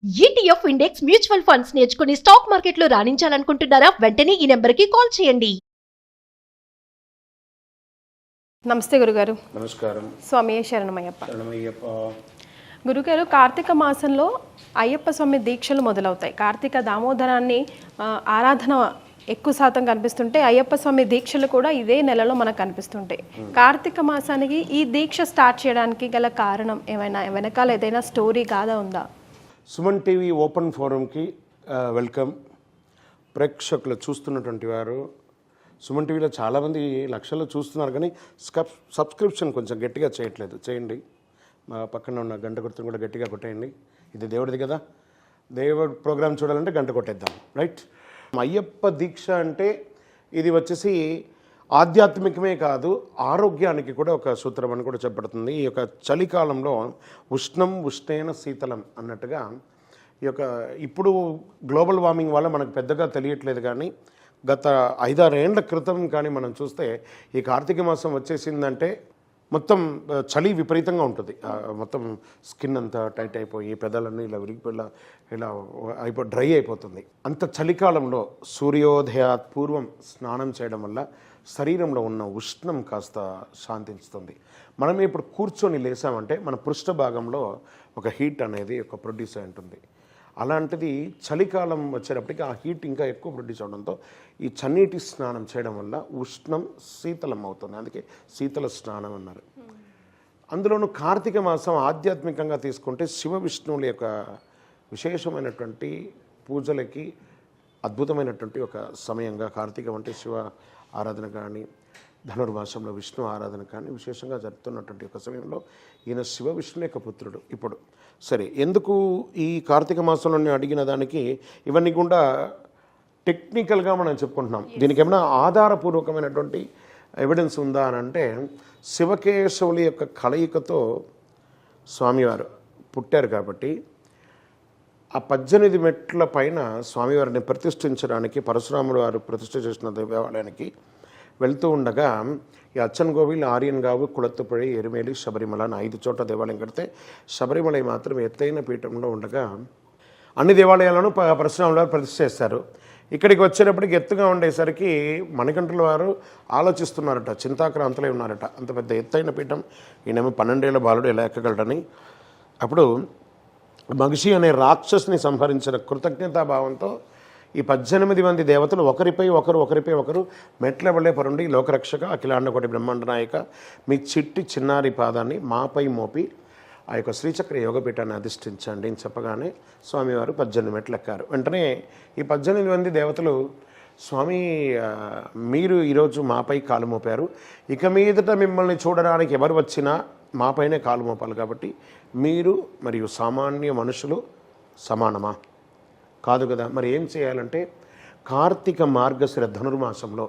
ETF index mutual funds నేర్చుకుని stock మార్కెట్లో రాణించాలనుకుంటున్నారా? వెంటనే ఈ నెంబర్కి కాల్ చేయండి. నమస్తే గురుగారు. నమస్కారం. స్వామి శరణమయ్యప్ప. శరణమయ్యప్ప. గురుగారు, కార్తీక మాసంలో అయ్యప్ప స్వామి దీక్షలు మొదలవుతాయి. కార్తీక దామోదరాన్ని ఆరాధన ఎక్కువ శాతం కనిపిస్తుంటే అయ్యప్ప స్వామి దీక్షలు కూడా ఇదే నెలలో మనకు కనిపిస్తుంటాయి. కార్తీక మాసానికి ఈ దీక్ష స్టార్ట్ చేయడానికి గల కారణం ఏమైనా, వెనకాల ఏదైనా స్టోరీ గాథ ఉందా? సుమన్ టీవీ ఓపెన్ ఫోరంకి వెల్కమ్. ప్రేక్షకులు చూస్తున్నటువంటి వారు సుమన్ టీవీలో చాలామంది లక్షల్లో చూస్తున్నారు, కానీ సబ్స్క్రిప్షన్ కొంచెం గట్టిగా చేయట్లేదు. చేయండి. మా పక్కన ఉన్న గంట గుర్తును కూడా గట్టిగా కొట్టేయండి. ఇది దేవుడిది కదా, దేవుడి ప్రోగ్రామ్ చూడాలంటే గంట కొట్టేద్దాం. రైట్. అయ్యప్ప దీక్ష అంటే ఇది వచ్చేసి ఆధ్యాత్మికమే కాదు, ఆరోగ్యానికి కూడా ఒక సూత్రం అని కూడా చెప్పబడుతుంది. ఈ యొక్క చలికాలంలో ఉష్ణం ఉష్ణేన శీతలం అన్నట్టుగా ఈ యొక్క ఇప్పుడు గ్లోబల్ వార్మింగ్ వల్ల మనకు పెద్దగా తెలియట్లేదు, కానీ గత 5-6 ఏళ్ల క్రితం కానీ మనం చూస్తే ఈ కార్తీక మాసం వచ్చేసిందంటే మొత్తం చలి విపరీతంగా ఉంటుంది. మొత్తం స్కిన్ అంతా టైట్ అయిపోయి పెదాలన్నీ ఇలా విరిగిపోయి ఇలా డ్రై అయిపోతుంది. అంత చలికాలంలో సూర్యోదయాత్ పూర్వం స్నానం చేయడం వల్ల శరీరంలో ఉన్న ఉష్ణం కాస్త శాంతిస్తుంది. మనం ఇప్పుడు కూర్చొని లేసామంటే మన పృష్ఠ భాగంలో ఒక హీట్ అనేది ఒక ప్రొడ్యూస్ అయి ఉంటుంది. అలాంటిది చలికాలం వచ్చేటప్పటికి ఆ హీట్ ఇంకా ఎక్కువ ప్రొడ్యూస్ అవడంతో ఈ చన్నీటి స్నానం చేయడం వల్ల ఉష్ణం శీతలం అవుతుంది. అందుకే శీతల స్నానం అన్నారు. అందులోనూ కార్తీక మాసం ఆధ్యాత్మికంగా తీసుకుంటే శివ విష్ణువుల యొక్క విశేషమైనటువంటి పూజలకి అద్భుతమైనటువంటి ఒక సమయంగా కార్తీకం అంటే శివ ఆరాధన కానీ, ధనుర్మాసంలో విష్ణు ఆరాధన కానీ విశేషంగా జరుపుతున్నటువంటి ఒక సమయంలో ఈయన శివ విష్ణుల యొక్క పుత్రుడు. ఇప్పుడు సరే, ఎందుకు ఈ కార్తీక మాసంలో అడిగిన దానికి ఇవన్నీ కూడా టెక్నికల్గా మనం చెప్పుకుంటున్నాం. దీనికి ఏమైనా ఆధారపూర్వకమైనటువంటి ఎవిడెన్స్ ఉందా అని అంటే, శివకేశవుల యొక్క కలయికతో స్వామివారు పుట్టారు కాబట్టి ఆ 18 మెట్ల పైన స్వామివారిని ప్రతిష్ఠించడానికి పరశురాముడు వారు ప్రతిష్ఠ చేసిన దేవాలయానికి వెళ్తూ ఉండగా ఈ అచ్చన్కోవిల్, ఆర్యన్గావు, కుళత్తుపడి, ఎరుమేలి, శబరిమల అని 5 చోట్ల దేవాలయం కడితే శబరిమల మాత్రం ఎత్తైన పీఠంలో ఉండగా అన్ని దేవాలయాలను పరశురాముడు వారు ప్రతిష్ఠ చేస్తారు. ఇక్కడికి వచ్చేటప్పటికి ఎత్తుగా ఉండేసరికి మణికంఠుల వారు ఆలోచిస్తున్నారట, చింతాక్రాంతలై ఉన్నారట. అంత పెద్ద ఎత్తైన పీఠం ఈయనేమో 12 ఏళ్ల బాలుడు ఎలా ఎక్కగలడని. అప్పుడు మహిషి అనే రాక్షసుని సంహరించిన కృతజ్ఞతాభావంతో ఈ 18 మంది దేవతలు ఒకరిపై ఒకరు మెట్ల వల్లే పరుండి లోకరక్షక అఖిలాండకోటి బ్రహ్మాండ నాయక మీ చిట్టి చిన్నారి పాదాన్ని మాపై మోపి ఆ యొక్క శ్రీచక్ర యోగపీఠాన్ని అధిష్ఠించండి అని చెప్పగానే స్వామివారు 18 మెట్లు ఎక్కారు. వెంటనే ఈ 18 మంది దేవతలు, స్వామి మీరు ఈరోజు మాపై కాలు మోపారు, ఇక మీదట మిమ్మల్ని చూడడానికి ఎవరు వచ్చినా మాపైనే కాలు మోపాలి, కాబట్టి మీరు మరియు సామాన్య మనుషులు సమానమా? కాదు కదా. మరి ఏం చేయాలంటే కార్తీక మార్గశిర ధనుర్మాసంలో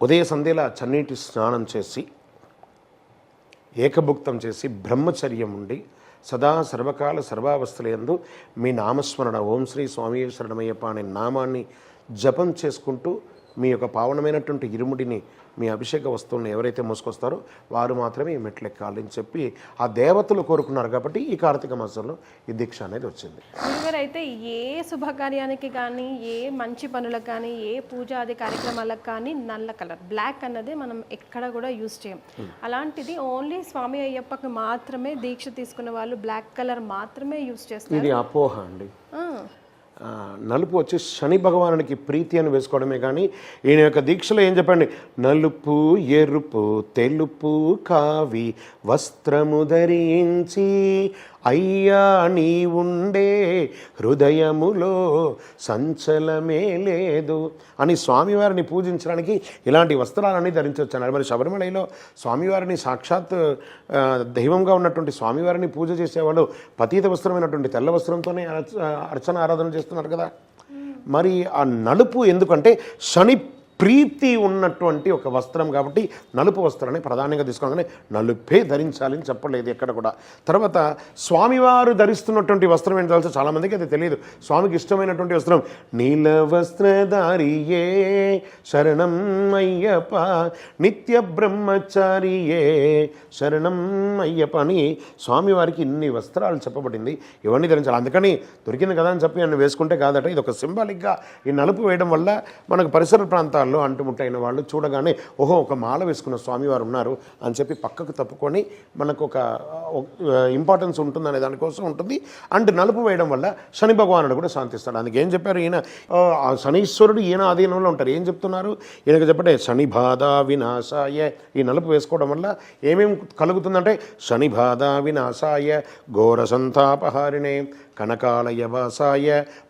ఉదయ సంధ్యలా చన్నీటి స్నానం చేసి ఏకభుక్తం చేసి బ్రహ్మచర్యం ఉండి సదా సర్వకాల సర్వావస్థలందు మీ నామస్మరణ ఓం శ్రీ స్వామి శరణమయ్యప్ప అనే నామాన్ని జపం చేసుకుంటూ మీ యొక్క పావనమైనటువంటి ఇరుముడిని, మీ అభిషేక వస్తువులను ఎవరైతే మోసుకొస్తారో వారు మాత్రమే ఈ మెట్లు ఎక్కాలని చెప్పి ఆ దేవతలు కోరుకున్నారు. కాబట్టి ఈ కార్తీక మాసంలో ఈ దీక్ష అనేది వచ్చింది. గురుగారు, అయితే ఏ శుభకార్యానికి కానీ, ఏ మంచి పనులకు కానీ, ఏ పూజాది కార్యక్రమాలకు కానీ నల్ల కలర్ బ్లాక్ అన్నది మనం ఎక్కడ కూడా యూజ్ చేయం. అలాంటిది ఓన్లీ స్వామి అయ్యప్పకి మాత్రమే దీక్ష తీసుకున్న వాళ్ళు బ్లాక్ కలర్ మాత్రమే యూజ్ చేస్తారు. ఇది అపోహ అండి. నలుపు వచ్చి శని భగవానునికి ప్రీతి అని వేసుకోవడమే, కానీ ఈయన యొక్క దీక్షలో ఏం చెప్పండి, నలుపు ఎరుపు తెలుపు కావి వస్త్రము ధరించి అయ్యా నీ ఉండే హృదయములో సంచలమే లేదు అని స్వామివారిని పూజించడానికి ఇలాంటి వస్త్రాలన్నీ ధరించవచ్చున్నారు. మరి శబరిమలలో స్వామివారిని సాక్షాత్ దైవంగా ఉన్నటువంటి స్వామివారిని పూజ చేసేవాళ్ళు పతీత వస్త్రమైనటువంటి తెల్ల వస్త్రంతోనే అర్చన ఆరాధన చేస్తున్నారు కదా. మరి ఆ నలుపు ఎందుకంటే శని ప్రీతి ఉన్నటువంటి ఒక వస్త్రం కాబట్టి నలుపు వస్త్రాన్ని ప్రధానంగా తీసుకోగానే నలుపే ధరించాలని చెప్పలేదు ఎక్కడ కూడా. తర్వాత స్వామివారు ధరిస్తున్నటువంటి వస్త్రం ఏంటో తెలుసు, చాలామందికి అది తెలియదు. స్వామికి ఇష్టమైనటువంటి వస్త్రం నీల వస్త్రధారియే శరణం అయ్యప్ప నిత్య బ్రహ్మచారియే శరణం అయ్యప్ప అని స్వామివారికి ఇన్ని వస్త్రాలు చెప్పబడింది. ఇవన్నీ ధరించాలి. అందుకని దొరికింది కదా అని చెప్పి అన్ని వేసుకుంటే కాదట. ఇది ఒక సింబాలిక్గా ఈ నలుపు వేయడం వల్ల మనకు పరిసర ప్రాంతాల్లో అంటుముట్టైన వాళ్ళు చూడగానే ఓహో ఒక మాల వేసుకున్న స్వామివారు ఉన్నారు అని చెప్పి పక్కకు తప్పుకొని మనకు ఒక ఇంపార్టెన్స్ ఉంటుంది అనే దానికోసం ఉంటుంది. అండ్ నలుపు వేయడం వల్ల శని భగవానుడు కూడా శాంతిస్తాడు. అందుకే ఏం చెప్పారు ఈయన, శనీశ్వరుడు ఈయన ఆధీనంలో ఉంటారు. ఏం చెప్తున్నారు ఈయనకు చెప్పండి, శని బాధ వినాశాయ. ఈ నలుపు వేసుకోవడం వల్ల ఏమేమి కలుగుతుందంటే శని బాధ వినాశాయ ఘోర సంతాపహారిణే కనకాలయ వాసాయ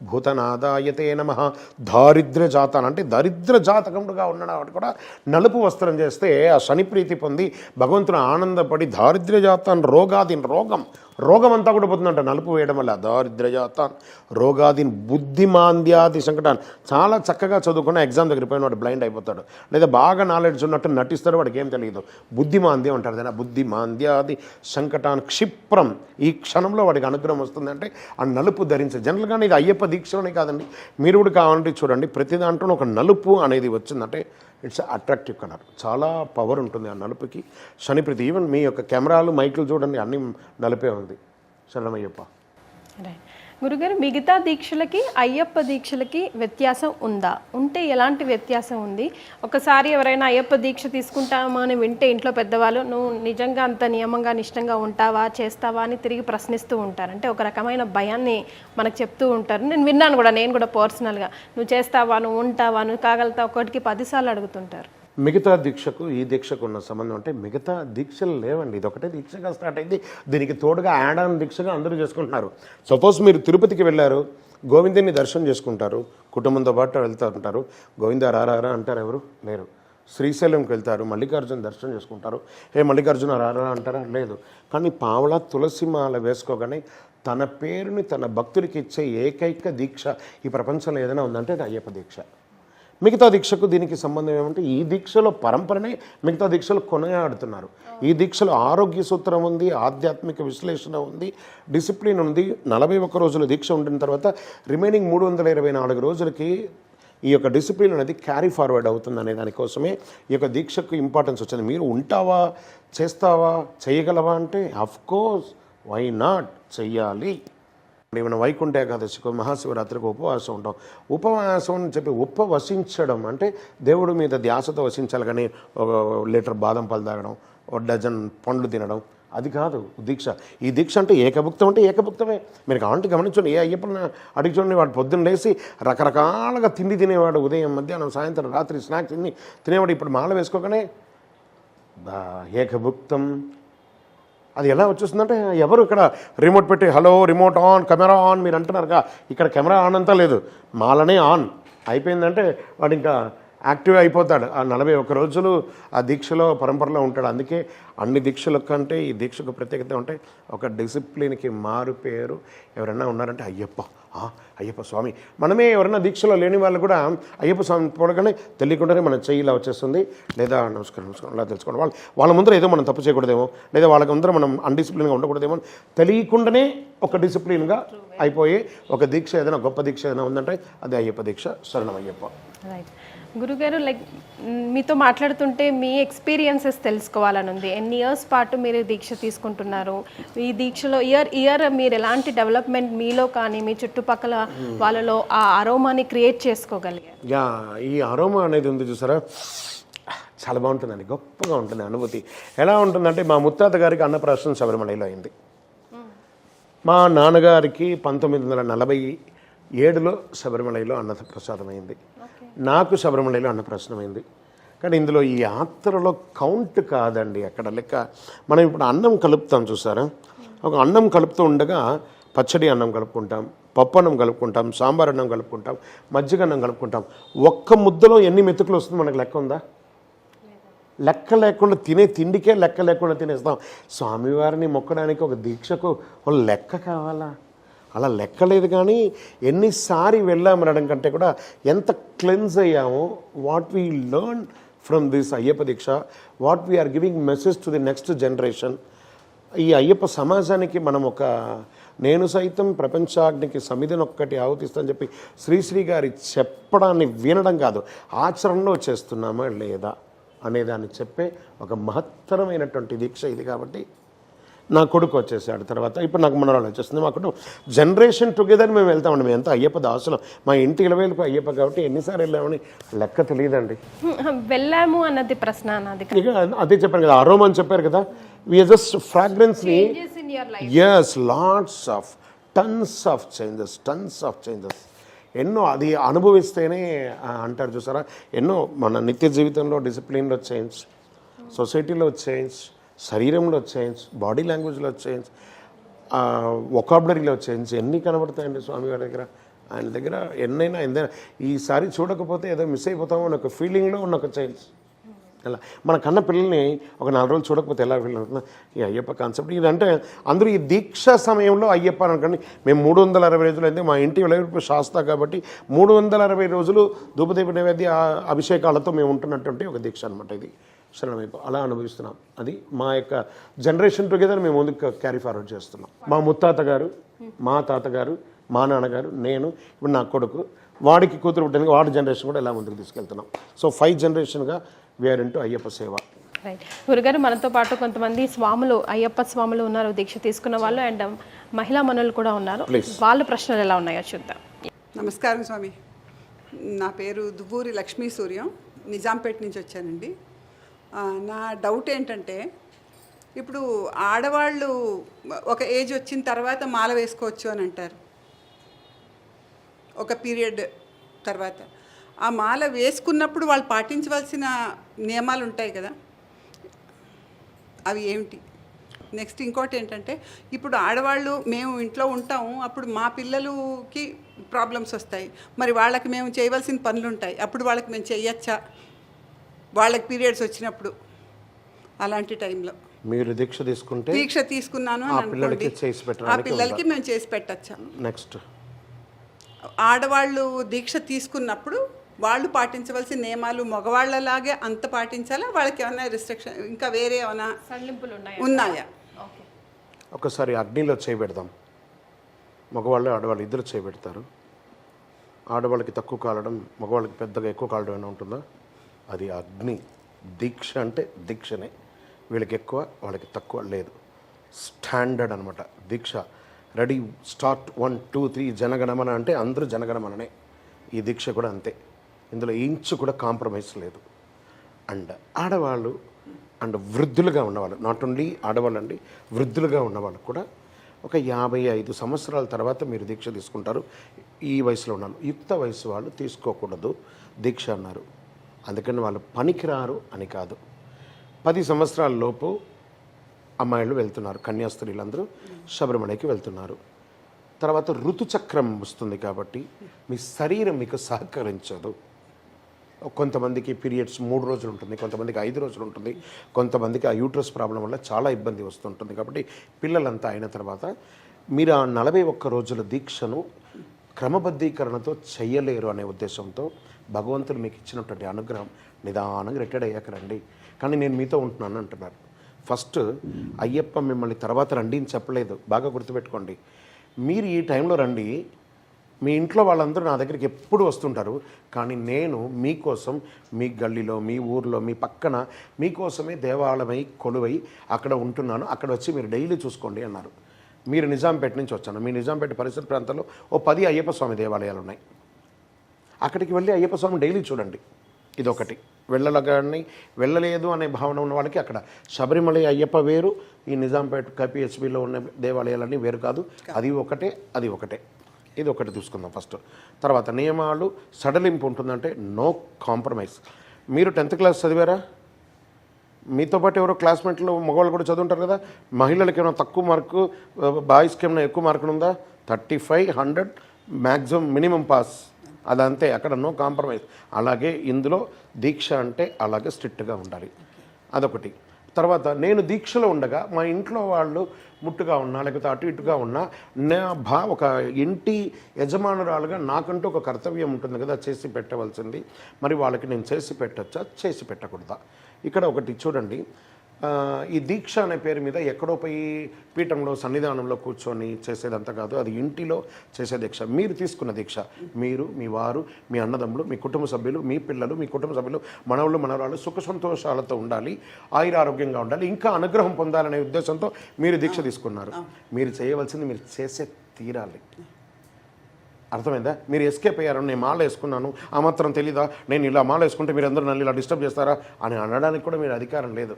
భూతనాదాయతే నమః దారిద్ర్య జాతాన్ అంటే దరిద్ర జాతకముడుగా ఉన్నాడు కాబట్టి కూడా నలుపు వస్త్రం చేస్తే ఆ శని ప్రీతి పొంది భగవంతుడు ఆనందపడి దారిద్ర్య జాతాన్ రోగాదిన్ రోగం అంతా కూడా పోతుందంట నలుపు వేయడం వల్ల. దారిద్ర్యజాతాన్ రోగాదిన్ బుద్ధిమాంద్యాది సంకటాన్ని చాలా చక్కగా చదువుకున్న ఎగ్జామ్ దగ్గర పోయిన వాడు బ్లైండ్ అయిపోతాడు, లేదా బాగా నాలెడ్జ్ ఉన్నట్టు నటిస్తాడు, వాడికి ఏం తెలియదు. బుద్ధిమాంద్యం అంటారు కదా, బుద్ధిమాంద్యాది సంకటాన్ క్షిప్రం ఈ క్షణంలో వాడికి అనుగ్రహం వస్తుందంటే ఆ నలుపు ధరించే. జనరల్గానే ఇది అయ్యప్ప దీక్షలోనే కాదండి, మీరు కూడా కావాలంటే చూడండి ప్రతి దాంట్లో ఒక నలుపు అనేది వచ్చిందంటే ఇట్స్ అట్రాక్టివ్ కలర్, చాలా పవర్ ఉంటుంది ఆ నలుపుకి. శనిప్రీతి ఈవెన్ మీ యొక్క కెమెరాలు మైకులు చూడండి అన్నీ నలుపే ఉంది. శరణమయ్యప్ప. గురుగారు, మిగతా దీక్షలకి అయ్యప్ప దీక్షలకి వ్యత్యాసం ఉందా? ఉంటే ఎలాంటి వ్యత్యాసం ఉంది? ఒకసారి ఎవరైనా అయ్యప్ప దీక్ష తీసుకుంటామా అని వింటే ఇంట్లో పెద్దవాళ్ళు నువ్వు నిజంగా అంత నియమంగా నిష్టంగా ఉంటావా చేస్తావా అని తిరిగి ప్రశ్నిస్తూ ఉంటారు. అంటే ఒక రకమైన భయాన్ని మనకు చెప్తూ ఉంటారు. నేను విన్నాను కూడా, నేను కూడా పర్సనల్గా నువ్వు చేస్తావా, నువ్వు ఉంటావా, నువ్వు కాగలుగుతావు, ఒకటికి 10 సార్లు అడుగుతుంటారు. మిగతా దీక్షకు ఈ దీక్షకు ఉన్న సంబంధం అంటే మిగతా దీక్షలు లేవండి, ఇది ఒకటే దీక్షగా స్టార్ట్ అయింది. దీనికి తోడుగా యాడ్ ఆన్ దీక్షగా అందరూ చేసుకుంటున్నారు. సపోజ్ మీరు తిరుపతికి వెళ్ళారు, గోవిందుని దర్శనం చేసుకుంటారు, కుటుంబంతో పాటు వెళ్తూ ఉంటారు, గోవింద రారా అంటారు, ఎవరు లేరు. శ్రీశైలంకి వెళ్తారు, మల్లికార్జున దర్శనం చేసుకుంటారు, మల్లికార్జున రారా అంటారా, లేదు. కానీ పావలా తులసి మాల వేసుకోగానే తన పేరుని తన భక్తుడికి ఇచ్చే ఏకైక దీక్ష ఈ ప్రపంచంలో ఏదైనా ఉందంటే అది అయ్యప్ప దీక్ష. మిగతా దీక్షకు దీనికి సంబంధం ఏమంటే ఈ దీక్షలో పరంపరనే మిగతా దీక్షలు కొనయాడుతున్నారు. ఈ దీక్షలో ఆరోగ్య సూత్రం ఉంది, ఆధ్యాత్మిక విశ్లేషణ ఉంది, డిసిప్లిన్ ఉంది. 41 రోజుల దీక్ష ఉండిన తర్వాత రిమైనింగ్ 324 రోజులకి ఈ యొక్క డిసిప్లిన్ అనేది క్యారీ ఫార్వర్డ్ అవుతుంది అనే దానికోసమే ఈ యొక్క దీక్షకు ఇంపార్టెన్స్ వచ్చింది. మీరు ఉంటావా, చేస్తావా, చేయగలవా అంటే అఫ్కోర్స్ వై నాట్, చెయ్యాలి. మనం వైకుంఠ ఏకాదశికి మహాశివరాత్రికి ఉపవాసం ఉంటాం. ఉపవాసం అని చెప్పి ఉపవసించడం అంటే దేవుడి మీద ధ్యాసతో వసించాలి, కానీ ఒక లీటర్ బాదం పాలు తాగడం, ఒక డజన్ పండ్లు తినడం అది కాదు దీక్ష. ఈ దీక్ష అంటే ఏకభుక్తం అంటే ఏకభుక్తమే. మీరు కావాలంటే గమనించండి, ఏ అయ్యప్పని అడిగి చూడండి, వాడు పొద్దున్న లేసి రకరకాలుగా తిండి తినేవాడు, ఉదయం మధ్యాహ్నం సాయంత్రం రాత్రి స్నాక్స్ తినేవాడు. ఇప్పుడు మాల వేసుకోగానే ఏకభుక్తం. అది ఎలా వచ్చేస్తుందంటే ఎవరు ఇక్కడ రిమోట్ పెట్టి hello remote on camera on మీరు అంటున్నారుగా, ఇక్కడ కెమెరా ఆన్ అంతా లేదు, మాలనే ఆన్ అయిపోయిందంటే వాడు ఇంకా యాక్టివ్ అయిపోతాడు. ఆ 41 రోజులు ఆ దీక్షలో పరంపరలో ఉంటాడు. అందుకే అన్ని దీక్షల కంటే ఈ దీక్షకు ప్రత్యేకత ఉంటే ఒక డిసిప్లిన్కి మారు పేరు ఎవరైనా ఉన్నారంటే అయ్యప్ప స్వామి. మనమే ఎవరైనా దీక్షలో లేని వాళ్ళు కూడా అయ్యప్ప స్వామి పోడగానే తెలియకుండానే మన చెయ్యి ఇలా వచ్చేస్తుంది, లేదా నమస్కారం అలా తెలుసుకోండి. వాళ్ళ ముందర ఏదో మనం తప్పు చేయకూడదేమో, లేదా వాళ్ళకి ముందర మనం అన్డిసిప్లిన్గా ఉండకూడదేమో, తెలియకుండానే ఒక డిసిప్లిన్గా అయిపోయి ఒక దీక్ష ఏదైనా గొప్ప దీక్ష ఏదైనా ఉందంటే అది అయ్యప్ప దీక్ష. శరణం అయ్యప్ప. రైట్ గురుగారు, లైక్ మీతో మాట్లాడుతుంటే మీ ఎక్స్పీరియన్సెస్ తెలుసుకోవాలని ఉంది. ఎన్ని ఇయర్స్ పాటు మీరు దీక్ష తీసుకుంటున్నారు? ఈ దీక్షలో ఇయర్ మీరు ఎలాంటి డెవలప్మెంట్ మీలో కానీ మీ చుట్టుపక్కల వాళ్ళలో ఆ అరోమాని క్రియేట్ చేసుకోగలిగారు? ఈ అరోమా అనేది ఉంది చూసారా, చాలా బాగుంటుందండి, గొప్పగా ఉంటుంది అనుభూతి. ఎలా ఉంటుందంటే మా ముత్తాత గారికి అన్నప్రాసన శబరిమలలో అయింది. మా నాన్నగారికి 1947లో శబరిమలలో అన్నప్రసాదం అయింది. నాకు శబరిమలలో అన్నప్రాసనం అయింది. కానీ ఇందులో ఈ యాత్రలో కౌంట్ కాదండి అక్కడ లెక్క. మనం ఇప్పుడు అన్నం కలుపుతాం చూసారా, ఒక అన్నం కలుపుతూ ఉండగా పచ్చడి అన్నం కలుపుకుంటాం, పప్పు అన్నం కలుపుకుంటాం, సాంబార్ అన్నం కలుపుకుంటాం, మజ్జిగ అన్నం కలుపుకుంటాం. ఒక్క ముద్దలో ఎన్ని మెతుకులు వస్తుంది మనకు లెక్క ఉందా? లెక్క లేకుండా తినే తిండికే లెక్క లేకుండా తినేస్తాం. స్వామివారిని మొక్కడానికి ఒక దీక్షకు ఒక లెక్క కావాలా? అలా లెక్కలేదు. కానీ ఎన్నిసారి వెళ్ళామనడం కంటే కూడా ఎంత క్లెన్స్ అయ్యామో, what we learn from this Ayyappa deeksha, what we are giving message to the next generation. ఈ అయ్యప్ప సమాజానికి మనం ఒక నేను సైతం ప్రపంచాగ్నికి సమిధినొక్కటి ఆహుతిస్తానని చెప్పి శ్రీశ్రీ గారి చెప్పడాన్ని వినడం కాదు, ఆచరణలో చేస్తున్నామా లేదా అనేదాన్ని చెప్పే ఒక మహత్తరమైనటువంటి దీక్ష ఇది. కాబట్టి నా కొడుకు వచ్చేసాడు, తర్వాత ఇప్పుడు నాకు మనవరాలు వచ్చేస్తుంది, మా కుటుంబం జనరేషన్ టుగెదర్ మేము వెళ్తామండి. మేము ఎంత అయ్యప్ప దాసులం, మా ఇంటి ఇలవేలుపు అయ్యప్ప కాబట్టి ఎన్నిసార్లు వెళ్ళామని లెక్క తెలియదండి. వెళ్ళాము అన్నది ప్రశ్న నాది. ఇక అదే చెప్పాను కదా, అరోమా అని చెప్పారు కదా, వీఆర్ జస్ట్ ఫ్రాగ్రెన్స్ని. Yes, lots of tons of changes ఎన్నో అది అనుభవిస్తేనే అంటారు చూసారా, ఎన్నో మన నిత్య జీవితంలో డిసిప్లిన్లో చేంజ్, సొసైటీలో చేంజ్, శరీరంలో చేంజ్, బాడీ లాంగ్వేజ్లో చేంజ్, వొకాబులరీలో చేంజ్, ఎన్ని కనబడతాయండి స్వామివారి దగ్గర. ఆయన దగ్గర ఎన్నైనా ఈసారి చూడకపోతే ఏదో మిస్ అయిపోతామో అని ఒక ఫీలింగ్లో ఉన్న ఒక చేంజ్. అలా మన కన్న పిల్లల్ని ఒక 4 రోజులు చూడకపోతే ఎలా ఫీల్ అవుతుంది ఈ అయ్యప్ప కాన్సెప్ట్. ఇదంటే అందరూ ఈ దీక్ష సమయంలో అయ్యప్ప అనుకోండి, మేము 360 రోజులు అయితే మా ఇంటి వెలుగు శాస్త్ర కాబట్టి 360 రోజులు ధూపదీప నైవేద్య అభిషేకాలతో మేము ఉంటున్నటువంటి ఒక దీక్ష అనమాట ఇది. శరణమైపు అలా అనుభవిస్తున్నాం. అది మా యొక్క జనరేషన్ టుగెదర్ మేము ముందుకు క్యారీ ఫార్వర్డ్ చేస్తున్నాం. మా ముత్తాత గారు, మా తాతగారు, మా నాన్నగారు, నేను, ఇప్పుడు నా కొడుకు, వాడికి కూతురు పుట్టడానికి వాడి జనరేషన్ కూడా ఇలా ముందుకు తీసుకెళ్తున్నాం. సో 5 జనరేషన్గా వీఆర్ ఇంటూ అయ్యప్ప సేవ. రైట్ గురుగారు, మనతో పాటు కొంతమంది స్వాములు, అయ్యప్ప స్వాములు ఉన్నారు, దీక్ష తీసుకున్న వాళ్ళు, అండ్ మహిళా మనులు కూడా ఉన్నారు. వాళ్ళ ప్రశ్నలు ఎలా ఉన్నాయో చూద్దాం. నమస్కారం స్వామి, నా పేరు దువ్వూరి లక్ష్మీ సూర్యం, నిజాంపేట నుంచి వచ్చానండి. నా డౌట్ ఏంటంటే, ఇప్పుడు ఆడవాళ్ళు ఒక ఏజ్ వచ్చిన తర్వాత మాల వేసుకోవచ్చు అని అంటారు, ఒక పీరియడ్ తర్వాత. ఆ మాల వేసుకున్నప్పుడు వాళ్ళు పాటించవలసిన నియమాలు ఉంటాయి కదా, అవి ఏమిటి? నెక్స్ట్ ఇంకోటి ఏంటంటే, ఇప్పుడు ఆడవాళ్ళు మేము ఇంట్లో ఉంటాము, అప్పుడు మా పిల్లలకి ప్రాబ్లమ్స్ వస్తాయి, మరి వాళ్ళకి మేము చేయవలసిన పనులు ఉంటాయి, అప్పుడు వాళ్ళకి మేము చేయొచ్చా? వాళ్ళకి పీరియడ్స్ వచ్చినప్పుడు అలాంటి టైంలో మీరు దీక్ష తీసుకుంటే, దీక్ష తీసుకున్నాను అని అనుకోండి, ఆ పిల్లలకి మేము చేసి పెట్టచ్చా? నెక్స్ట్ ఆడవాళ్ళు దీక్ష తీసుకున్నప్పుడు వాళ్ళు పాటించవలసిన నియమాలు మగవాళ్ళలాగే అంత పాటించాలా? వాళ్ళకి ఏమైనా రిస్ట్రిక్షన్ ఇంకా వేరే ఏమైనా ఉన్నాయా? ఒకసారి అగ్నిలో చేయబెడదాం. మగవాళ్ళు ఆడవాళ్ళు ఇద్దరు చేయబెడతారు. ఆడవాళ్ళకి తక్కువ కాలడం, మగవాళ్ళకి పెద్దగా ఎక్కువ కాలడం ఏమైనా ఉంటుందా? అది అగ్ని. దీక్ష అంటే దీక్షనే, వీళ్ళకి ఎక్కువ వాళ్ళకి తక్కువ లేదు. స్టాండర్డ్ అనమాట దీక్ష. రెడీ, స్టార్ట్, 1 2 3 జనగణమన అంటే అందరూ జనగణమననే. ఈ దీక్ష కూడా అంతే, ఇందులో ఇంచు కూడా కాంప్రమైజ్ లేదు. అండ్ ఆడవాళ్ళు అండ్ వృద్ధులుగా ఉన్నవాళ్ళు, నాట్ ఓన్లీ ఆడవాళ్ళు అండి, వృద్ధులుగా ఉన్నవాళ్ళు కూడా ఒక 55 సంవత్సరాల తర్వాత మీరు దీక్ష తీసుకుంటారు. ఈ వయసులో ఉన్నారు. యుక్త వయసు వాళ్ళు తీసుకోకూడదు దీక్ష అన్నారు. అందుకని వాళ్ళు పనికిరారు అని కాదు. 10 సంవత్సరాల లోపు అమ్మాయిలు వెళ్తున్నారు, కన్యాస్త్రీలందరూ శబరిమలకి వెళ్తున్నారు. తర్వాత ఋతుచక్రం వస్తుంది కాబట్టి మీ శరీరం మీకు సహకరించదు. కొంతమందికి పీరియడ్స్ 3 రోజులు ఉంటుంది, కొంతమందికి 5 రోజులు ఉంటుంది, కొంతమందికి ఆ యూట్రస్ ప్రాబ్లం వల్ల చాలా ఇబ్బంది వస్తుంటుంది. కాబట్టి పిల్లలంతా అయిన తర్వాత మీరు ఆ 41 రోజుల దీక్షను క్రమబద్ధీకరణతో చెయ్యలేరు అనే ఉద్దేశంతో భగవంతుడు మీకు ఇచ్చినటువంటి అనుగ్రహం నిదానంగా రిటైర్డ్ అయ్యాక రండి. కానీ నేను మీతో ఉంటున్నాను అంటున్నారు. ఫస్ట్ అయ్యప్ప మిమ్మల్ని తర్వాత రండి అని చెప్పలేదు, బాగా గుర్తుపెట్టుకోండి. మీరు ఈ టైంలో రండి. మీ ఇంట్లో వాళ్ళందరూ నా దగ్గరికి ఎప్పుడు వస్తుంటారు, కానీ నేను మీకోసం మీ గల్లీలో, మీ ఊర్లో, మీ పక్కన మీకోసమే దేవాలయమై కొలువై అక్కడ ఉంటున్నాను, అక్కడ వచ్చి మీరు డైలీ చూసుకోండి అన్నారు. మీరు నిజాంపేట నుంచి వచ్చాను, మీ నిజాంపేట పరిసర ప్రాంతాల్లో 10 అయ్యప్ప స్వామి దేవాలయాలు ఉన్నాయి. అక్కడికి వెళ్ళి అయ్యప్ప స్వామి డైలీ చూడండి. ఇదొకటి. వెళ్ళలేదు అనే భావన ఉన్న వాళ్ళకి అక్కడ శబరిమల అయ్యప్ప వేరు, ఈ నిజాంపేట KPHBలో ఉన్న దేవాలయాలన్నీ వేరు కాదు. అది ఒకటే, అది ఒకటే. ఇది ఒకటి చూసుకుందాం ఫస్ట్. తర్వాత నియమాలు సడలింపు ఉంటుందంటే నో కాంప్రమైజ్. మీరు 10th క్లాస్ చదివారా? మీతో పాటు ఎవరో క్లాస్మేట్లు మగవాళ్ళు కూడా చదువుంటారు కదా. మహిళలకి ఏమైనా తక్కువ మార్కు, బాయ్స్కి ఏమైనా ఎక్కువ మార్కులు ఉందా? 35, 100 మ్యాక్సిమం మినిమం పాస్. అదంతే, అక్కడ నో కాంప్రమైజ్. అలాగే ఇందులో దీక్ష అంటే అలాగే స్ట్రిక్ట్గా ఉండాలి. అదొకటి. తర్వాత నేను దీక్షలో ఉండగా మా ఇంట్లో వాళ్ళు ముట్టుగా ఉన్నా లేకపోతే అటు ఇటుగా ఉన్నా ఒక ఇంటి యజమానురాలుగా నాకంటూ ఒక కర్తవ్యం ఉంటుంది కదా, చేసి పెట్టవలసింది. మరి వాళ్ళకి నేను చేసి పెట్టచ్చా, చేసి పెట్టకూడదా? ఇక్కడ ఒకటి చూడండి, ఈ దీక్ష అనే పేరు మీద ఎక్కడో పోయి పీఠంలో సన్నిధానంలో కూర్చొని చేసేదంతా కాదు, అది ఇంటిలో చేసే దీక్ష. మీరు తీసుకున్న దీక్ష, మీరు, మీ వారు, మీ అన్నదమ్ములు, మీ కుటుంబ సభ్యులు, మీ పిల్లలు, మీ కుటుంబ సభ్యులు, మనవళ్ళు మనవరాళ్ళు సుఖ సంతోషాలతో ఉండాలి, ఆయురారోగ్యంగా ఉండాలి, ఇంకా అనుగ్రహం పొందాలనే ఉద్దేశంతో మీరు దీక్ష తీసుకున్నారు. మీరు చేయవలసింది మీరు చేసే తీరాలి. అర్థమైందా? మీరు ఎస్కేప్ అయ్యారు, నేను మాల వేసుకున్నాను, ఆ మాత్రం తెలీదా, నేను ఇలా మాల వేసుకుంటే మీరు అందరూ నన్ను ఇలా డిస్టర్బ్ చేస్తారా అని అనడానికి కూడా మీరు అధికారం లేదు.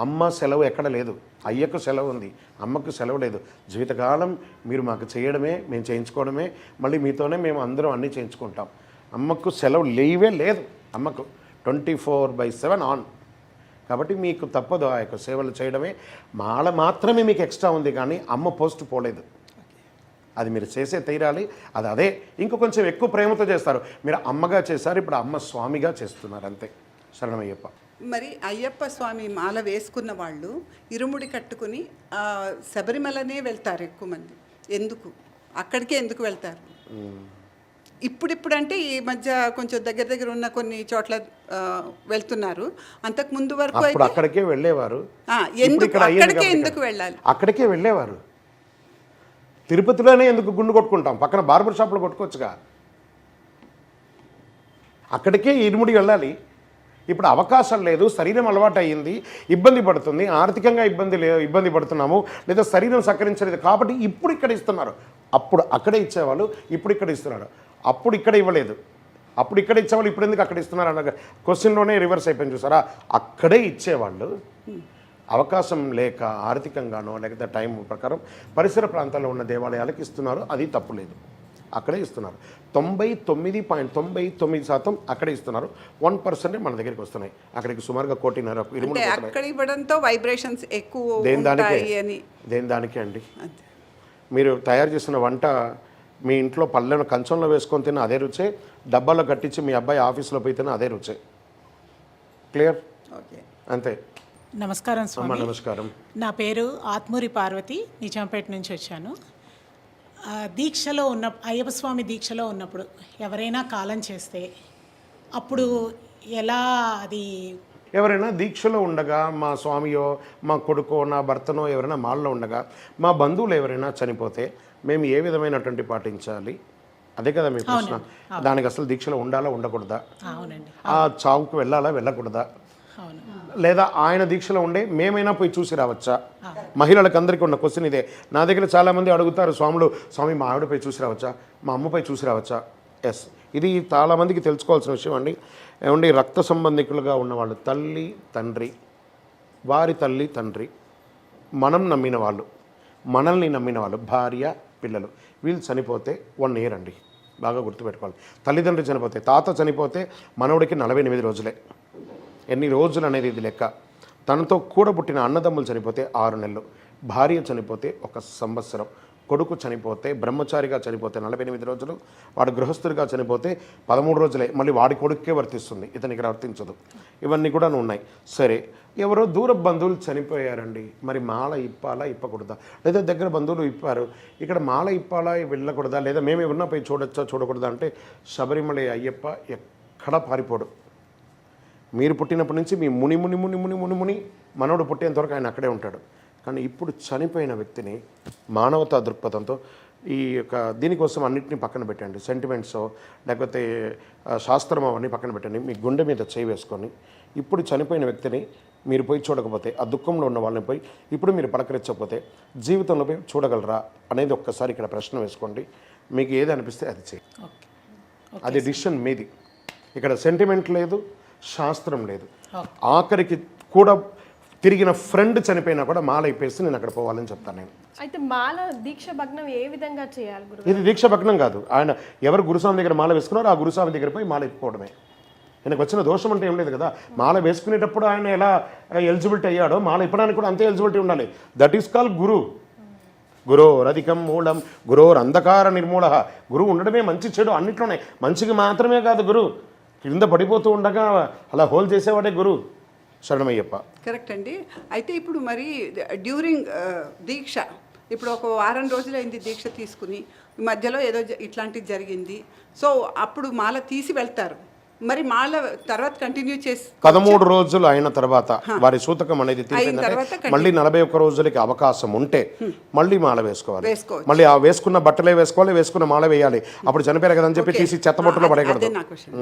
అమ్మ సెలవు ఎక్కడ లేదు, అయ్యకు సెలవు ఉంది, అమ్మకు సెలవు లేదు. జీవితకాలం మీరు మాకు చేయడమే, మేము చేయించుకోవడమే, మళ్ళీ మీతోనే మేము అందరం అన్నీ చేయించుకుంటాం. అమ్మకు సెలవు లేవే లేదు, అమ్మకు 24/7 ఆన్. కాబట్టి మీకు తప్పదు ఆ యొక్క సేవలు చేయడమే. మాల మాత్రమే మీకు ఎక్స్ట్రా ఉంది, కానీ అమ్మ పోస్ట్ పోలేదు. అది మీరు చేసే తీరాలి. అది అదే ఇంకో కొంచెం ఎక్కువ ప్రేమతో చేస్తారు. మీరు అమ్మగా చేశారు, ఇప్పుడు అమ్మ స్వామిగా చేస్తున్నారు, అంతే. శరణమయ్యప్ప. మరి అయ్యప్ప స్వామి మాల వేసుకున్న వాళ్ళు ఇరుముడి కట్టుకుని శబరిమలనే వెళ్తారు ఎక్కువ మంది. ఎందుకు అక్కడికే ఎందుకు వెళ్తారు? ఇప్పుడంటే ఈ మధ్య కొంచెం దగ్గర ఉన్న కొన్ని చోట్ల వెళ్తున్నారు. అంతకు ముందు వరకు అక్కడికే వెళ్ళేవారు. ఎందుకు వెళ్ళాలి? అక్కడికే వెళ్ళేవారు. తిరుపతిలోనే ఎందుకు గుండు కొట్టుకుంటాం? పక్కన బార్బర్ షాప్లో కొట్టుకోవచ్చుగా. అక్కడికే ఇరుముడి వెళ్ళాలి. ఇప్పుడు అవకాశం లేదు, శరీరం అలవాటు అయ్యింది, ఇబ్బంది పడుతుంది, ఆర్థికంగా ఇబ్బంది పడుతున్నాము, లేదా శరీరం సహకరించలేదు కాబట్టి ఇప్పుడు ఇక్కడ ఇస్తున్నారు. అప్పుడు అక్కడే ఇచ్చేవాళ్ళు, ఇప్పుడు ఇక్కడ ఇస్తున్నారు. అప్పుడు ఇక్కడ ఇవ్వలేదు, అప్పుడు ఇక్కడ ఇచ్చేవాళ్ళు ఇప్పుడు ఎందుకు అక్కడ ఇస్తున్నారు అన్న క్వశ్చన్లోనే రివర్స్ అయిపోయింది. చూసారా? అక్కడే ఇచ్చేవాళ్ళు అవకాశం లేక ఆర్థికంగానో లేకపోతే టైం ప్రకారం పరిసర ప్రాంతాల్లో ఉన్న దేవాలయాలకు ఇస్తున్నారు. అది తప్పులేదు, అక్కడే ఇస్తున్నారు. 99.99% అక్కడే ఇస్తున్నారు. 1% మన దగ్గరికి వస్తున్నాయి. అక్కడికి సుమారుగా 1.5 ఇవ్వడంతో వైబ్రేషన్స్ ఎక్కువ. దేని దానికే అండి. మీరు తయారు చేసిన వంట మీ ఇంట్లో పళ్ళెను కంచంలో వేసుకొని తిన్న అదే రుచే, డబ్బాలో కట్టించి మీ అబ్బాయి ఆఫీస్లో పోయి తిన్న అదే రుచే. క్లియర్? అంతే. నమస్కారం స్వామి. నమస్కారం. నా పేరు ఆత్మూరి పార్వతి, నిజాంపేట నుంచి వచ్చాను. దీక్షలో అయ్యప్ప స్వామి దీక్షలో ఉన్నప్పుడు ఎవరైనా కాలం చేస్తే అప్పుడు ఎలా అది? ఎవరైనా దీక్షలో ఉండగా, మా స్వామియో మా కొడుకో నా భర్తనో ఎవరైనా మాల్లో ఉండగా, మా బంధువులు ఎవరైనా చనిపోతే మేము ఏ విధమైనటువంటి పాటించాలి? అదే కదా మీ ప్రశ్న. దానికి అసలు దీక్షలో ఉండాలా ఉండకూడదా? అవునండి. ఆ చావుకు వెళ్ళాలా వెళ్ళకూడదా? లేదా ఆయన దీక్షలో ఉండే మేమైనా పోయి చూసి రావచ్చా? మహిళలకు అందరికీ ఉన్న క్వశ్చన్ ఇదే. నా దగ్గర చాలామంది అడుగుతారు, స్వామి మా ఆవిడపై చూసి రావచ్చా, మా అమ్మపై చూసి రావచ్చా? ఎస్, ఇది చాలామందికి తెలుసుకోవాల్సిన విషయం అండి. ఏమండి, రక్త సంబంధికులుగా ఉన్నవాళ్ళు, తల్లి తండ్రి, వారి తల్లి తండ్రి, మనం నమ్మిన వాళ్ళు, మనల్ని నమ్మిన వాళ్ళు, భార్య పిల్లలు, వీళ్ళు చనిపోతే 1 year అండి. బాగా గుర్తుపెట్టుకోవాలి. తల్లిదండ్రి చనిపోతే, తాత చనిపోతే మనవుడికి 48 రోజులే. ఎన్ని రోజులు అనేది ఇది లెక్క. తనతో కూడబుట్టిన అన్నదమ్ములు చనిపోతే 6 నెలలు, భార్య చనిపోతే 1 సంవత్సరం, కొడుకు చనిపోతే బ్రహ్మచారిగా చనిపోతే 48 రోజులు, వాడు గృహస్థుడిగా చనిపోతే 13 రోజులే. మళ్ళీ వాడి కొడుకే వర్తిస్తుంది, ఇతనికి వర్తించదు. ఇవన్నీ కూడా ఉన్నాయి. సరే, ఎవరో దూర బంధువులు చనిపోయారండి, మరి మాల ఇప్పాలా ఇప్పకూడదా? లేదా దగ్గర బంధువులు ఇప్పారు, ఇక్కడ మాల ఇప్పాలా వెళ్ళకూడదా? లేదా మేము ఎవరినా పోయి చూడొచ్చా చూడకూడదా అంటే శబరిమల అయ్యప్ప ఎక్కడా పారిపోడు. మీరు పుట్టినప్పటి నుంచి మీ ముని ముని ముని ముని ముని ముని మనోడు పుట్టేంతవరకు ఆయన అక్కడే ఉంటాడు. కానీ ఇప్పుడు చనిపోయిన వ్యక్తిని మానవతా దృక్పథంతో ఈ యొక్క దీనికోసం అన్నింటినీ పక్కన పెట్టండి. సెంటిమెంట్సో లేకపోతే శాస్త్రం అవన్నీ పక్కన పెట్టండి. మీ గుండె మీద చేయి వేసుకొని ఇప్పుడు చనిపోయిన వ్యక్తిని మీరు పోయి చూడకపోతే, ఆ దుఃఖంలో ఉన్న వాళ్ళని పోయి ఇప్పుడు మీరు పలకరించకపోతే జీవితంలో పోయి చూడగలరా అనేది ఒక్కసారి ఇక్కడ ప్రశ్న వేసుకోండి. మీకు ఏది అనిపిస్తే అది చేయండి. అది డిసిషన్ మీది. ఇక్కడ సెంటిమెంట్ లేదు, శాస్త్రం లేదు. ఆఖరికి కూడా తిరిగిన ఫ్రెండ్ చనిపోయినా కూడా మాల ఇప్పేసి నేను అక్కడ పోవాలని చెప్తాను నేను. అయితే మాల దీక్ష భగ్నం ఏ విధంగా చేయాలి గురు? ఇది దీక్ష భగ్నం కాదు. ఆయన ఎవరు గురుస్వామి దగ్గర మాల వేసుకున్నారో ఆ గురుస్వామి దగ్గర పోయి మాల ఇప్పుకోవడమే. ఆయనకు వచ్చిన దోషం అంటే ఏం లేదు కదా. మాల వేసుకునేటప్పుడు ఆయన ఎలా ఎలిజిబిలిటీ అయ్యాడో మాల ఇప్పడానికి కూడా అంతే ఎలిజిబిలిటీ ఉండాలి. దట్ ఈస్ కాల్ గురు. గురోరధికం మూలం గురోర్ అంధకార నిర్మూల. గురువు ఉండడమే మంచి చెడు అన్నిట్లోనే. మంచికి మాత్రమే కాదు గురు. కింద పడిపోతూ ఉండగా అలా హోల్ చేసేవాడే గురు. శరణమయ్యప్ప. కరెక్ట్ అండి. అయితే ఇప్పుడు మరి డ్యూరింగ్ దీక్ష ఇప్పుడు ఒక వారం రోజులైంది దీక్ష తీసుకుని, మధ్యలో ఏదో ఇట్లాంటిది జరిగింది, సో అప్పుడు మాల తీసి వెళ్తారు. మరి మాల తర్వాత కంటిన్యూ చేసి 13 రోజులు అయిన తర్వాత వారి సూతకం అనేది తర్వాత తీసిందంటే మళ్ళీ 41 రోజులకి అవకాశం ఉంటే మళ్ళీ మాల వేసుకోవాలి. వేసుకోవచ్చు. మళ్ళీ ఆ వేసుకున్న బట్టలే వేసుకోవాలి, వేసుకున్న మాల వేయాలి. అప్పుడు చనిపోయారు కదా అని చెప్పి తీసి చెత్తబొట్టులో పడేయకూడదు. అదే నా క్వశ్చన్.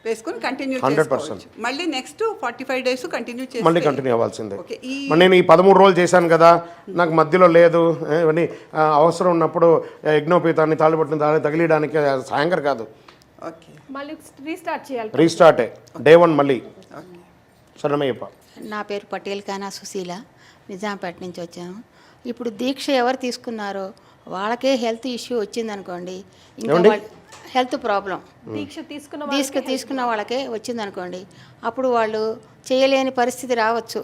వేసుకొని కంటిన్యూ 100%. మళ్ళీ నెక్స్ట్ 45 డేస్ కంటిన్యూ చేసి మళ్ళీ కంటిన్యూ అవ్వాల్సిందే. ఓకే. మరి నేను ఈ 13 రోజులు చేశాను కదా, నాకు మధ్యలో లేదు ఇవన్నీ అవసరం ఉన్నప్పుడు యజ్ఞోపీతాన్ని తాళిబొట్టుని తగిలియడానికి సాయంకర్ కాదు, ఓకే. మళ్ళీ రీస్టార్ట్ చేయాలి. రీస్టార్టే డే 1 మళ్ళీ. శరణమయ్యప్ప. నా పేరు పటేల్ ఖానా సుశీల, నిజాంపేట నుంచి వచ్చాము. ఇప్పుడు దీక్ష ఎవరు తీసుకున్నారో వాళ్ళకే హెల్త్ ఇష్యూ వచ్చిందనుకోండి, ఇంకా హెల్త్ ప్రాబ్లం దీక్ష తీసుకున్న వాళ్ళకే వచ్చిందనుకోండి, అప్పుడు వాళ్ళు చేయలేని పరిస్థితి రావచ్చు.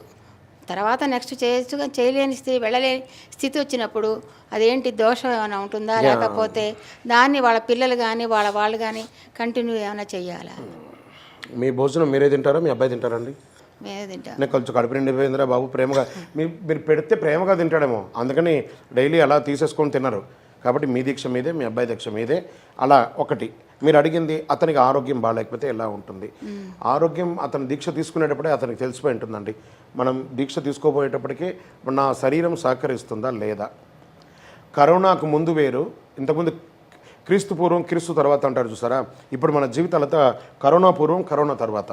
తర్వాత నెక్స్ట్ చేయొచ్చు, కానీ చేయలేని స్థితి, వెళ్ళలేని స్థితి వచ్చినప్పుడు అదేంటి దోషం ఏమైనా ఉంటుందా, లేకపోతే దాన్ని వాళ్ళ పిల్లలు కానీ వాళ్ళు కానీ కంటిన్యూ ఏమైనా చెయ్యాలా? మీ భోజనం మీరే తింటారా, మీ అబ్బాయి తింటారండి? మేమే తింటాం. నేను కొంచెం కడుపు నిండిపోయిందిరా బాబు, ప్రేమగా మీరు పెడితే ప్రేమగా తింటాడేమో, అందుకని డైలీ అలా తీసేసుకొని తిన్నారు. కాబట్టి మీ దీక్ష మీదే, మీ అబ్బాయి దీక్ష మీదే. అలా ఒకటి మీరు అడిగింది, అతనికి ఆరోగ్యం బాగాలేకపోతే ఎలా ఉంటుంది? ఆరోగ్యం అతను దీక్ష తీసుకునేటప్పుడే అతనికి తెలిసిపోయి ఉంటుందండి. మనం దీక్ష తీసుకోబోయేటప్పటికీ నా శరీరం సహకరిస్తుందా లేదా. కరోనాకు ముందు వేరు, ఇంతకుముందు క్రీస్తు పూర్వం క్రీస్తు తర్వాత అంటారు చూసారా. ఇప్పుడు మన జీవితాలతో కరోనా పూర్వం కరోనా తర్వాత.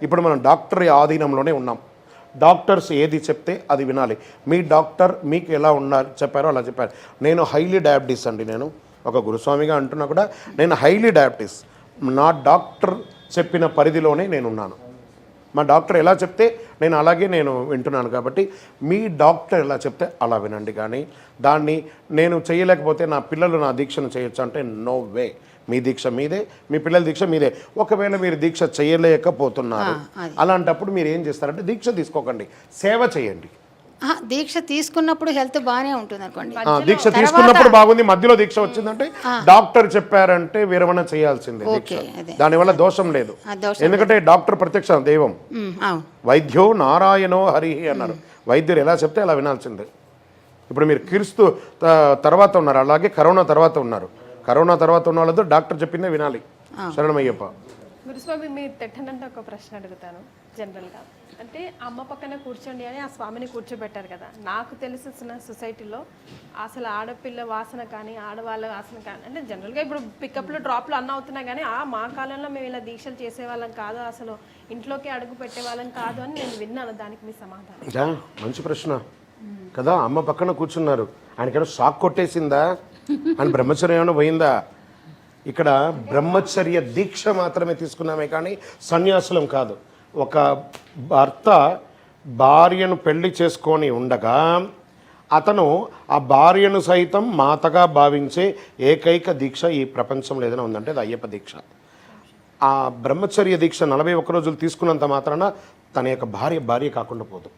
ఇప్పుడు మనం డాక్టర్ ఆధీనంలోనే ఉన్నాం. డాక్టర్స్ ఏది చెప్తే అది వినాలి. మీ డాక్టర్ మీకు ఎలా ఉన్నారు చెప్పారో అలా చెప్పారు. నేను హైలీ డయాబెటీస్ అండి, నేను ఒక గురుస్వామిగా అంటున్నా కూడా నేను హైలీ డయాబెటీస్. నా డాక్టర్ చెప్పిన పరిధిలోనే నేను ఉన్నాను. మా డాక్టర్ ఎలా చెప్తే నేను అలాగే వింటున్నాను. కాబట్టి మీ డాక్టర్ ఎలా చెప్తే అలా వినండి. కానీ దాన్ని నేను చేయలేకపోతే నా పిల్లలు నా దీక్షను చేయొచ్చు అంటే నో వే. మీ దీక్ష మీదే, మీ పిల్లల దీక్ష మీదే. ఒకవేళ మీరు దీక్ష చేయలేకపోతున్నారు, అలాంటప్పుడు మీరు ఏం చేస్తారంటే దీక్ష తీసుకోకండి, సేవ చేయండి. దీక్ష తీసుకున్నప్పుడు హెల్త్ బాగానే ఉంటుంది అనుకోండి. దీక్ష తీసుకున్నప్పుడు బాగుంది, మధ్యలో దీక్ష వచ్చిందంటే డాక్టర్ చెప్పారంటే విరమణ చేయాల్సిందే. దానివల్ల దోషం లేదు, ఎందుకంటే డాక్టర్ ప్రత్యక్ష దైవం. వైద్యో నారాయణో హరి అన్నారు. వైద్యులు ఎలా చెప్తే అలా వినాల్సిందే. ఇప్పుడు మీరు క్రీస్తు తర్వాత ఉన్నారు, అలాగే కరోనా తర్వాత ఉన్నారు. కరోనా తర్వాత ఉన్న వాళ్ళతో డాక్టర్ చెప్పిందే వినాలి. శరణమయ్యప్ప. గురుస్వామి, మీరు తెట్టనంటే ఒక ప్రశ్న అడుగుతాను. జనరల్గా అంటే అమ్మ పక్కన కూర్చోండి అని ఆ స్వామిని కూర్చోబెట్టారు కదా. నాకు తెలిసిన సొసైటీలో అసలు ఆడపిల్ల వాసన కానీ ఆడవాళ్ళ వాసన కానీ, అంటే జనరల్గా ఇప్పుడు పికప్లు డ్రాప్లు అన్న అవుతున్నాయి, కానీ మా కాలంలో మేము ఇలా దీక్షలు చేసేవాళ్ళం కాదు, అసలు ఇంట్లోకి అడుగు పెట్టేవాళ్ళం కాదు అని నేను విన్నాను. దానికి మీ సమాధానం? మంచి ప్రశ్న కదా. అమ్మ పక్కన కూర్చున్నారు, ఆయనకేదో షాక్ కొట్టేసిందా, ఆయన బ్రహ్మచర్యం ఏమైనా పోయిందా? ఇక్కడ బ్రహ్మచర్య దీక్ష మాత్రమే తీసుకున్నామే కానీ సన్యాసులం కాదు. ఒక భర్త భార్యను పెళ్లి చేసుకొని ఉండగా అతను ఆ భార్యను సైతం మాతగా భావించే ఏకైక దీక్ష ఈ ప్రపంచంలో ఏదైనా ఉందంటే అది అయ్యప్ప దీక్ష. ఆ బ్రహ్మచర్య దీక్ష 41 రోజులు తీసుకున్నంత మాత్రాన తన యొక్క భార్య కాకుండా పోదు.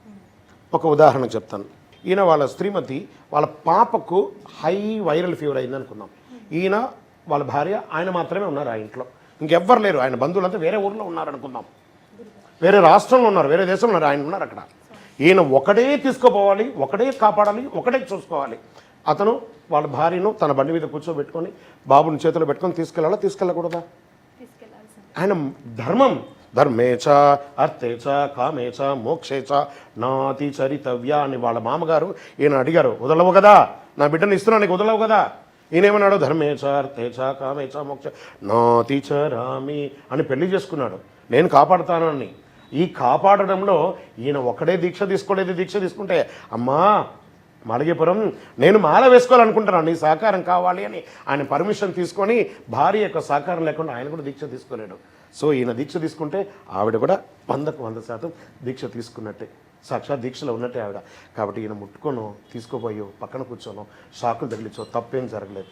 ఒక ఉదాహరణ చెప్తాను. ఈయన వాళ్ళ శ్రీమతి వాళ్ళ పాపకు హై వైరల్ ఫీవర్ అయింది అనుకుందాం. ఈయన వాళ్ళ భార్య ఆయన మాత్రమే ఉన్నారు ఆ ఇంట్లో, ఇంకెవ్వరు లేరు. ఆయన బంధువులంతా వేరే ఊర్లో ఉన్నారనుకుందాం, వేరే రాష్ట్రంలో ఉన్నారు, వేరే దేశంలో ఉన్నారు, ఆయన ఉన్నారు అక్కడ. ఈయన ఒకడే తీసుకుపోవాలి, ఒకడే కాపాడాలి, ఒకడే చూసుకోవాలి. అతను వాళ్ళ భార్యను తన బండి మీద కూర్చోబెట్టుకొని బాబుని చేతిలో పెట్టుకొని తీసుకెళ్ళకూడదా? ఆయన ధర్మం. ధర్మేచ అర్థేచ కామేచ మోక్షేచ నాతి చరితవ్య అని వాళ్ళ మామగారు ఈయన అడిగారు, వదలవు కదా నా బిడ్డను ఇస్తున్నా, నీకు వదలవు కదా. ఈయనేమన్నాడు? ధర్మేచ అర్థేచ కామేచ మోక్ష నాతి చరామి అని పెళ్లి చేసుకున్నాడు, నేను కాపాడుతాను అని. ఈ కాపాడడంలో ఈయన ఒకడే దీక్ష తీసుకోలేదు. దీక్ష తీసుకుంటే అమ్మా మాళిగేపురం నేను మాల వేసుకోవాలనుకుంటున్నాను, నీ సహకారం కావాలి అని ఆయన పర్మిషన్ తీసుకొని భార్య యొక్క సహకారం లేకుండా ఆయన కూడా దీక్ష తీసుకోలేడు. సో ఈయన దీక్ష తీసుకుంటే ఆవిడ కూడా 100% దీక్ష తీసుకున్నట్టే, సాక్షాత్ దీక్షలో ఉన్నట్టే ఆవిడ. కాబట్టి ఈయన ముట్టుకోను, తీసుకోపోయో, పక్కన కూర్చోను, షాకులు తగిలించో, తప్పేం జరగలేదు.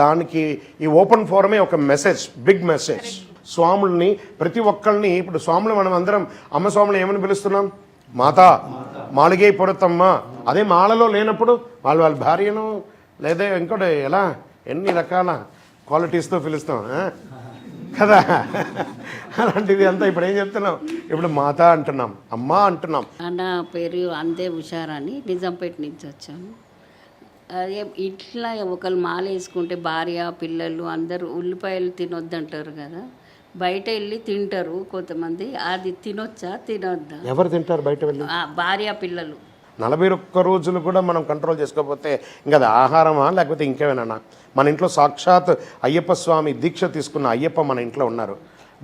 దానికి ఈ ఓపెన్ ఫోరమే ఒక మెసేజ్, బిగ్ మెసేజ్. స్వాముల్ని ప్రతి ఒక్కరిని, ఇప్పుడు స్వాములు మనం అందరం అమ్మ స్వాములు ఏమని పిలుస్తున్నాం? మాతా మాళిగే పొడతమ్మ. అదే మాలలో లేనప్పుడు వాళ్ళ భార్యను లేదా ఇంకోటి ఎలా ఎన్ని రకాల క్వాలిటీస్తో పిలుస్తాం. కదా. అలాంటిది అంతా ఇప్పుడు ఏం చెప్తున్నాం, ఇప్పుడు మాత అంటున్నాం, అమ్మ అంటున్నాం. నా పేరు అంతే హుషారని నిజాంపేట నుంచి వచ్చాను. అదే ఇట్లా ఒకరు మాల వేసుకుంటే భార్య పిల్లలు అందరూ ఉల్లిపాయలు తినొద్దంటారు కదా, బయట వెళ్ళి తింటారు కొంతమంది. అది తినొచ్చా తినొద్దా? ఎవరు తింటారు బయట వెళ్ళి? భార్య పిల్లలు. 41 రోజులు కూడా మనం కంట్రోల్ చేసుకోకపోతే ఇంకా అది ఆహారమా లేకపోతే ఇంకేమైనా? మన ఇంట్లో సాక్షాత్ అయ్యప్ప స్వామి దీక్ష తీసుకున్న అయ్యప్ప మన ఇంట్లో ఉన్నారు.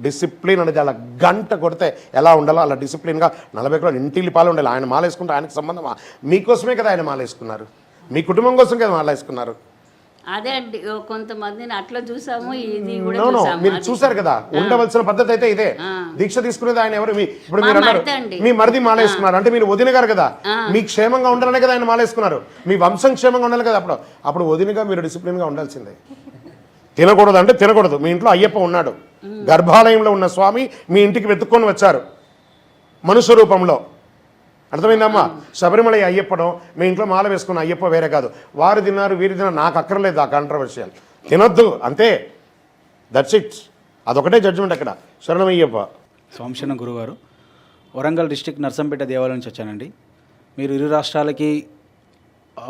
డిసిప్లిన్ అనేది అలా గంట కొడితే ఎలా ఉండాలో అలా డిసిప్లిన్గా 40 కిలోలు ఇంటిల్లి పాలు ఉండాలి. ఆయన మాల వేసుకుంటే ఆయనకు సంబంధమా? మీకోసమే కదా ఆయన మాల వేసుకున్నారు, మీ కుటుంబం కోసం కదా మాల వేసుకున్నారు. అదే అండి, కొంతమందిని అట్లా చూసాము, ఇది కూడా నో చూసాము. మీరు చూసారు కదా, ఉండవలసిన పద్ధతి అయితే ఇదే. దీక్ష తీసుకునేది ఆయన ఎవరు? ఇప్పుడు మీరు అన్నారు మీ మరిది మాల వేసుకున్నారు అంటే మీరు వదిన గారు కదా, మీ క్షేమంగా ఉండాలనే కదా ఆయన మాల వేసుకున్నారు. మీ వంశం క్షేమంగా ఉండాలి కదా. అప్పుడు వదినగా మీరు డిసిప్లిన్గా ఉండాల్సిందే. తినకూడదు అంటే తినకూడదు. మీ ఇంట్లో అయ్యప్ప ఉన్నాడు, గర్భాలయంలో ఉన్న స్వామి మీ ఇంటికి వెతుక్కొని వచ్చారు మనుష్య రూపంలో. అర్థమైందమ్మా? శబరిమల అయ్యప్పడం మీ ఇంట్లో మాల వేసుకున్న అయ్యప్ప వేరే కాదు. వారు తిన్నారు వీరు తిన్నారు నాకు అక్కర్లేదు ఆ కాంట్రవర్షియల్. తినొద్దు అంతే, దట్స్ ఇట్. అదొకటే జడ్జిమెంట్ అక్కడ. శరణమయ్యప్ప. సోమశరణ గురుగారు, వరంగల్ డిస్టిక్ నర్సంపేట దేవాలయం నుంచి వచ్చానండి. మీరు ఇరు రాష్ట్రాలకి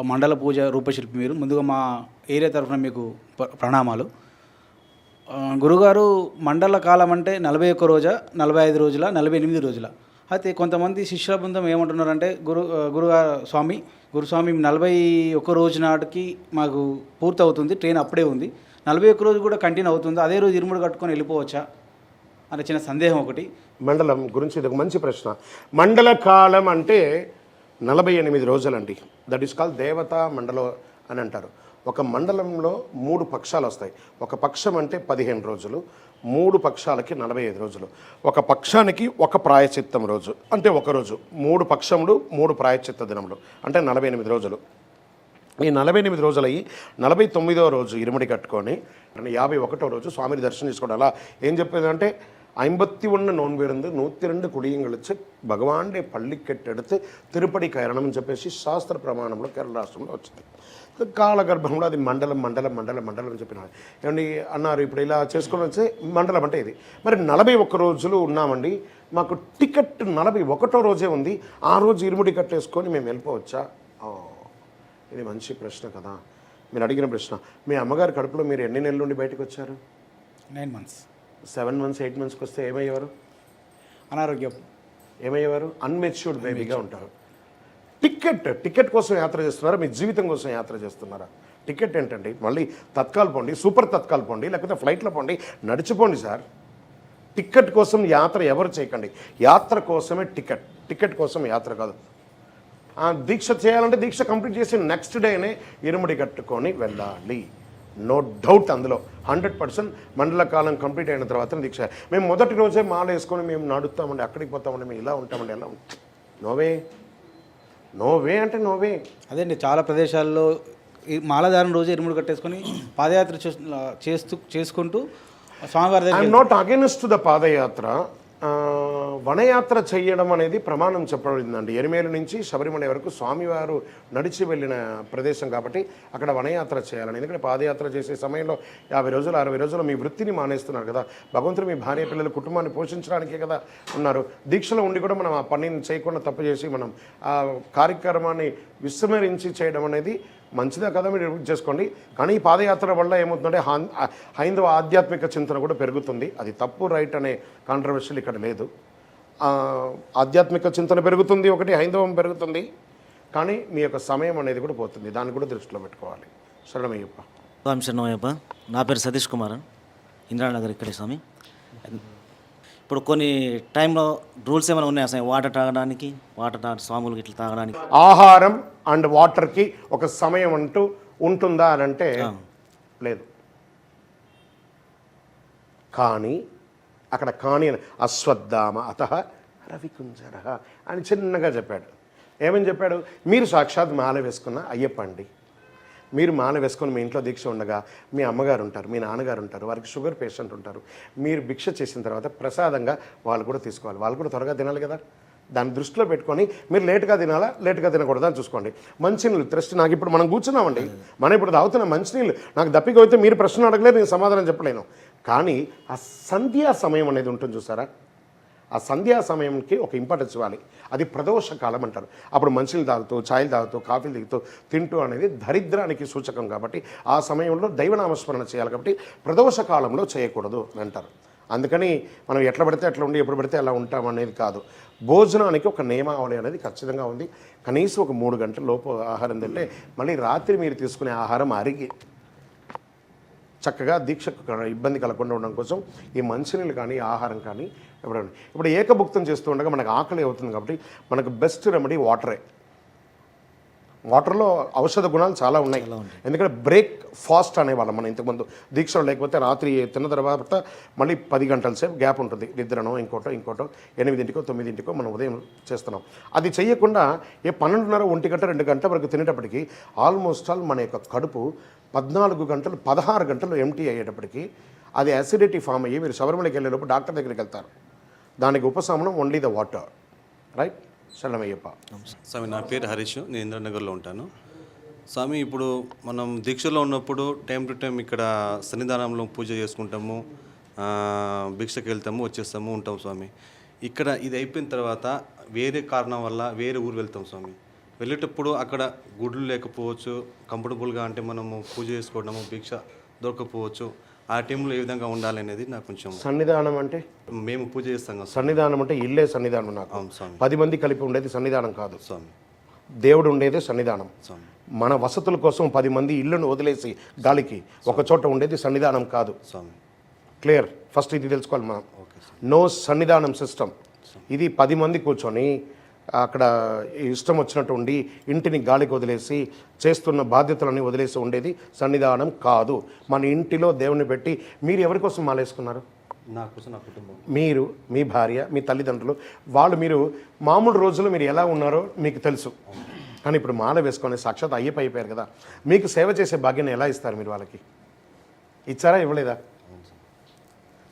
మండల పూజ రూపశిల్పి. మీరు ముందుగా మా ఏరియా తరఫున మీకు ప్రణామాలు. గురుగారు, మండల కాలం అంటే 41 రోజా, 45 రోజుల, 48 రోజుల? అయితే కొంతమంది శిష్యుల బృందం ఏమంటున్నారంటే గురుస్వామి 41 రోజు నాటికి మాకు పూర్తి అవుతుంది, ట్రైన్ అప్పుడే ఉంది, 41 రోజు కూడా కంటిన్యూ అవుతుంది, అదే రోజు ఇరుముడు కట్టుకొని వెళ్ళిపోవచ్చా అనే చిన్న సందేహం ఒకటి. మండలం గురించి ఇది ఒక మంచి ప్రశ్న. మండల కాలం అంటే 48 రోజులండి. దట్ ఈస్ కాల్ దేవతా మండలం అని అంటారు. ఒక మండలంలో 3 పక్షాలు వస్తాయి. ఒక పక్షం అంటే 15 రోజులు, 3 పక్షాలకి 45 రోజులు. ఒక పక్షానికి ఒక ప్రాయచిత్తం రోజు అంటే ఒక రోజు. 3 పక్షములు 3 ప్రాయచిత్త దినములు అంటే 48 రోజులు. ఈ 48 రోజులయ్యి 49వ రోజు ఇరుముడి కట్టుకొని 51వ రోజు స్వామిని దర్శనం చేసుకోవడం. అలా ఏం చెప్పేదంటే 51 நோன்பிருந்து 102 குடியங்களுக்கு భగవానుడే పళ్ళికెట్టెడితే తిరుపతి కైరణం అని చెప్పేసి శాస్త్ర ప్రమాణంలో కేరళ రాష్ట్రంలో వచ్చింది. కాలగర్భంలో అది మండలం మండలం మండలం మండలం అని చెప్పినారు. ఏమండి అన్నారు ఇప్పుడు ఇలా చేసుకొని వచ్చే మండలం అంటే ఇది. మరి 41 రోజులు ఉన్నామండి, మాకు టికెట్ 41వ రోజే ఉంది, ఆ రోజు ఇరుముడి కట్టేసుకొని మేము వెళ్ళిపోవచ్చా? ఇది మంచి ప్రశ్న కదా మీరు అడిగిన ప్రశ్న. మీ అమ్మగారి కడుపులో మీరు ఎన్ని నెలల నుండి బయటకు వచ్చారు? 9 months. 7 months 8 monthsకి వస్తే ఏమయ్యేవారు? అనారోగ్యం. ఏమయ్యేవారు? అన్మెచ్యూర్డ్ బేబీగా ఉంటారు. టికెట్ కోసం యాత్ర చేస్తున్నారా, మీ జీవితం కోసం యాత్ర చేస్తున్నారా? టికెట్ ఏంటండి? మళ్ళీ తత్కాల్ పోండి, సూపర్ తత్కాల్ పోండి, లేకపోతే ఫ్లైట్లో పోండి, నడిచిపోండి సార్. టికెట్ కోసం యాత్ర ఎవరు చేయకండి. యాత్ర కోసమే టికెట్ కోసం యాత్ర కాదు. దీక్ష చేయాలంటే దీక్ష కంప్లీట్ చేసి నెక్స్ట్ డేనే ఇరుముడి కట్టుకొని వెళ్ళాలి. నో డౌట్ అందులో 100%. మండల కాలం కంప్లీట్ అయిన తర్వాత దీక్ష. మేము మొదటి రోజే మాల వేసుకొని మేము నడుస్తామండి, అక్కడికి పోతామండి, మేము ఇలా ఉంటామండి, ఎలా ఉంటాం? నోవే అంటే నోవే. అదే అండి, చాలా ప్రదేశాల్లో ఈ మాలధారణ రోజు ఇరుముడు కట్టేసుకొని పాదయాత్ర చేసుకుంటూ స్వామివారి దగ్గర. ఐఎమ్ నాట్ అగెన్స్ట్ ద పాదయాత్ర. వనయాత్ర చేయడం అనేది ప్రమాణం చెప్పబడిందండి. ఎరిమేలు నుంచి శబరిమల వరకు స్వామివారు నడిచి వెళ్ళిన ప్రదేశం కాబట్టి అక్కడ వనయాత్ర చేయాలని. ఎందుకంటే పాదయాత్ర చేసే సమయంలో 50 రోజులు 60 రోజులు మీ వృత్తిని మానేస్తున్నారు కదా. భగవంతుడు మీ భార్య పిల్లలు కుటుంబాన్ని పోషించడానికే కదా ఉన్నారు. దీక్షలో ఉండి కూడా మనం ఆ పనిని చేయకుండా తప్పు చేసి మనం ఆ కార్యక్రమాన్ని విస్మరించి చేయడం అనేది మంచిదే కదా, మీరు చేసుకోండి. కానీ ఈ పాదయాత్ర వల్ల ఏమవుతుందంటే హైందవ ఆధ్యాత్మిక చింతన కూడా పెరుగుతుంది. అది తప్పు రైట్ అనే కాంట్రవర్షియల్ ఇక్కడ లేదు. ఆధ్యాత్మిక చింతన పెరుగుతుంది, ఒకటి హైందవం పెరుగుతుంది, కానీ మీ యొక్క సమయం అనేది కూడా పోతుంది. దాన్ని కూడా దృష్టిలో పెట్టుకోవాలి. శరణమయ్యప్ప. స్వామి శరణమయ్యప్ప. నా పేరు సతీష్ కుమార్, ఇంద్రానగర్ ఇక్కడే స్వామి. ఇప్పుడు కొన్ని టైంలో రూల్స్ ఏమైనా ఉన్నాయి అసలు వాటర్ తాగడానికి, స్వాములకి ఇట్లా తాగడానికి? ఆహారం అండ్ వాటర్కి ఒక సమయం అంటూ ఉంటుందా అని అంటే లేదు. కానీ అక్కడ అశ్వత్థామ అతః రవికుంజర అని చిన్నగా చెప్పాడు. ఏమని చెప్పాడు? మీరు సాక్షాత్ మాల వేసుకున్న అయ్యప్ప అండి. మీరు మాల వేసుకొని మీ ఇంట్లో దీక్ష ఉండగా మీ అమ్మగారు ఉంటారు, మీ నాన్నగారు ఉంటారు, వారికి షుగర్ పేషెంట్ ఉంటారు. మీరు భిక్ష చేసిన తర్వాత ప్రసాదంగా వాళ్ళు కూడా తీసుకోవాలి. వాళ్ళు కూడా త్వరగా తినాలి కదా. దాన్ని దృష్టిలో పెట్టుకొని మీరు లేట్గా తినాలా లేట్గా తినకూడదా అని చూసుకోండి. మంచినీళ్ళు థ్రస్ట్ నాకు ఇప్పుడు మనం కూర్చున్నామండి, మనం ఇప్పుడు తాగుతున్నాం మంచినీళ్ళు, నాకు దప్పిక అయితే మీరు ప్రశ్న అడగలేరు, నేను సమాధానం చెప్పలేను. కానీ ఆ సంధ్యా సమయం అనేది ఉంటుంది చూసారా, ఆ సంధ్యా సమయంకి ఒక ఇంపార్టెన్స్ ఇవ్వాలి. అది ప్రదోష కాలం అంటారు. అప్పుడు మంచినీళ్ళు తాగుతూ, ఛాయలు తాగుతూ, కాఫీలు దిగుతూ తింటూ అనేది దరిద్రానికి సూచకం కాబట్టి ఆ సమయంలో దైవనామస్మరణ చేయాలి. కాబట్టి ప్రదోష కాలంలో చేయకూడదు అని అంటారు. అందుకని మనం ఎట్లా పడితే అట్లా ఉండి ఎప్పుడు పడితే అలా ఉంటాం అనేది కాదు. భోజనానికి ఒక నియమావళి అనేది ఖచ్చితంగా ఉంది. కనీసం ఒక 3 గంటల లోపు ఆహారం తింటే మళ్ళీ రాత్రి మీరు తీసుకునే ఆహారం అరిగి చక్కగా దీక్షకు ఇబ్బంది కలగకుండా ఉండడం కోసం ఈ మంచినీళ్ళు కానీ ఆహారం కానీ ఇప్పుడు ఏకభుక్తం చేస్తూ ఉండగా మనకు ఆకలి అవుతుంది. కాబట్టి మనకు బెస్ట్ రెమెడీ వాటరే. వాటర్లో ఔషధ గుణాలు చాలా ఉన్నాయి. ఎందుకంటే బ్రేక్ ఫాస్ట్ అనేవాళ్ళం మనం ఇంతకుముందు దీక్షలో. లేకపోతే రాత్రి తిన్న తర్వాత మళ్ళీ 10 గంటల సేపు గ్యాప్ ఉంటుంది, నిద్రనో ఇంకోటో 8కో 9కో మనం ఉదయం చేస్తున్నాం. అది చేయకుండా 12:30, 1 గంట 2 గంటల వరకు తినేటప్పటికి ఆల్మోస్ట్ ఆల్ మన యొక్క కడుపు 14 గంటలు 16 గంటలు ఎంటీ అయ్యేటప్పటికి అది యాసిడిటీ ఫామ్ అయ్యి మీరు శబరిమలకి వెళ్ళేలోపు డాక్టర్ దగ్గరికి వెళ్తారు. దానికి ఉపశమనం ఓన్లీ ద వాటర్. రైట్? శరణమయ్యప్ప. స్వామి, నా పేరు హరీష్, నేను ఇంద్రనగర్లో ఉంటాను. స్వామి, ఇప్పుడు మనం దీక్షలో ఉన్నప్పుడు టైం టు టైం ఇక్కడ సన్నిధానంలో పూజ చేసుకుంటాము, భిక్షకి వెళ్తాము, వచ్చేస్తాము, ఉంటాం స్వామి. ఇక్కడ ఇది అయిపోయిన తర్వాత వేరే కారణం వల్ల వేరే ఊరు వెళ్తాం స్వామి. వెళ్ళేటప్పుడు అక్కడ గుడ్లు లేకపోవచ్చు, కంఫర్టబుల్గా అంటే మనము పూజ చేసుకోవడము, భిక్ష దొరకపోవచ్చు. ఆ టైంలో ఏ విధంగా ఉండాలి అనేది నాకు కొంచెం. సన్నిధానం అంటే మేము పూజ చేస్తాం కదా సన్నిధానం అంటే ఇల్లే సన్నిధానం. నాకు అవును స్వామి. 10 మంది కలిపి ఉండేది సన్నిధానం కాదు స్వామి. దేవుడు ఉండేదే సన్నిధానం. స్వామి, మన వసతుల కోసం 10 మంది ఇల్లును వదిలేసి గాలికి ఒక చోట ఉండేది సన్నిధానం కాదు. స్వామి, క్లియర్? ఫస్ట్ ఇది తెలుసుకోవాలి మనం. Okay sir. నో సన్నిధానం సిస్టమ్. ఇది 10 మంది కూర్చొని అక్కడ ఇష్టం వచ్చినట్టు ఉండి ఇంటిని గాలికి వదిలేసి చేస్తున్న బాధ్యతలన్నీ వదిలేసి ఉండేది సన్నిధానం కాదు. మన ఇంటిలో దేవుని పెట్టి మీరు ఎవరి కోసం మాలేసుకున్నారు? నా కోసం, నా కుటుంబం. మీరు, మీ భార్య, మీ తల్లిదండ్రులు, వాళ్ళు మీరు మామూలు రోజుల్లో మీరు ఎలా ఉన్నారో మీకు తెలుసు. కానీ ఇప్పుడు మాల వేసుకొని సాక్షాత్ అయ్యప్ప అయిపోయారు కదా, మీకు సేవ చేసే భాగ్యాన్ని ఎలా ఇస్తారు మీరు? వాళ్ళకి ఇచ్చారా, ఇవ్వలేదా?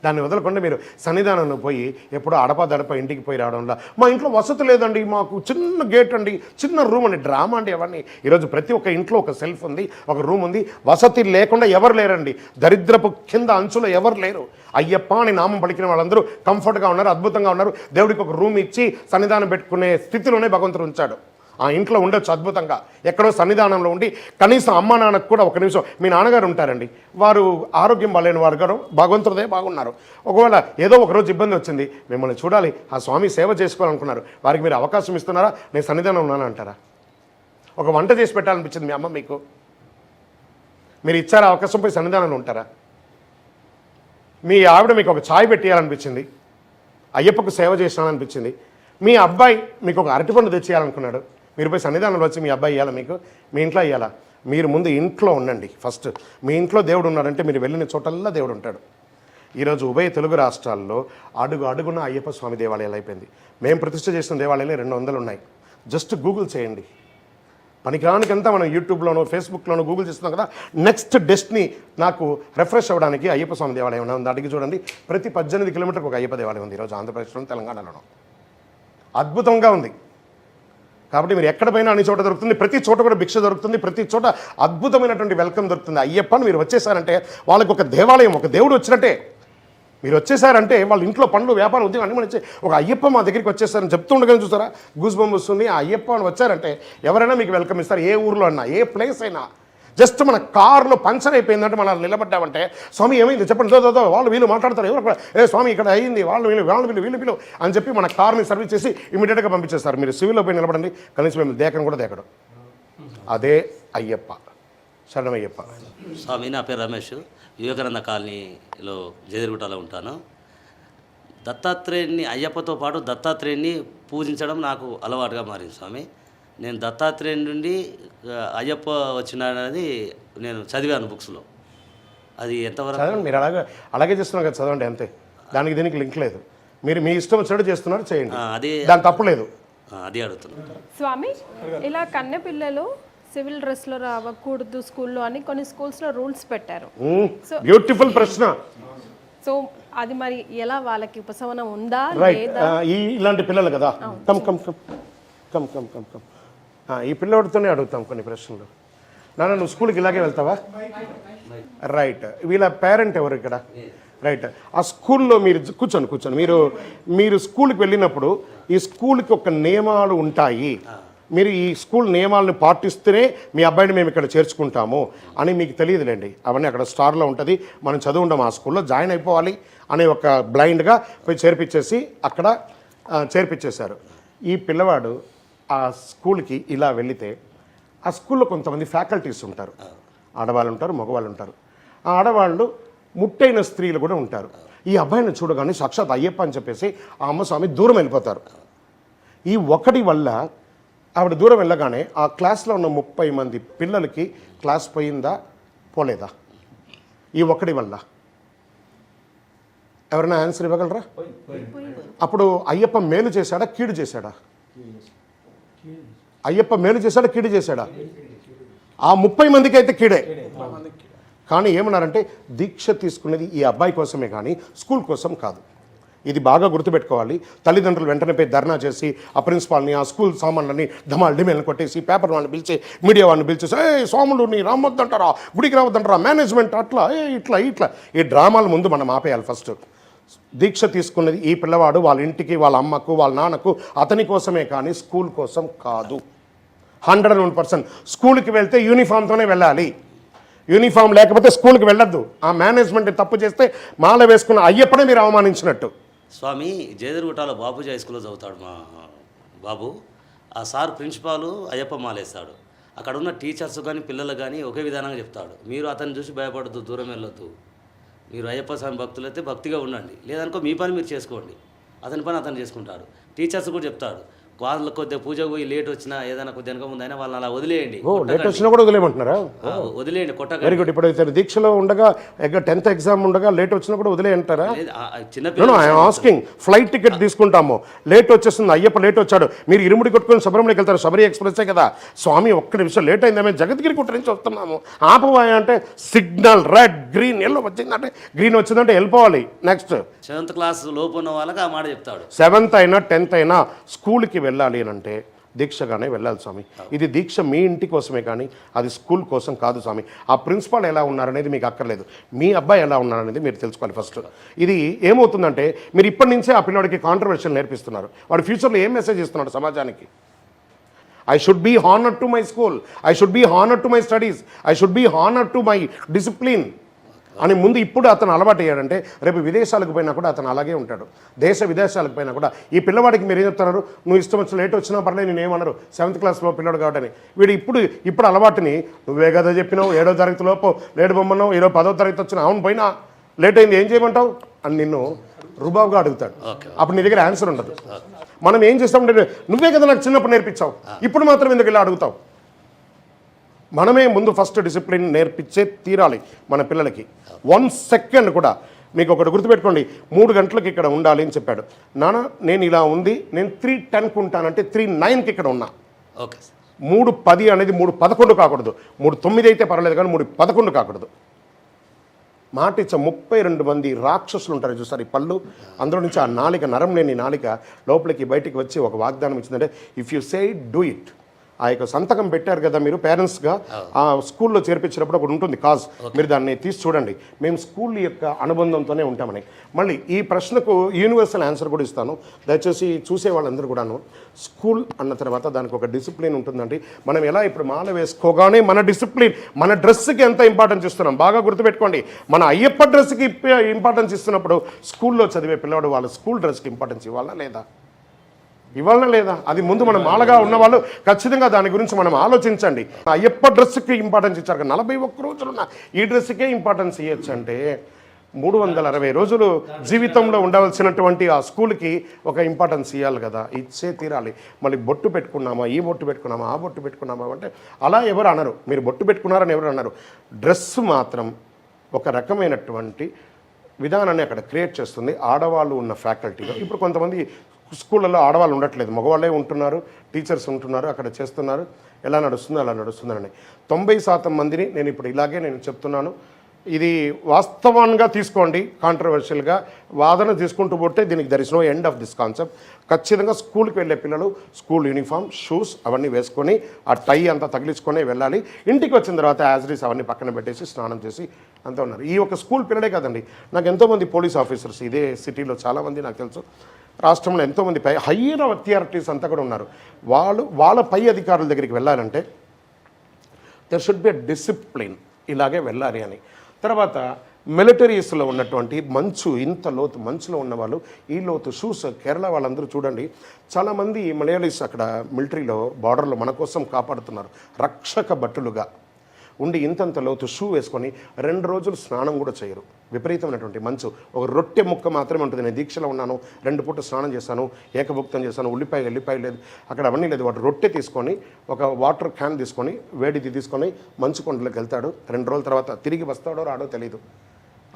దాన్ని వదలకుండా మీరు సన్నిధానంలో పోయి ఎప్పుడో అడపదడప ఇంటికి పోయి రావడంలో మా ఇంట్లో వసతి లేదండి, మాకు చిన్న గేట్ అండి, చిన్న రూమ్ అండి, డ్రామా అండి అవన్నీ. ఈరోజు ప్రతి ఒక్క ఇంట్లో ఒక సెల్ఫ్ ఉంది, ఒక రూమ్ ఉంది. వసతి లేకుండా ఎవరు లేరండి. దరిద్రపు కింద అంచులో ఎవరు లేరు. అయ్యప్ప అని నామం పలికిన వాళ్ళందరూ కంఫర్ట్గా ఉన్నారు, అద్భుతంగా ఉన్నారు. దేవుడికి ఒక రూమ్ ఇచ్చి సన్నిధానం పెట్టుకునే స్థితిలోనే భగవంతుడు ఉంచాడు. ఆ ఇంట్లో ఉండొచ్చు అద్భుతంగా, ఎక్కడో సన్నిధానంలో ఉండి కనీసం అమ్మ నాన్నకు కూడా ఒక నిమిషం. మీ నాన్నగారు ఉంటారండి, వారు ఆరోగ్యం బాలేని వారు గారు భగవంతుడే బాగున్నారు. ఒకవేళ ఏదో ఒకరోజు ఇబ్బంది వచ్చింది, మిమ్మల్ని చూడాలి, ఆ స్వామి సేవ చేసుకోవాలనుకున్నారు, వారికి మీరు అవకాశం ఇస్తున్నారా? నేను సన్నిధానం ఉన్నాను అంటారా? ఒక వంట చేసి పెట్టాలనిపించింది మీ అమ్మ మీకు, మీరు ఇచ్చారా అవకాశం? పోయి సన్నిధానంలో ఉంటారా? మీ ఆవిడ మీకు ఒక ఛాయ్ పెట్టేయాలనిపించింది, అయ్యప్పకు సేవ చేసినాననిపించింది. మీ అబ్బాయి మీకు ఒక అరటిపండు తెచ్చేయాలనుకున్నాడు, మీరు పోయి సన్నిధానంలో వచ్చి మీ అబ్బాయి ఇవ్వాలా? మీకు మీ ఇంట్లో ఇవ్వాలా? మీరు ముందు ఇంట్లో ఉండండి ఫస్ట్. మీ ఇంట్లో దేవుడు ఉన్నాడంటే మీరు వెళ్ళిన చోటల్లా దేవుడు ఉంటాడు. ఈరోజు ఉభయ తెలుగు రాష్ట్రాల్లో అడుగున అయ్యప్ప స్వామి దేవాలయాలు అయిపోయింది. మేము ప్రతిష్ఠ చేసిన దేవాలయాలు 200 ఉన్నాయి. జస్ట్ గూగుల్ చేయండి. పనికిరానికంతా మనం యూట్యూబ్లోనో ఫేస్బుక్లోనో గూగుల్ చేస్తున్నాం కదా. నెక్స్ట్ డెస్టినీ నాకు రిఫ్రెష్ అవ్వడానికి అయ్యప్ప స్వామి దేవాలయం ఉంది. అడిగి చూడండి, ప్రతి 18 కిలోమీటర్కి ఒక అయ్యప్ప దేవాలయం ఉంది ఈరోజు ఆంధ్రప్రదేశ్లో, తెలంగాణలోనూ. అద్భుతంగా ఉంది. కాబట్టి మీరు ఎక్కడ పోయినా అన్ని చోట దొరుకుతుంది, ప్రతి చోట కూడా భిక్ష దొరుకుతుంది, ప్రతి చోట అద్భుతమైనటువంటి వెల్కమ్ దొరుకుతుంది. అయ్యప్పని మీరు వచ్చేసారంటే వాళ్ళకి ఒక దేవాలయం, ఒక దేవుడు వచ్చినట్టే. మీరు వచ్చేసారంటే వాళ్ళ ఇంట్లో పనులు, వ్యాపారం, ఉద్యోగం అన్ని మంచి ఒక అయ్యప్ప మా దగ్గరికి వచ్చేసారని చెప్తుండగానే చూసారా గూస్ బంప్ వస్తుంది. ఆ అయ్యప్ప అని వచ్చారంటే ఎవరైనా మీకు వెల్కమ్ ఇస్తారు. ఏ ఊర్లో అన్నా, ఏ ప్లేస్ అయినా. జస్ట్ మన కార్లో పంచర్ అయిపోయిందంటే మనం నిలబడ్డామంటే స్వామి ఏమైంది చెప్పండి, వాళ్ళు వీళ్ళు మాట్లాడతారు, ఎవరు ఏ స్వామి ఇక్కడ అయ్యింది, వీళ్ళు అని చెప్పి మన కార్ని సర్వీస్ చేసి ఇమీడియట్గా పంపించేస్తారు. మీరు సివిల్లో పోయి నిలబడండి, కనీసం మేము దేకను కూడా దేకడం. అదే అయ్యప్ప. శరణమయ్యప్ప. స్వామి, నా పేరు రమేష్, వివేకానంద కాలనీలో జయదిరుగుట్టలో ఉంటాను. దత్తాత్రేయుని, అయ్యప్పతో పాటు దత్తాత్రేయుని పూజించడం నాకు అలవాటుగా మారింది స్వామి. నేను దత్తాత్రేయుని నుండి అయ్యప్ప వచ్చినాడనేది నేను చదివాను బుక్స్లో. అది ఎంతవరకు చదవండి, మీరు అలాగే చేస్తున్నారు కదా, చదవండి అంతే. దానికి దీనికి లింక్ లేదు. మీరు మీ ఇష్టం వచ్చినట్టు చేస్తున్నారు, చేయండి, అది దాని తప్పులేదు. అది అడుగుతున్నాను స్వామి. ఇలా కన్నె పిల్లలు సివిల్ డ్రెస్లో రావకూడదు స్కూల్లో అని కొన్ని స్కూల్స్లో రూల్స్ పెట్టారు. బ్యూటిఫుల్ ప్రశ్న. సో అది మరి ఎలా వాళ్ళకి ఉపశమనం ఉందా రైట్ లేదా? ఇలాంటి పిల్లలు కదా come come come come come come come ఈ పిల్లవాడితోనే అడుగుతాం కొన్ని ప్రశ్నలు. నాన్న నువ్వు స్కూల్కి ఇలాగే వెళ్తావా? రైట్. వీళ్ళ పేరెంట్ ఎవరు ఇక్కడ? రైట్. ఆ స్కూల్లో మీరు కూర్చొని మీరు స్కూల్కి వెళ్ళినప్పుడు ఈ స్కూల్కి ఒక నియమాలు ఉంటాయి, మీరు ఈ స్కూల్ నియమాలను పాటిస్తేనే మీ అబ్బాయిని మేము ఇక్కడ చేర్చుకుంటాము అని మీకు తెలియదులేండి. అవన్నీ అక్కడ స్టార్లో ఉంటుంది, మనం చదువుంటాం ఆ స్కూల్లో జాయిన్ అయిపోవాలి అనే ఒక బ్లైండ్గా పోయి చేర్పించేసి అక్కడ చేర్పించేశారు. ఈ పిల్లవాడు ఆ స్కూల్కి ఇలా వెళితే ఆ స్కూల్లో కొంతమంది ఫ్యాకల్టీస్ ఉంటారు, ఆడవాళ్ళు ఉంటారు, మగవాళ్ళు ఉంటారు. ఆ ఆడవాళ్ళు ముట్టైన స్త్రీలు కూడా ఉంటారు. ఈ అబ్బాయిని చూడగానే సాక్షాత్ అయ్యప్ప అని చెప్పేసి ఆ అమ్మ స్వామి దూరం వెళ్ళిపోతారు. ఈ ఒకటి వల్ల ఆవిడ దూరం వెళ్ళగానే ఆ క్లాస్లో ఉన్న 30 మంది పిల్లలకి క్లాస్ పోయిందా పోలేదా? ఈ ఒకటి వల్ల ఎవరైనా ఆన్సర్ ఇవ్వగలరా? అప్పుడు అయ్యప్ప మేలు చేశాడా కీడు చేశాడా? అయ్యప్ప మేలు చేశాడా కీడు చేశాడా? ఆ 30 మందికి అయితే కీడే. కానీ ఏమన్నారంటే దీక్ష తీసుకునేది ఈ అబ్బాయి కోసమే కానీ స్కూల్ కోసం కాదు. ఇది బాగా గుర్తుపెట్టుకోవాలి. తల్లిదండ్రులు వెంటనే పోయి ధర్నా చేసి ఆ ప్రిన్సిపాల్ని ఆ స్కూల్ సామాన్లని డిమెల్ని కొట్టేసి పేపర్ వాళ్ళని పిలిచి మీడియా వాళ్ళని పిలిచేసి స్వాములు నీ రామొద్దంటారా, గుడికి రావద్దంటారా, మేనేజ్మెంట్ అట్లా ఇట్లా ఈ డ్రామాల ముందు మనం ఆపేయాలి. ఫస్ట్ దీక్ష తీసుకున్నది ఈ పిల్లవాడు వాళ్ళ ఇంటికి, వాళ్ళ అమ్మకు, వాళ్ళ నాన్నకు, అతని కోసమే కానీ స్కూల్ కోసం కాదు. 101%. స్కూల్కి వెళ్తే యూనిఫామ్తోనే వెళ్ళాలి. యూనిఫామ్ లేకపోతే స్కూల్కి వెళ్ళొద్దు. ఆ మేనేజ్మెంట్ తప్పు చేస్తే మాల వేసుకున్న అయ్యప్పనే మీరు అవమానించినట్టు. స్వామి జయదుర్గుటాలో బాపూజీ హై స్కూల్లో చదువుతాడు మా బాబు. ఆ సార్ ప్రిన్సిపాలు అయ్యప్ప మాలేస్తాడు. అక్కడ ఉన్న టీచర్స్ కానీ పిల్లలు కానీ ఒకే విధానంగా చెప్తాడు. మీరు అతన్ని చూసి భయపడద్దు, దూరం వెళ్ళొద్దు. మీరు అయ్యప్ప స్వామి భక్తులైతే భక్తిగా ఉండండి, లేదనుకో మీ పని మీరు చేసుకోండి, అతని పని అతను చేసుకుంటాడు. టీచర్స్ కూడా చెప్తాడు, వాళ్ళు కొద్దిగా పూజ పోయి లేట్ వచ్చినా ఏదైనా కొద్దిగా వెనక ముందైనా వాళ్ళని అలా వదిలేయండి. లేట్ వచ్చినా కూడా వదిలేయమంటున్నారా? వదిలేయండి, కొట్టగా. Very good. ఇప్పుడు ఇతను దీక్షలో ఉండగా 10th ఎగ్జామ్ ఉండగా లేట్ వచ్చినా కూడా వదిలేయంటారా? చిన్నపిల్లలు ఆస్కింగ్. ఫ్లైట్ టికెట్ తీసుకుంటాము, లేట్ వచ్చేస్తుంది, అయ్యప్ప లేట్ వచ్చాడు, మీరు ఇరుముడి కొట్టుకొని శబరిమలకి వెళ్తారు, శబరి ఎక్స్ప్రెస్సే కదా. స్వామి ఒక్క నిమిషం లేట్ అయిందా, మేము జగద్గిరి కుట్ట నుంచి వస్తున్నాము, ఆపవాయ అంటే సిగ్నల్ రెడ్ గ్రీన్ ఎల్లో వచ్చిందంటే గ్రీన్ వచ్చిందంటే వెళ్ళిపోవాలి. నెక్స్ట్ 7th క్లాస్ లోపు ఉన్న వాళ్ళకి ఆ మాట చెప్తాడు. 7th అయినా 10th అయినా స్కూల్కి వెళ్ళాలి అని అంటే దీక్షగానే వెళ్ళాలి స్వామి. ఇది దీక్ష మీ ఇంటి కోసమే కానీ అది స్కూల్ కోసం కాదు స్వామి. ఆ ప్రిన్సిపాల్ ఎలా ఉన్నారనేది మీకు అక్కర్లేదు, మీ అబ్బాయి ఎలా ఉన్నారనేది మీరు తెలుసుకోవాలి ఫస్ట్. ఇది ఏమవుతుందంటే మీరు ఇప్పటి నుంచే ఆ పిల్లడికి కాంట్రవర్షియల్ నేర్పిస్తున్నారు. వాడు ఫ్యూచర్లో ఏం మెసేజ్ ఇస్తున్నాడు సమాజానికి? I should be honored to my school, I should be honored to my studies, I should be honored to my discipline అని ముందు ఇప్పుడు అతను అలవాటు అయ్యాడంటే రేపు విదేశాలకు పోయినా కూడా అతను అలాగే ఉంటాడు. దేశ విదేశాలకు పోయినా కూడా ఈ పిల్లవాడికి మీరు ఏం చెప్తున్నారు, నువ్వు ఇష్టం వచ్చి లేట్ వచ్చినా పర్లేదు నేను ఏమన్నారు, 7th క్లాస్లో పిల్లడు కాబట్టి వీడు ఇప్పుడు అలవాటుని నువ్వే కదా చెప్పినావు, 7వ తరగతి లోపు లేట్ బొమ్మన్నావు, 10వ తరగతి వచ్చినా అవును పోయినా లేట్ అయింది ఏం చేయమంటావు అని నిన్ను రుబాబుగా అడుగుతాడు. అప్పుడు నీ దగ్గర ఆన్సర్ ఉండదు. మనం ఏం చేస్తామంటే నువ్వే కదా నాకు చిన్నప్పుడు నేర్పించావు, ఇప్పుడు మాత్రం ఎందుకు ఇలా అడుగుతావు? మనమే ముందు ఫస్ట్ డిసిప్లిన్ నేర్పించే తీరాలి మన పిల్లలకి. 1 సెకండ్ కూడా మీకు ఒకటి గుర్తుపెట్టుకోండి, 3 గంటలకు ఇక్కడ ఉండాలి అని చెప్పాడు నాన్న. నేను ఇలా ఉంది, నేను 3:10కు ఉంటానంటే 3:09కి ఇక్కడ ఉన్నా. ఓకే. 3:10 అనేది 3:11 కాకూడదు, 3:09 అయితే పర్వాలేదు కానీ 3:11 కాకూడదు. మాట ఇచ్చ 32 మంది రాక్షసులు ఉంటారు చూసారు ఈ పళ్ళు, అందులో నుంచి ఆ నాలిక, నరం లేని నాలిక లోపలికి బయటికి వచ్చి ఒక వాగ్దానం ఇచ్చిందంటే if you say do it. ఆ యొక్క సంతకం పెట్టారు కదా మీరు పేరెంట్స్గా, ఆ స్కూల్లో చేర్పించినప్పుడు ఒకటి ఉంటుంది కాజ్, మీరు దాన్ని తీసి చూడండి. మేము స్కూల్ యొక్క అనుబంధంతోనే ఉంటామని. మళ్ళీ ఈ ప్రశ్నకు యూనివర్సల్ ఆన్సర్ కూడా ఇస్తాను, దయచేసి చూసే వాళ్ళందరూ కూడాను. స్కూల్ అన్న తర్వాత దానికి ఒక డిసిప్లిన్ ఉంటుందండి. మనం ఎలా ఇప్పుడు మాల వేసుకోగానే మన డిసిప్లిన్, మన డ్రెస్కి ఎంత ఇంపార్టెన్స్ ఇస్తున్నాం బాగా గుర్తుపెట్టుకోండి. మన అయ్యప్ప డ్రెస్కి ఇంపార్టెన్స్ ఇస్తున్నప్పుడు స్కూల్లో చదివే పిల్లవాడు వాళ్ళ స్కూల్ డ్రెస్కి ఇంపార్టెన్స్ ఇవ్వాలా లేదా? అది ముందు మనం మాలగా ఉన్నవాళ్ళు ఖచ్చితంగా దాని గురించి మనం ఆలోచించండి. అయ్యప్ప డ్రెస్కి ఇంపార్టెన్స్ ఇచ్చారు, 41 రోజులున్న ఈ డ్రెస్కే ఇంపార్టెన్స్ ఇవ్వచ్చు అంటే 360 రోజులు జీవితంలో ఉండవలసినటువంటి ఆ స్కూల్కి ఒక ఇంపార్టెన్స్ ఇవ్వాలి కదా, ఇచ్చే తీరాలి. మళ్ళీ బొట్టు పెట్టుకున్నామా, ఈ బొట్టు పెట్టుకున్నామా, ఆ బొట్టు పెట్టుకున్నామా అంటే అలా ఎవరు అనరు. మీరు బొట్టు పెట్టుకున్నారని ఎవరు అన్నారు. డ్రెస్ మాత్రం ఒక రకమైనటువంటి విధానాన్ని అక్కడ క్రియేట్ చేస్తుంది ఆడవాళ్ళు ఉన్న ఫ్యాకల్టీలో. ఇప్పుడు కొంతమంది స్కూళ్ళల్లో ఆడవాళ్ళు ఉండట్లేదు, మగవాళ్ళే ఉంటున్నారు, టీచర్స్ ఉంటున్నారు, అక్కడ చేస్తున్నారు. ఎలా నడుస్తుందో అలా నడుస్తుందని 90% మందిని నేను ఇప్పుడు ఇలాగే నేను చెప్తున్నాను. ఇది వాస్తవంగా తీసుకోండి, కాంట్రవర్షియల్గా వాదన తీసుకుంటూ పోతే దీనికి there is no end of this concept. ఖచ్చితంగా స్కూల్కి వెళ్ళే పిల్లలు స్కూల్ యూనిఫామ్, షూస్ అవన్నీ వేసుకొని ఆ టై అంతా తగిలించుకొని వెళ్ళాలి. ఇంటికి వచ్చిన తర్వాత యాజ్రీస్ అవన్నీ పక్కన పెట్టేసి స్నానం చేసి అంతా ఉన్నారు. ఈ ఒక స్కూల్ పిల్లలే కాదండి, నాకు ఎంతోమంది పోలీస్ ఆఫీసర్స్ ఇదే సిటీలో చాలామంది నాకు తెలుసు, రాష్ట్రంలో ఎంతోమంది హయ్యర్ అథారిటీస్ అంతా కూడా ఉన్నారు. వాళ్ళ పై అధికారుల దగ్గరికి వెళ్ళాలంటే there should be a discipline, ఇలాగే వెళ్ళాలి అని. తర్వాత మిలిటరీస్లో ఉన్నటువంటి మంచు, ఇంత లోతు మంచులో ఉన్నవాళ్ళు ఈ లోతు షూస్, కేరళ వాళ్ళందరూ చూడండి, చాలామంది మలయాళీస్ అక్కడ మిలిటరీలో బార్డర్లో మన కోసం కాపాడుతున్నారు, రక్షక భటులుగా ఉండి ఇంతంత లోతు షూ వేసుకొని 2 రోజులు స్నానం కూడా చేయరు. విపరీతమైనటువంటి మంచు, ఒక రొట్టె ముక్క మాత్రమే ఉంటుంది. నేను దీక్షలో ఉన్నాను, 2 పూట స్నానం చేశాను, ఏకభుక్తం చేశాను, ఉల్లిపాయ లేదు, అక్కడ అవన్నీ లేదు. వాటి రొట్టె తీసుకొని ఒక వాటర్ క్యాన్ తీసుకొని వేడిది తీసుకొని మంచు కొండలోకి వెళ్తాడు. 2 రోజుల తర్వాత తిరిగి వస్తాడో రాడో తెలియదు.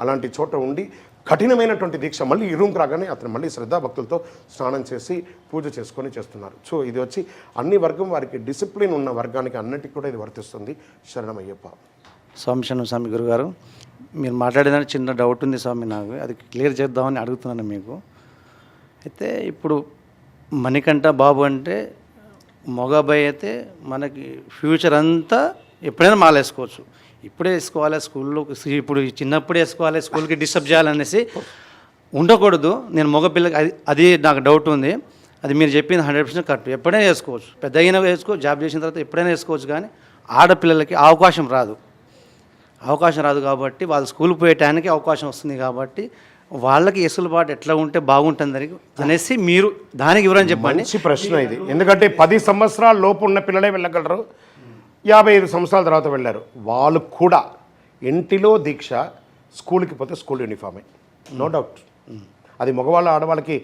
అలాంటి చోట ఉండి కఠినమైనటువంటి దీక్ష, మళ్ళీ ఈ రూమ్కి రాగానే అతను మళ్ళీ శ్రద్ధాభక్తులతో స్నానం చేసి పూజ చేసుకొని చేస్తున్నారు. సో ఇది వచ్చి అన్ని వర్గం వారికి, డిసిప్లిన్ ఉన్న వర్గానికి అన్నిటికీ కూడా ఇది వర్తిస్తుంది. శరణమయ్యప్ప. స్వామి శరణం స్వామి గురుగారు, మీరు మాట్లాడేదానికి చిన్న డౌట్ ఉంది స్వామి, నాకు అది క్లియర్ చేద్దామని అడుగుతున్నాను మీకు. అయితే ఇప్పుడు మణికంఠ బాబు అంటే మగ అబ్బాయి అయితే మనకి ఫ్యూచర్ అంతా ఎప్పుడైనా మాలేసుకోవచ్చు, ఇప్పుడే వేసుకోవాలి స్కూల్లో, ఇప్పుడు చిన్నప్పుడే వేసుకోవాలి, స్కూల్కి డిస్టర్బ్ చేయాలనేసి ఉండకూడదు. నేను మగపిల్లకి అది నాకు డౌట్ ఉంది. అది మీరు చెప్పింది 100% కరెక్ట్. ఎప్పుడైనా వేసుకోవచ్చు, పెద్ద అయినా వేసుకోవచ్చు, జాబ్ చేసిన తర్వాత ఎప్పుడైనా వేసుకోవచ్చు. కానీ ఆడపిల్లలకి అవకాశం రాదు కాబట్టి వాళ్ళు స్కూల్కి పోయే టైంకి అవకాశం వస్తుంది కాబట్టి వాళ్ళకి ఎసులుబాటు ఎట్లా ఉంటే బాగుంటుంది అనేసి మీరు దానికి వివరణ చెప్పండి. మంచి ప్రశ్న ఇది. ఎందుకంటే 10 సంవత్సరాల లోపు ఉన్న పిల్లలే వెళ్ళగలరు, 55 సంవత్సరాల తర్వాత వెళ్ళారు. వాళ్ళు కూడా ఇంటిలో దీక్ష, స్కూల్కి పోతే స్కూల్ యూనిఫామే, నో డౌట్. అది మగవాళ్ళ ఆడవాళ్ళకి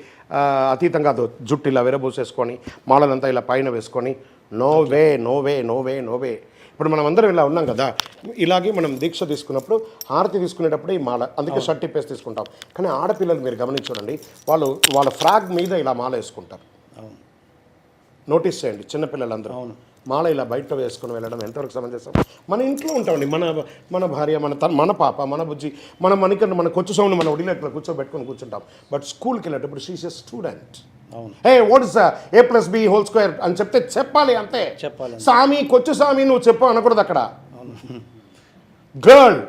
అతీతంగా కాదు. జుట్టు ఇలా విరబూసేసుకొని మాలనంతా ఇలా పైన వేసుకొని no way no way no way no way. ఇప్పుడు మనం అందరం ఇలా ఉన్నాం కదా, ఇలాగే మనం దీక్ష తీసుకున్నప్పుడు హారతి తీసుకునేటప్పుడు ఈ మాల, అందుకే షర్ట్ ఇప్పేసి తీసుకుంటాం. కానీ ఆడపిల్లలు మీరు గమనించండి, వాళ్ళ ఫ్రాగ్ మీద ఇలా మాల వేసుకుంటారు. నోటీస్ చేయండి, చిన్నపిల్లలందరూ మాల ఇలా బయట వేసుకొని వెళ్ళడం ఎంతవరకు సమంజసం? మన ఇంట్లో ఉంటామండి, మన భార్య, మన పాప, మన బుజ్జి, మన కొచ్చు సౌండ్ మన ఒడిలో ఇట్లా కూర్చోబెట్టుకొని కూర్చుంటాం. బట్ స్కూల్కి వెళ్ళేటప్పుడు she is a student. Hey what is A+B² అని చెప్తే చెప్పాలి, అంతే చెప్పాలి. సామి, కొచ్చు సామి నువ్వు చెప్పు అనకూడదు అక్కడ. గర్ల్,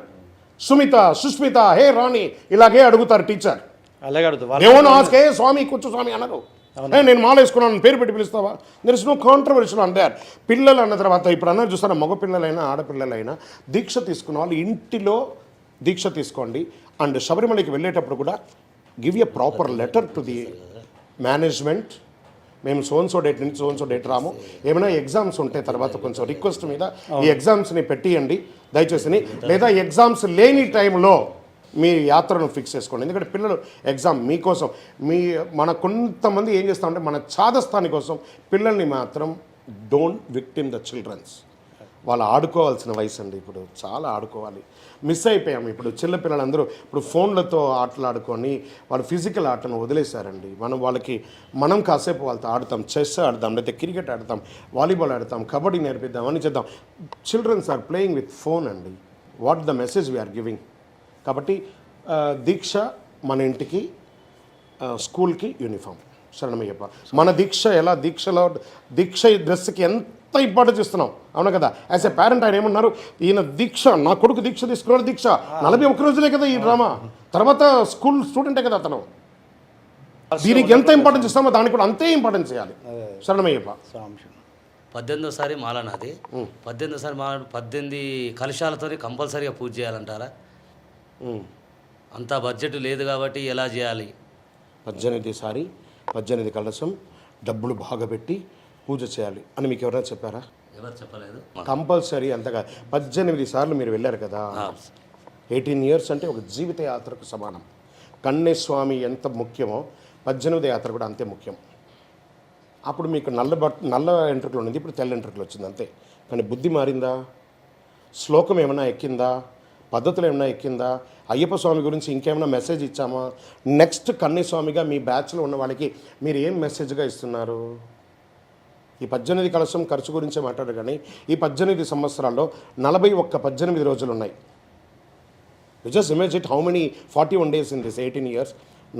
సుమిత, సుష్మిత, హే రాణి ఇలాగే అడుగుతారు టీచర్. అలాగే అడుగుతారు. ఏమో ఆస్కే స్వామి, కొచ్చు స్వామి అనరు. నేను మాల వేసుకున్నాను పేరు పెట్టి పిలుస్తావా? There is no controversial on that. పిల్లలు అన్న తర్వాత ఇప్పుడు అన్నారు చూస్తారా, మగ పిల్లలైనా ఆడపిల్లలైనా దీక్ష తీసుకున్న వాళ్ళు ఇంటిలో దీక్ష తీసుకోండి. అండ్ శబరిమలకి వెళ్ళేటప్పుడు కూడా give a proper letter to the management. మేము సోన్సో డేట్ నుంచి సోన్సో డేట్ రాము, ఏమైనా ఎగ్జామ్స్ ఉంటే తర్వాత కొంచెం రిక్వెస్ట్ మీద ఈ ఎగ్జామ్స్ని పెట్టియండి దయచేసి, లేదా ఎగ్జామ్స్ లేని టైంలో మీ యాత్రను ఫిక్స్ చేసుకోండి. ఎందుకంటే పిల్లలు ఎగ్జామ్ మీకోసం, మన కొంతమంది ఏం చేస్తామంటే మన ఛాదస్థాని కోసం పిల్లల్ని మాత్రం డోంట్ విక్టిమ్ ద చిల్డ్రన్స్. వాళ్ళు ఆడుకోవాల్సిన వయసు అండి, ఇప్పుడు చాలా ఆడుకోవాలి. మిస్ అయిపోయాము. ఇప్పుడు చిన్నపిల్లలందరూ ఇప్పుడు ఫోన్లతో ఆటలాడుకొని వాళ్ళు ఫిజికల్ ఆటను వదిలేశారండి. మనం కాసేపు వాళ్ళతో ఆడతాం, చెస్ ఆడతాం, లేకపోతే క్రికెట్ ఆడతాం, వాలీబాల్ ఆడతాం, కబడ్డీ నేర్పిద్దాం, అని చేద్దాం. Childrens are playing with phone అండి. What the message we are giving? కాబట్టి దీక్ష మన ఇంటికి, స్కూల్కి యూనిఫామ్. శరణమయ్యప్ప. మన దీక్ష ఎలా దీక్ష డ్రెస్కి ఎంత ఇంపార్టెన్స్ ఇస్తున్నాం, అవును కదా? యాజ్ ఎ పేరెంట్ ఆయన ఏమన్నారు, ఈయన దీక్ష, నా కొడుకు దీక్ష తీసుకున్నాడు, దీక్ష 41 రోజులే కదా ఈ డ్రామా, తర్వాత స్కూల్ స్టూడెంటే కదా అతను. దీనికి ఎంత ఇంపార్టెన్స్ ఇస్తామో దానికి కూడా అంతే ఇంపార్టెన్స్ ఇవ్వాలి. శరణమయ్యప్ప. 18వ మాల నాది. 18వ మాల 18 కలశాలతో కంపల్సరీగా పూజ చేయాలంటారా? అంత బడ్జెట్ లేదు కాబట్టి ఎలా చేయాలి? 18 కలశం, డబ్బులు బాగా పెట్టి పూజ చేయాలి అని మీకు ఎవరైనా చెప్పారా? ఎవరు చెప్పలేదు. కంపల్సరీ అంతగా 18 సార్లు మీరు వెళ్ళారు కదా. 18 ఇయర్స్ అంటే ఒక జీవిత యాత్రకు సమానం. కన్యస్వామి ఎంత ముఖ్యమో 18వ యాత్ర కూడా అంతే ముఖ్యం. అప్పుడు మీకు నల్ల ఎంట్రుకలు ఉన్నది, ఇప్పుడు తెల్ల ఎంట్రుకలు వచ్చింది అంతే. కానీ బుద్ధి మారిందా? శ్లోకం ఏమైనా ఎక్కిందా? పద్ధతులు ఏమైనా ఎక్కిందా? అయ్యప్ప స్వామి గురించి ఇంకేమైనా మెసేజ్ ఇచ్చామా? నెక్స్ట్ కన్యస్వామిగా మీ బ్యాచ్లో ఉన్న వాళ్ళకి మీరు ఏం మెసేజ్గా ఇస్తున్నారు? ఈ 18 కలశం ఖర్చు గురించే మాట్లాడారు. కానీ ఈ 18 సంవత్సరాల్లో 41 18 రోజులు ఉన్నాయి. Just imagine how many 41 days in this 18 years.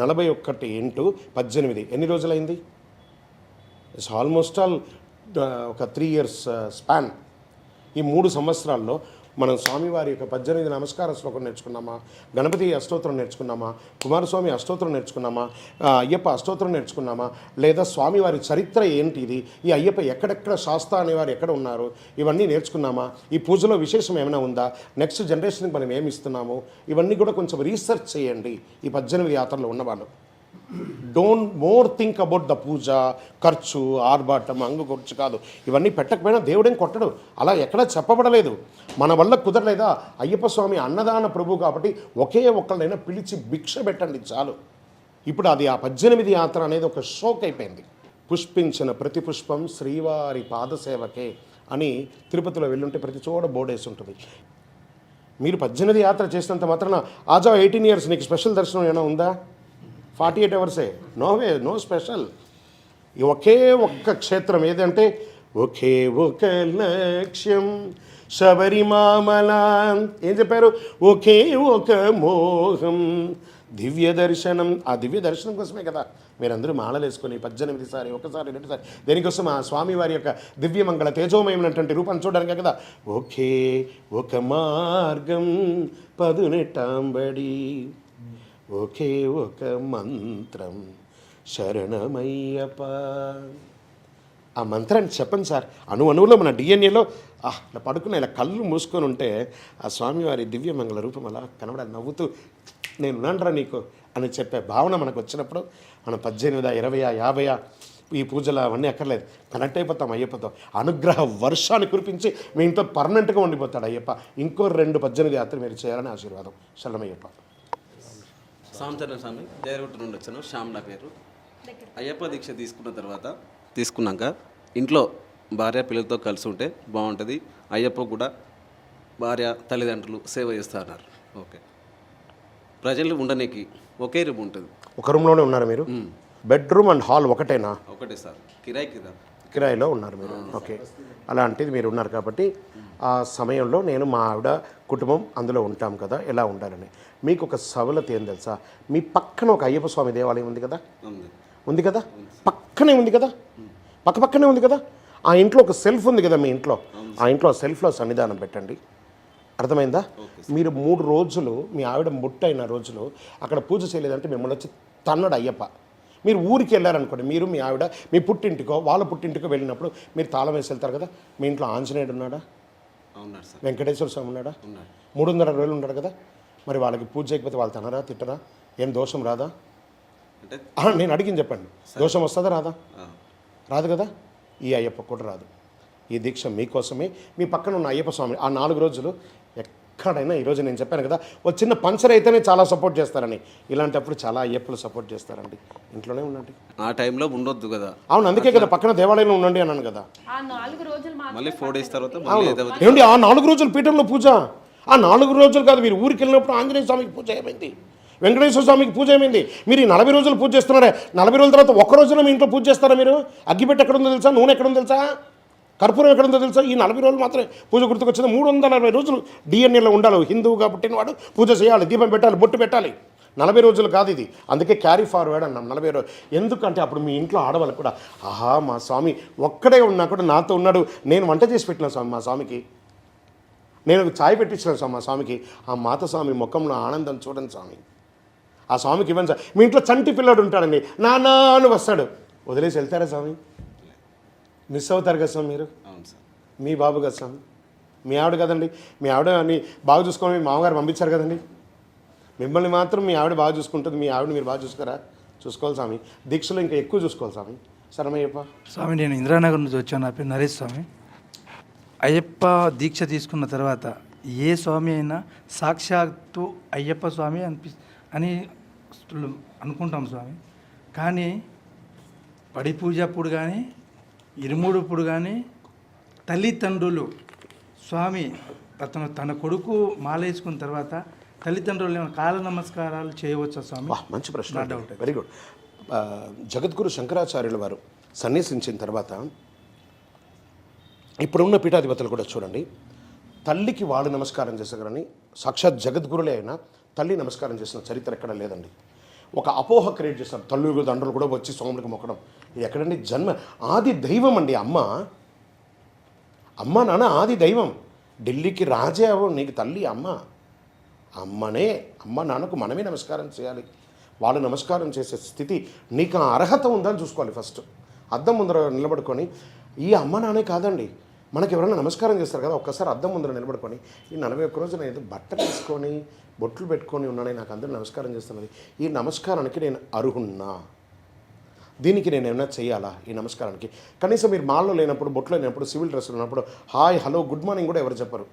41 into 18 ఎన్ని రోజులైంది? ఇట్స్ ఆల్మోస్ట్ ఆల్ ఒక 3 years స్పాన్. ఈ 3 సంవత్సరాల్లో మనం స్వామివారి యొక్క 18 నమస్కార శ్లోకం నేర్చుకున్నామా, గణపతి అష్టోత్తరం నేర్చుకున్నామా, కుమారస్వామి అష్టోత్తరం నేర్చుకున్నామా, అయ్యప్ప అష్టోత్తరం నేర్చుకున్నామా, లేదా స్వామివారి చరిత్ర ఏంటి, ఇది ఈ అయ్యప్ప ఎక్కడెక్కడ శాస్త్ర అనేవారు ఎక్కడ ఉన్నారు, ఇవన్నీ నేర్చుకున్నామా, ఈ పూజలో విశేషం ఏమైనా ఉందా, నెక్స్ట్ జనరేషన్కి మనం ఏమి ఇస్తున్నాము, ఇవన్నీ కూడా కొంచెం రీసెర్చ్ చేయండి ఈ 18 యాత్రలో ఉన్నవాళ్ళు. Don't more think about the puja, ఖర్చు, ఆర్భాటం, అంగు ఖర్చు కాదు. ఇవన్నీ పెట్టకపోయినా దేవుడేం కొట్టడు, అలా ఎక్కడా చెప్పబడలేదు. మన వల్ల కుదరలేదా, అయ్యప్ప స్వామి అన్నదాన ప్రభు కాబట్టి ఒకే ఒక్కళ్ళైనా పిలిచి భిక్ష పెట్టండి చాలు. ఇప్పుడు అది ఆ 18 యాత్ర అనేది ఒక షోక్ అయిపోయింది. పుష్పించిన ప్రతి పుష్పం శ్రీవారి పాదసేవకే అని తిరుపతిలో వెళ్ళుంటే ప్రతి చోట బోర్డేసి ఉంటుంది. మీరు 18 యాత్ర చేసినంత మాత్రాన ఆజా 18 years నీకు స్పెషల్ దర్శనం ఏమైనా ఉందా? 48 hours, no way, no special. ఒకే ఒక్క క్షేత్రం ఏదంటే ఒకే ఒక లక్ష్యం శబరిమామల. ఏం చెప్పారు? ఒకే ఒక మోహం దివ్య దర్శనం. ఆ దివ్య దర్శనం కోసమే కదా మీరందరూ మాలలు వేసుకొని 18 సారి, ఒకసారి, 2 సారి దేనికోసం? ఆ స్వామివారి యొక్క దివ్యమంగళ తేజోమయమైనటువంటి రూపం చూడడానికే కదా. ఒకే ఒక మార్గం 18 ఒకే ఒక మంత్రం శరణమయ్యప్ప. ఆ మంత్రాన్ని చెప్పండి సార్. అణువులో మన డిఎన్ఏలో ఇలా పడుకున్న ఇలా కళ్ళు మూసుకొని ఉంటే ఆ స్వామివారి దివ్యమంగళ రూపం అలా కనబడాలి, నవ్వుతూ నేను ఉన్నానరా నీకు అని చెప్పే భావన మనకు వచ్చినప్పుడు మనం 18, 20, 50 ఈ పూజలు అవన్నీ అక్కర్లేదు, కనెక్ట్ అయిపోతాం అయ్యప్పతో. అనుగ్రహ వర్షాన్ని కురిపించి మీ ఇంట్లో పర్మనెంట్గా ఉండిపోతాడు అయ్యప్ప. ఇంకో 2 18 యాత్రలు మీరు చేయాలని ఆశీర్వాదం. శరణమయ్యప్ప. సాంచరణ స్వామి, జయరుగుట్ట నుండి వచ్చాను. శ్యామ్ నా పేరు. అయ్యప్ప దీక్ష తీసుకున్నాక ఇంట్లో భార్య పిల్లలతో కలిసి ఉంటే బాగుంటుంది. అయ్యప్ప కూడా భార్య తల్లిదండ్రులు సేవ చేస్తున్నారు. ఓకే, ప్రజలు ఉండడానికి ఒకే రూమ్ ఉంటుంది. ఒక రూమ్లోనే ఉన్నారు మీరు? బెడ్రూమ్ అండ్ హాల్ ఒకటేనా? ఒకటే సార్, కిరాయిలో ఉన్నారు మీరు. ఓకే, అలాంటిది మీరు ఉన్నారు కాబట్టి ఆ సమయంలో నేను మా ఆవిడ కుటుంబం అందులో ఉంటాం కదా, ఎలా ఉండాలని. మీకు ఒక సవలత ఏం తెలుసా? మీ పక్కన ఒక అయ్యప్ప స్వామి దేవాలయం ఉంది కదా, ఉంది కదా, పక్కనే ఉంది కదా, పక్కనే ఉంది కదా. ఆ ఇంట్లో ఒక సెల్ఫ్ ఉంది కదా మీ ఇంట్లో, ఆ ఇంట్లో సెల్ఫ్లో సన్నిధానం పెట్టండి. అర్థమైందా? మీరు 3 రోజులు మీ ఆవిడ ముట్టైన రోజులు అక్కడ పూజ చేయలేదంటే మిమ్మల్ని వచ్చి తన్నడు అయ్యప్ప. మీరు ఊరికి వెళ్ళారనుకోండి, మీరు మీ ఆవిడ మీ పుట్టింటికో వాళ్ళ పుట్టింటికో వెళ్ళినప్పుడు మీరు తాళం వేసి వెళ్తారు కదా, మీ ఇంట్లో ఆంజనేయుడు ఉన్నాడా? వెంకటేశ్వర స్వామి ఉన్నాడా? 360 ఉన్నాడు కదా. మరి వాళ్ళకి పూజ చేయకపోతే వాళ్ళు తనరా, తిట్టరా? ఏం దోషం రాదా? నేను అడిగింది చెప్పండి, దోషం వస్తుందా రాదా? రాదు కదా. ఈ అయ్యప్ప కూడా రాదు. ఈ దీక్ష మీకోసమే. మీ పక్కన ఉన్న అయ్యప్ప స్వామి ఆ 4 రోజులు ఎక్కడైనా, ఈరోజు నేను చెప్పాను కదా ఒక చిన్న పంచర్ అయితేనే చాలా సపోర్ట్ చేస్తారని, ఇలాంటప్పుడు చాలా అయ్యప్పలు సపోర్ట్ చేస్తారండి. ఇంట్లోనే ఉండండి, ఆ టైంలో ఉండొద్దు కదా. అవును, అందుకే కదా పక్కన దేవాలయంలో ఉండండి అన్నాను కదా. మళ్ళీ 4 days తర్వాత ఏమండి ఆ 4 రోజులు పీఠంలో పూజ? ఆ 4 రోజులు కాదు, మీరు ఊరికి వెళ్ళినప్పుడు ఆంజనేయ స్వామికి పూజ ఏమైంది, వెంకటేశ్వర స్వామికి పూజ ఏమైంది? మీరు ఈ 40 రోజులు పూజ చేస్తున్నారే, 40 రోజుల తర్వాత ఒక్క రోజున మీ ఇంట్లో పూజ చేస్తారా మీరు? అగ్గిపెట్టి ఎక్కడుందో తెలుసా? నూనె ఎక్కడుందో తెలుసా? కర్పూరం ఎక్కడుందో తెలుసా? ఈ 40 రోజులు మాత్రమే పూజ గుర్తుకొచ్చింది. 340 రోజులు డిఎన్ఏలో ఉండాలి. హిందువుగా పుట్టినవాడు పూజ చేయాలి, దీపం పెట్టాలి, బొట్టు పెట్టాలి. 40 రోజులు కాదు ఇది, అందుకే క్యారీ ఫార్వర్డ్ అన్నాం 40 రోజులు. ఎందుకంటే అప్పుడు మీ ఇంట్లో ఆడవాళ్ళు కూడా ఆహా మా స్వామి ఒక్కడే ఉన్నా కూడా నాతో ఉన్నాడు, నేను వంట చేసి పెట్టిన స్వామి మా స్వామికి, నేను ఛాయ్ పెట్టించిన స్వామి మా స్వామికి. ఆ మాత స్వామి ముఖంలో ఆనందం చూడండి స్వామి. ఆ స్వామికి ఇవ్వండి సార్. మీ ఇంట్లో చంటి పిల్లడు ఉంటాడండి, నాన్న వస్తాడు, వదిలేసి వెళ్తారా స్వామి? మిస్ అవుతారు కదా స్వామి మీరు. మీ బాబు కదా స్వామి, మీ ఆవిడ కదండి. మీ ఆవిడ అని బాగా చూసుకోవాలి, మీ మామగారు పంపించారు కదండి. మిమ్మల్ని మాత్రం మీ ఆవిడ బాగా చూసుకుంటుంది, మీ ఆవిడ మీరు బాగా చూసుకోరా? చూసుకోవాలి స్వామి. దీక్షలో ఇంకా ఎక్కువ చూసుకోవాలి స్వామి. శరణమయ్యప్ప. స్వామి, నేను ఇందిరానగర్ నుంచి వచ్చాను. నా పేరు నరేష్ స్వామి. అయ్యప్ప దీక్ష తీసుకున్న తర్వాత ఏ స్వామి అయినా సాక్షాత్తు అయ్యప్ప స్వామి అని అనుకుంటాం స్వామి. కానీ పడి పూజ అప్పుడు కానీ, ఇరుముడుప్పుడు కానీ తల్లిదండ్రులు స్వామి తన కొడుకు మాలేసుకున్న తర్వాత తల్లిదండ్రులు ఏమైనా కాల నమస్కారాలు చేయవచ్చా స్వామి? మంచి ప్రశ్న, వెరీ గుడ్. జగద్గురు శంకరాచార్యుల వారు సన్యాసించిన తర్వాత ఇప్పుడున్న పీఠాధిపతులు కూడా చూడండి, తల్లికి వాళ్ళు నమస్కారం చేశారని సాక్షాత్ జగద్గురులే అయినా తల్లి నమస్కారం చేసిన చరిత్ర ఎక్కడ లేదండి. ఒక అపోహ క్రియేట్ చేస్తారు, తల్లులు దండ్రులు కూడా వచ్చి స్వాములకు మొక్కడం. ఇది ఎక్కడండి? జన్మ ఆది దైవం అండి అమ్మ. అమ్మ నాన్న ఆది దైవం. ఢిల్లీకి రాజే అవ్వ, నీకు తల్లి అమ్మ. అమ్మనే, అమ్మ నాన్నకు మనమే నమస్కారం చేయాలి. వాళ్ళు నమస్కారం చేసే స్థితి నీకు ఆ అర్హత ఉందని చూసుకోవాలి. ఫస్ట్ అద్దం ముందర నిలబడుకొని, ఈ అమ్మ నాన్నే కాదండి, మనకి ఎవరైనా నమస్కారం చేస్తారు కదా, ఒక్కసారి అద్దం ముందర నిలబడుకొని, ఈ 41 రోజున ఏదో బట్టలు వేసుకొని బొట్లు పెట్టుకొని ఉన్నానే, నాకు అందరూ నమస్కారం చేస్తున్నది, ఈ నమస్కారానికి నేను అర్హున్నా, దీనికి నేను ఏమైనా చేయాలా? ఈ నమస్కారానికి కనీసం మీరు మాల్లో లేనప్పుడు, బొట్లో లేనప్పుడు, సివిల్ డ్రెస్లో ఉన్నప్పుడు హాయ్ హలో గుడ్ మార్నింగ్ కూడా ఎవరు చెప్పరు.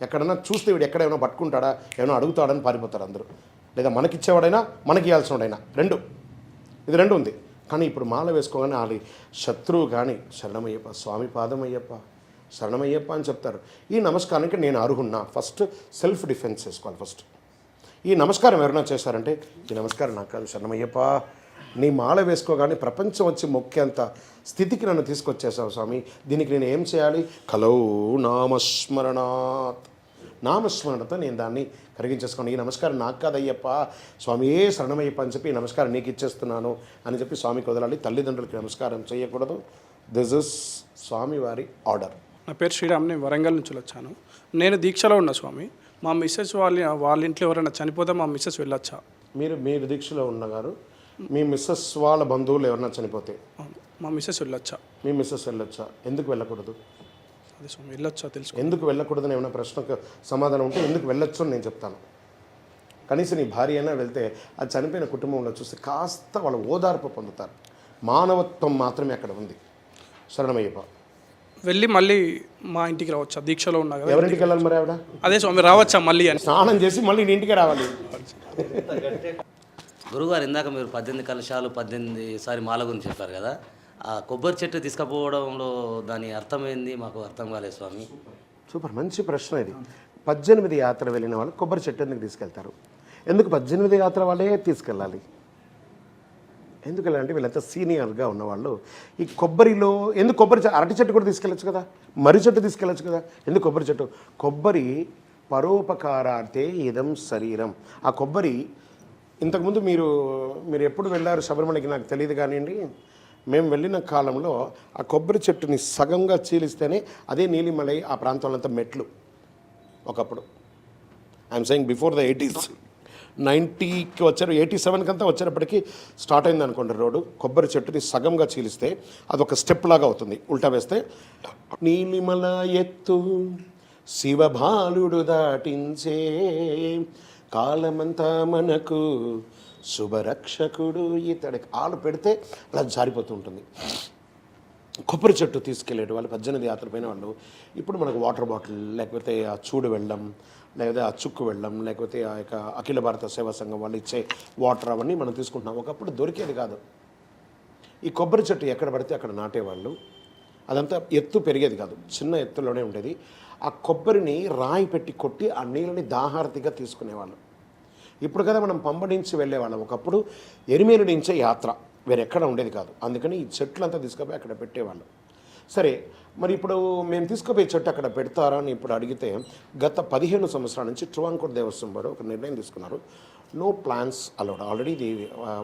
ఎక్కడన్నా చూస్తే వీడు ఎక్కడ ఏమైనా పట్టుకుంటాడా, ఏమైనా అడుగుతాడని పారిపోతారు అందరూ. లేదా మనకిచ్చేవాడైనా మనకి ఇవ్వాల్సినవాడైనా, ఇది రెండు ఉంది. కానీ ఇప్పుడు మాల వేసుకోగానే వాళ్ళ శత్రువు కానీ శరణమయ్యప్ప, స్వామి పాదమయ్యప్ప, శరణమయ్యప్ప అని చెప్తారు. ఈ నమస్కారానికి నేను అర్హున్నా. ఫస్ట్ సెల్ఫ్ డిఫెన్స్ చేసుకోవాలి. ఫస్ట్ ఈ నమస్కారం ఎవరైనా చేశారంటే, ఈ నమస్కారం నాకు కాదు శరణమయ్యప్ప, నీ మాల వేసుకోగానే ప్రపంచం వచ్చి మొక్కేంత స్థితికి నన్ను తీసుకొచ్చేసావు స్వామి, దీనికి నేను ఏం చేయాలి? కలౌ నామస్మరణాత్, నామస్మరణతో నేను దాన్ని కరిగించేసుకోండి. ఈ నమస్కారం నాకు కాదయ్యప్ప, స్వామియే శరణమయ్యప్ప అని చెప్పి ఈ నమస్కారం నీకు ఇచ్చేస్తున్నాను అని చెప్పి స్వామికి వదలాలి. తల్లిదండ్రులకి నమస్కారం చేయకూడదు. దిస్ ఇస్ స్వామివారి ఆర్డర్. నా పేరు శ్రీరామ్, నేను వరంగల్ నుంచి వచ్చాను. నేను దీక్షలో ఉన్న స్వామి, మా మిస్సెస్ వాళ్ళ ఇంట్లో ఎవరైనా చనిపోతే మా మిస్సెస్ వెళ్ళొచ్చా? మీరు దీక్షలో ఉన్నగారు, మీ మిస్సెస్ వాళ్ళ బంధువులు ఎవరైనా చనిపోతే మా మిస్సెస్ వెళ్ళొచ్చా? మీ మిస్సెస్ వెళ్ళొచ్చా? ఎందుకు వెళ్ళకూడదు? అదే స్వామి, వెళ్ళొచ్చా తెలుసు. ఎందుకు వెళ్ళకూడదని ఏమైనా ప్రశ్నకు సమాధానం ఉంటే ఎందుకు వెళ్ళొచ్చు అని నేను చెప్తాను. కనీసం నీ భార్య అయినా వెళ్తే అది చనిపోయిన కుటుంబంలో చూస్తే కాస్త వాళ్ళు ఓదార్పు పొందుతారు. మానవత్వం మాత్రమే అక్కడ ఉంది. శరణమయ్యప్ప. వెళ్ళి మళ్ళీ మా ఇంటికి రావచ్చా? దీక్షలో ఉన్నా కదా. ఎవరింటికి వెళ్ళాలి మరి ఆవిడ? అదే స్వామి, రావచ్చా మళ్ళీ అని? స్నానం చేసి మళ్ళీ నీ ఇంటికే రావాలి. గురుగారు, ఇందాక మీరు 18 కలశాలు 18 మాల గురించి చెప్పారు కదా, ఆ కొబ్బరి చెట్టు తీసుకుపోవడంలో దాని అర్థమైంది మాకు అర్థం కాలేదు స్వామి. సూపర్, మంచి ప్రశ్న ఇది. 18 యాత్ర వెళ్ళిన వాళ్ళు కొబ్బరి చెట్టు ఎందుకు తీసుకెళ్తారు? ఎందుకు 18 యాత్ర వాళ్ళే తీసుకెళ్ళాలి? ఎందుకు వెళ్ళాలంటే వీళ్ళంతా సీనియర్గా ఉన్నవాళ్ళు ఈ కొబ్బరిలో ఎందుకు అరటి చెట్టు కూడా తీసుకెళ్ళచ్చు కదా, మర్రి చెట్టు తీసుకెళ్ళచ్చు కదా, ఎందుకు కొబ్బరి చెట్టు? కొబ్బరి పరోపకారార్థే ఇదం శరీరం. ఆ కొబ్బరి ఇంతకుముందు మీరు ఎప్పుడు వెళ్ళారు శబరిమలకి నాకు తెలియదు కానివ్వండి, మేము వెళ్ళిన కాలంలో ఆ కొబ్బరి చెట్టుని సగంగా చీలిస్తేనే అదే నీలిమలై ఆ ప్రాంతంలో అంతా మెట్లు. ఒకప్పుడు I'm saying before the 80s, 90కి వచ్చారు, 87 కంతా వచ్చేటప్పటికి స్టార్ట్ అయింది అనుకోండి రోడ్డు. కొబ్బరి చెట్టుని సగంగా చీలిస్తే అదొక స్టెప్ లాగా అవుతుంది. ఉల్టా వేస్తే నీలిమల ఎత్తు శివభాలుడు దాటించే, కాలమంతా మనకు శుభరక్షకుడు ఇతడికి. ఆలు పెడితే అలా జారిపోతూ ఉంటుంది. కొబ్బరి చెట్టు తీసుకెళ్ళేటి వాళ్ళు 18 యాత్ర పోయిన వాళ్ళు ఇప్పుడు మనకు వాటర్ బాటిల్, లేకపోతే ఆ చూడు వెళ్ళడం, లేకపోతే ఆ చుక్కు వెళ్ళడం, లేకపోతే ఆ యొక్క అఖిల భారత సేవా సంఘం వాళ్ళు ఇచ్చే వాటర్ అవన్నీ మనం తీసుకుంటున్నాం. ఒకప్పుడు దొరికేది కాదు. ఈ కొబ్బరి చెట్టు ఎక్కడ పడితే అక్కడ నాటేవాళ్ళు. అదంతా ఎత్తు పెరిగేది కాదు, చిన్న ఎత్తులోనే ఉండేది. ఆ కొబ్బరిని రాయి పెట్టి కొట్టి ఆ నీళ్ళని దాహార్తిగా తీసుకునేవాళ్ళు. ఇప్పుడు కదా మనం పంబడించి వెళ్ళేవాళ్ళం. ఒకప్పుడు ఎరిమేలు నుంచే యాత్ర, వేరెక్కడ ఉండేది కాదు. అందుకని ఈ చెట్లంతా తీసుకుపోయి అక్కడ పెట్టేవాళ్ళు. సరే, మరి ఇప్పుడు మేము తీసుకుపోయే చెట్టు అక్కడ పెడతారా అని ఇప్పుడు అడిగితే, గత 15 సంవత్సరాల నుంచి ట్రువాంకూర్ దేవస్థానం వారు ఒక నిర్ణయం తీసుకున్నారు. No plants allowed. ఆల్రెడీ ఇది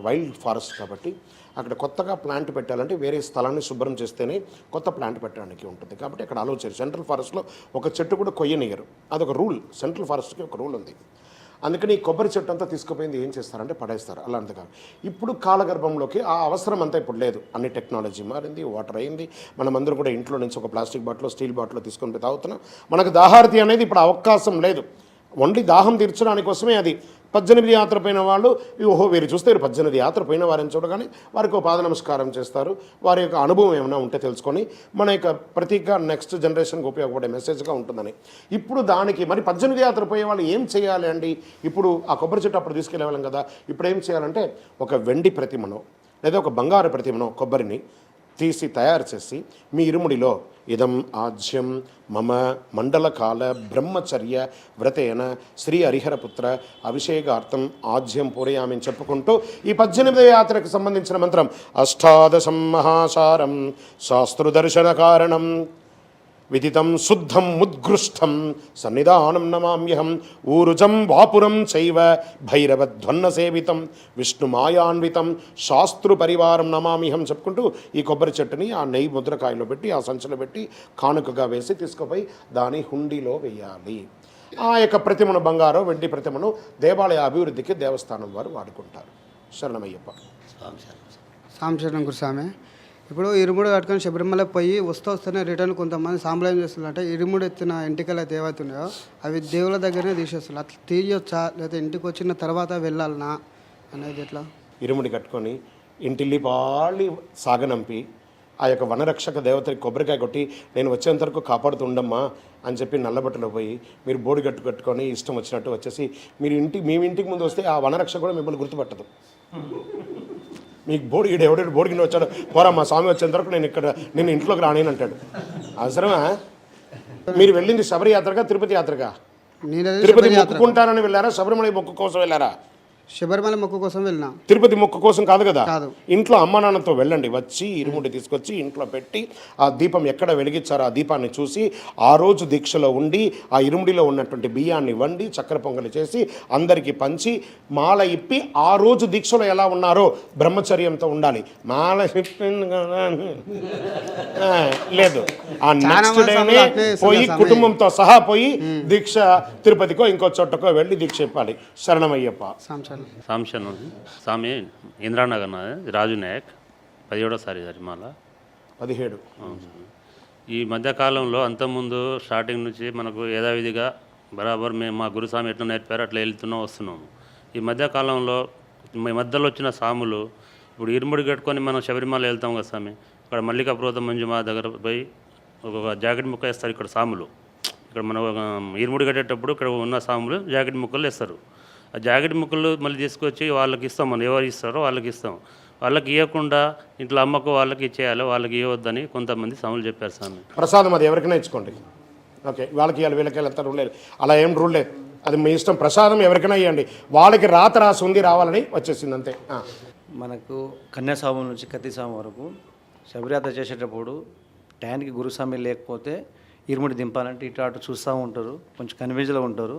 వైల్డ్ ఫారెస్ట్ కాబట్టి అక్కడ కొత్తగా ప్లాంట్ పెట్టాలంటే వేరే స్థలాన్ని శుభ్రం చేస్తేనే కొత్త ప్లాంట్ పెట్టడానికి ఉంటుంది. కాబట్టి అక్కడ అలౌ చేయరు. సెంట్రల్ ఫారెస్ట్లో ఒక చెట్టు కూడా కొయ్యనియరు. అదొక రూల్. సెంట్రల్ ఫారెస్ట్కి ఒక రూల్ ఉంది. అందుకని ఈ కొబ్బరి చెట్టు అంతా తీసుకుపోయింది ఏం చేస్తారంటే పడేస్తారు. అలాంటిగా ఇప్పుడు కాలగర్భంలోకి ఆ అవసరం అంతా ఇప్పుడు లేదు. అన్ని టెక్నాలజీ మారింది, వాటర్ అయింది. మనమందరూ కూడా ఇంట్లో నుంచి ఒక ప్లాస్టిక్ బాటిల్, స్టీల్ బాటిల్ తీసుకొని పోయి తాగుతున్నాం. మనకు దాహార్తి అనేది ఇప్పుడు అవకాశం లేదు. ఓన్లీ దాహం తీర్చడానికి కోసమే అది. 18 యాత్ర పోయిన వాళ్ళు ఓహో వీరు చూస్తే 18 యాత్ర పోయిన వారిని చూడగానే వారికి ఒక పాద నమస్కారం చేస్తారు. వారి యొక్క అనుభవం ఏమైనా ఉంటే తెలుసుకొని మన యొక్క ప్రతిగా నెక్స్ట్ జనరేషన్కి ఉపయోగపడే మెసేజ్గా ఉంటుందని. ఇప్పుడు దానికి మరి 18 యాత్ర పోయే వాళ్ళు ఏం చేయాలి అండి? ఇప్పుడు ఆ కొబ్బరి చెట్టు అప్పుడు తీసుకెళ్ళేవాళ్ళం కదా, ఇప్పుడు ఏం చేయాలంటే ఒక వెండి ప్రతిమనో లేదా ఒక బంగారు ప్రతిమనో కొబ్బరిని తీసి తయారు చేసి మీ ఇరుముడిలో ఇదం ఆజ్యం మమ మండలకాల బ్రహ్మచర్య వ్రతేన శ్రీ హరిహరపుత్ర అభిషేకార్థం ఆజ్యం పూరయామని చెప్పుకుంటూ ఈ 18వ యాత్రకు సంబంధించిన మంత్రం అష్టాదశం మహాసారం శాస్త్రదర్శన కారణం విదితం శుద్ధం ఉద్గృష్టం సన్నిధానం నమామ్యహం ఊరుజం వాపురం చైవ భైరవధ్వన్న సేవితం విష్ణుమాయాన్వితం శాస్త్రు పరివారం నమామ్యహం చెప్పుకుంటూ ఈ కొబ్బరి చెట్టుని ఆ నెయ్యి ముద్రకాయలో పెట్టి ఆ సంచిలో పెట్టి కానుకగా వేసి తీసుకుపోయి దాని హుండీలో వేయాలి. ఆ యొక్క ప్రతిమను, బంగారం వెండి ప్రతిమను దేవాలయ అభివృద్ధికి దేవస్థానం వారు వాడుకుంటారు. శరణమయ్యప్ప. సాంశరణం గురుస్వామి. ఇప్పుడు ఇరుముడు కట్టుకొని శబరిమల పోయి వస్తూనే రిటర్న్ కొంతమంది సాంప్రదాయం చేస్తున్నారంటే ఇరుముడు ఎత్తిన ఎంటికల దేవత ఉన్నాయో అవి దేవుల దగ్గరనే తీసేస్తున్నారు. అట్లా తీయొచ్చా లేదా ఇంటికి వచ్చిన తర్వాత వెళ్ళాలనా అనేది ఎట్లా? ఇరుముడి కట్టుకొని ఇంటిల్లి పాళి సాగనంపి ఆ యొక్క వనరక్షక దేవతకి కొబ్బరికాయ కొట్టి నేను వచ్చేంత వరకు కాపాడుతుండమ్మా అని చెప్పి నల్లబట్టలో పోయి మీరు బోడి కట్టుకొని ఇష్టం వచ్చినట్టు వచ్చేసి మీ ఇంటికి ముందు వస్తే ఆ వనరక్షక కూడా మిమ్మల్ని గుర్తుపట్టదు. మీకు బోడిగిడు ఎవడో బోడిగిన వచ్చాడు, పోరా మా స్వామి వచ్చేంత వరకు నేను ఇంట్లోకి రానేని అంటాడు. అవసరమా? మీరు వెళ్ళింది శబరి యాత్రగా తిరుపతి యాత్రగా? తిరుపతి మొక్కుకుంటారని వెళ్ళారా, శబరిమల మొక్కు కోసం వెళ్ళారా? శబరిమల మొక్కు కోసం వెళ్ళినా. తిరుపతి మొక్కు కోసం కాదు కదా. ఇంట్లో అమ్మ నాన్నతో వెళ్ళండి, వచ్చి ఇరుముడి తీసుకొచ్చి ఇంట్లో పెట్టి ఆ దీపం ఎక్కడ వెలిగించారో ఆ దీపాన్ని చూసి ఆ రోజు దీక్షలో ఉండి ఆ ఇరుముడిలో ఉన్నటువంటి బియ్యాన్ని వండి చక్కెర పొంగలి చేసి అందరికీ పంచి మాల ఇప్పి ఆ రోజు దీక్షలో ఎలా ఉన్నారో బ్రహ్మచర్యంతో ఉండాలి. మాల లేదు, ఆ నెక్స్ట్ డేనే పోయి కుటుంబంతో సహా పోయి దీక్ష తిరుపతికో ఇంకో చోటకో వెళ్ళి దీక్ష ఇప్పాలి. శరణమయ్యప్ప. సాంశను స్వామి ఇంద్రానగర్ రాజు నాయక్ 17వ సారి మాల 17. ఈ మధ్యకాలంలో అంతకుముందు స్టార్టింగ్ నుంచి మనకు యథావిధిగా బరాబర్ మేము మా గురుస్వామి ఎట్లా నేర్పారో అట్లా వెళ్తున్నాం వస్తున్నాము. ఈ మధ్యకాలంలో మధ్యలో వచ్చిన స్వాములు ఇప్పుడు ఇరుముడి కట్టుకొని మనం శబరిమల వెళ్తాం కదా స్వామి, ఇక్కడ మల్లికాపురం మంజుమా దగ్గర పోయి ఒక జాకెట్ ముక్క వేస్తారు. ఇక్కడ స్వాములు ఇక్కడ మనం ఇరుముడి కట్టేటప్పుడు ఇక్కడ ఉన్న స్వాములు జాకెట్ ముక్కలు వేస్తారు. ఆ జాకెట్ ముక్కలు మళ్ళీ తీసుకొచ్చి వాళ్ళకి ఇస్తాం, మనం ఎవరు ఇస్తారో వాళ్ళకి ఇస్తాం. వాళ్ళకి ఇవ్వకుండా ఇంట్లో అమ్మకు వాళ్ళకి ఇచ్చేయాలి, వాళ్ళకి ఇవ్వద్దని కొంతమంది స్వాములు చెప్పారు స్వామి. ప్రసాదం అది ఎవరికైనా ఇచ్చుకోండి, ఓకే, వాళ్ళకి ఇవ్వాలి వీళ్ళకి అంత రూల్ లేదు, అలా ఏం రూల్ లేదు, అది మీ ఇష్టం. ప్రసాదం ఎవరికైనా ఇవ్వండి, వాళ్ళకి రాసి ఉంది రావాలని వచ్చేసింది అంతే. మనకు కన్యాస్వామి నుంచి కత్తిస్వామి వరకు శబరియాత్ర చేసేటప్పుడు టైంకి గురుస్వామి లేకపోతే ఇరుముడి దింపాలంటే ఇటు అటు చూస్తూ ఉంటారు, కొంచెం కన్ఫ్యూజ్లో ఉంటారు.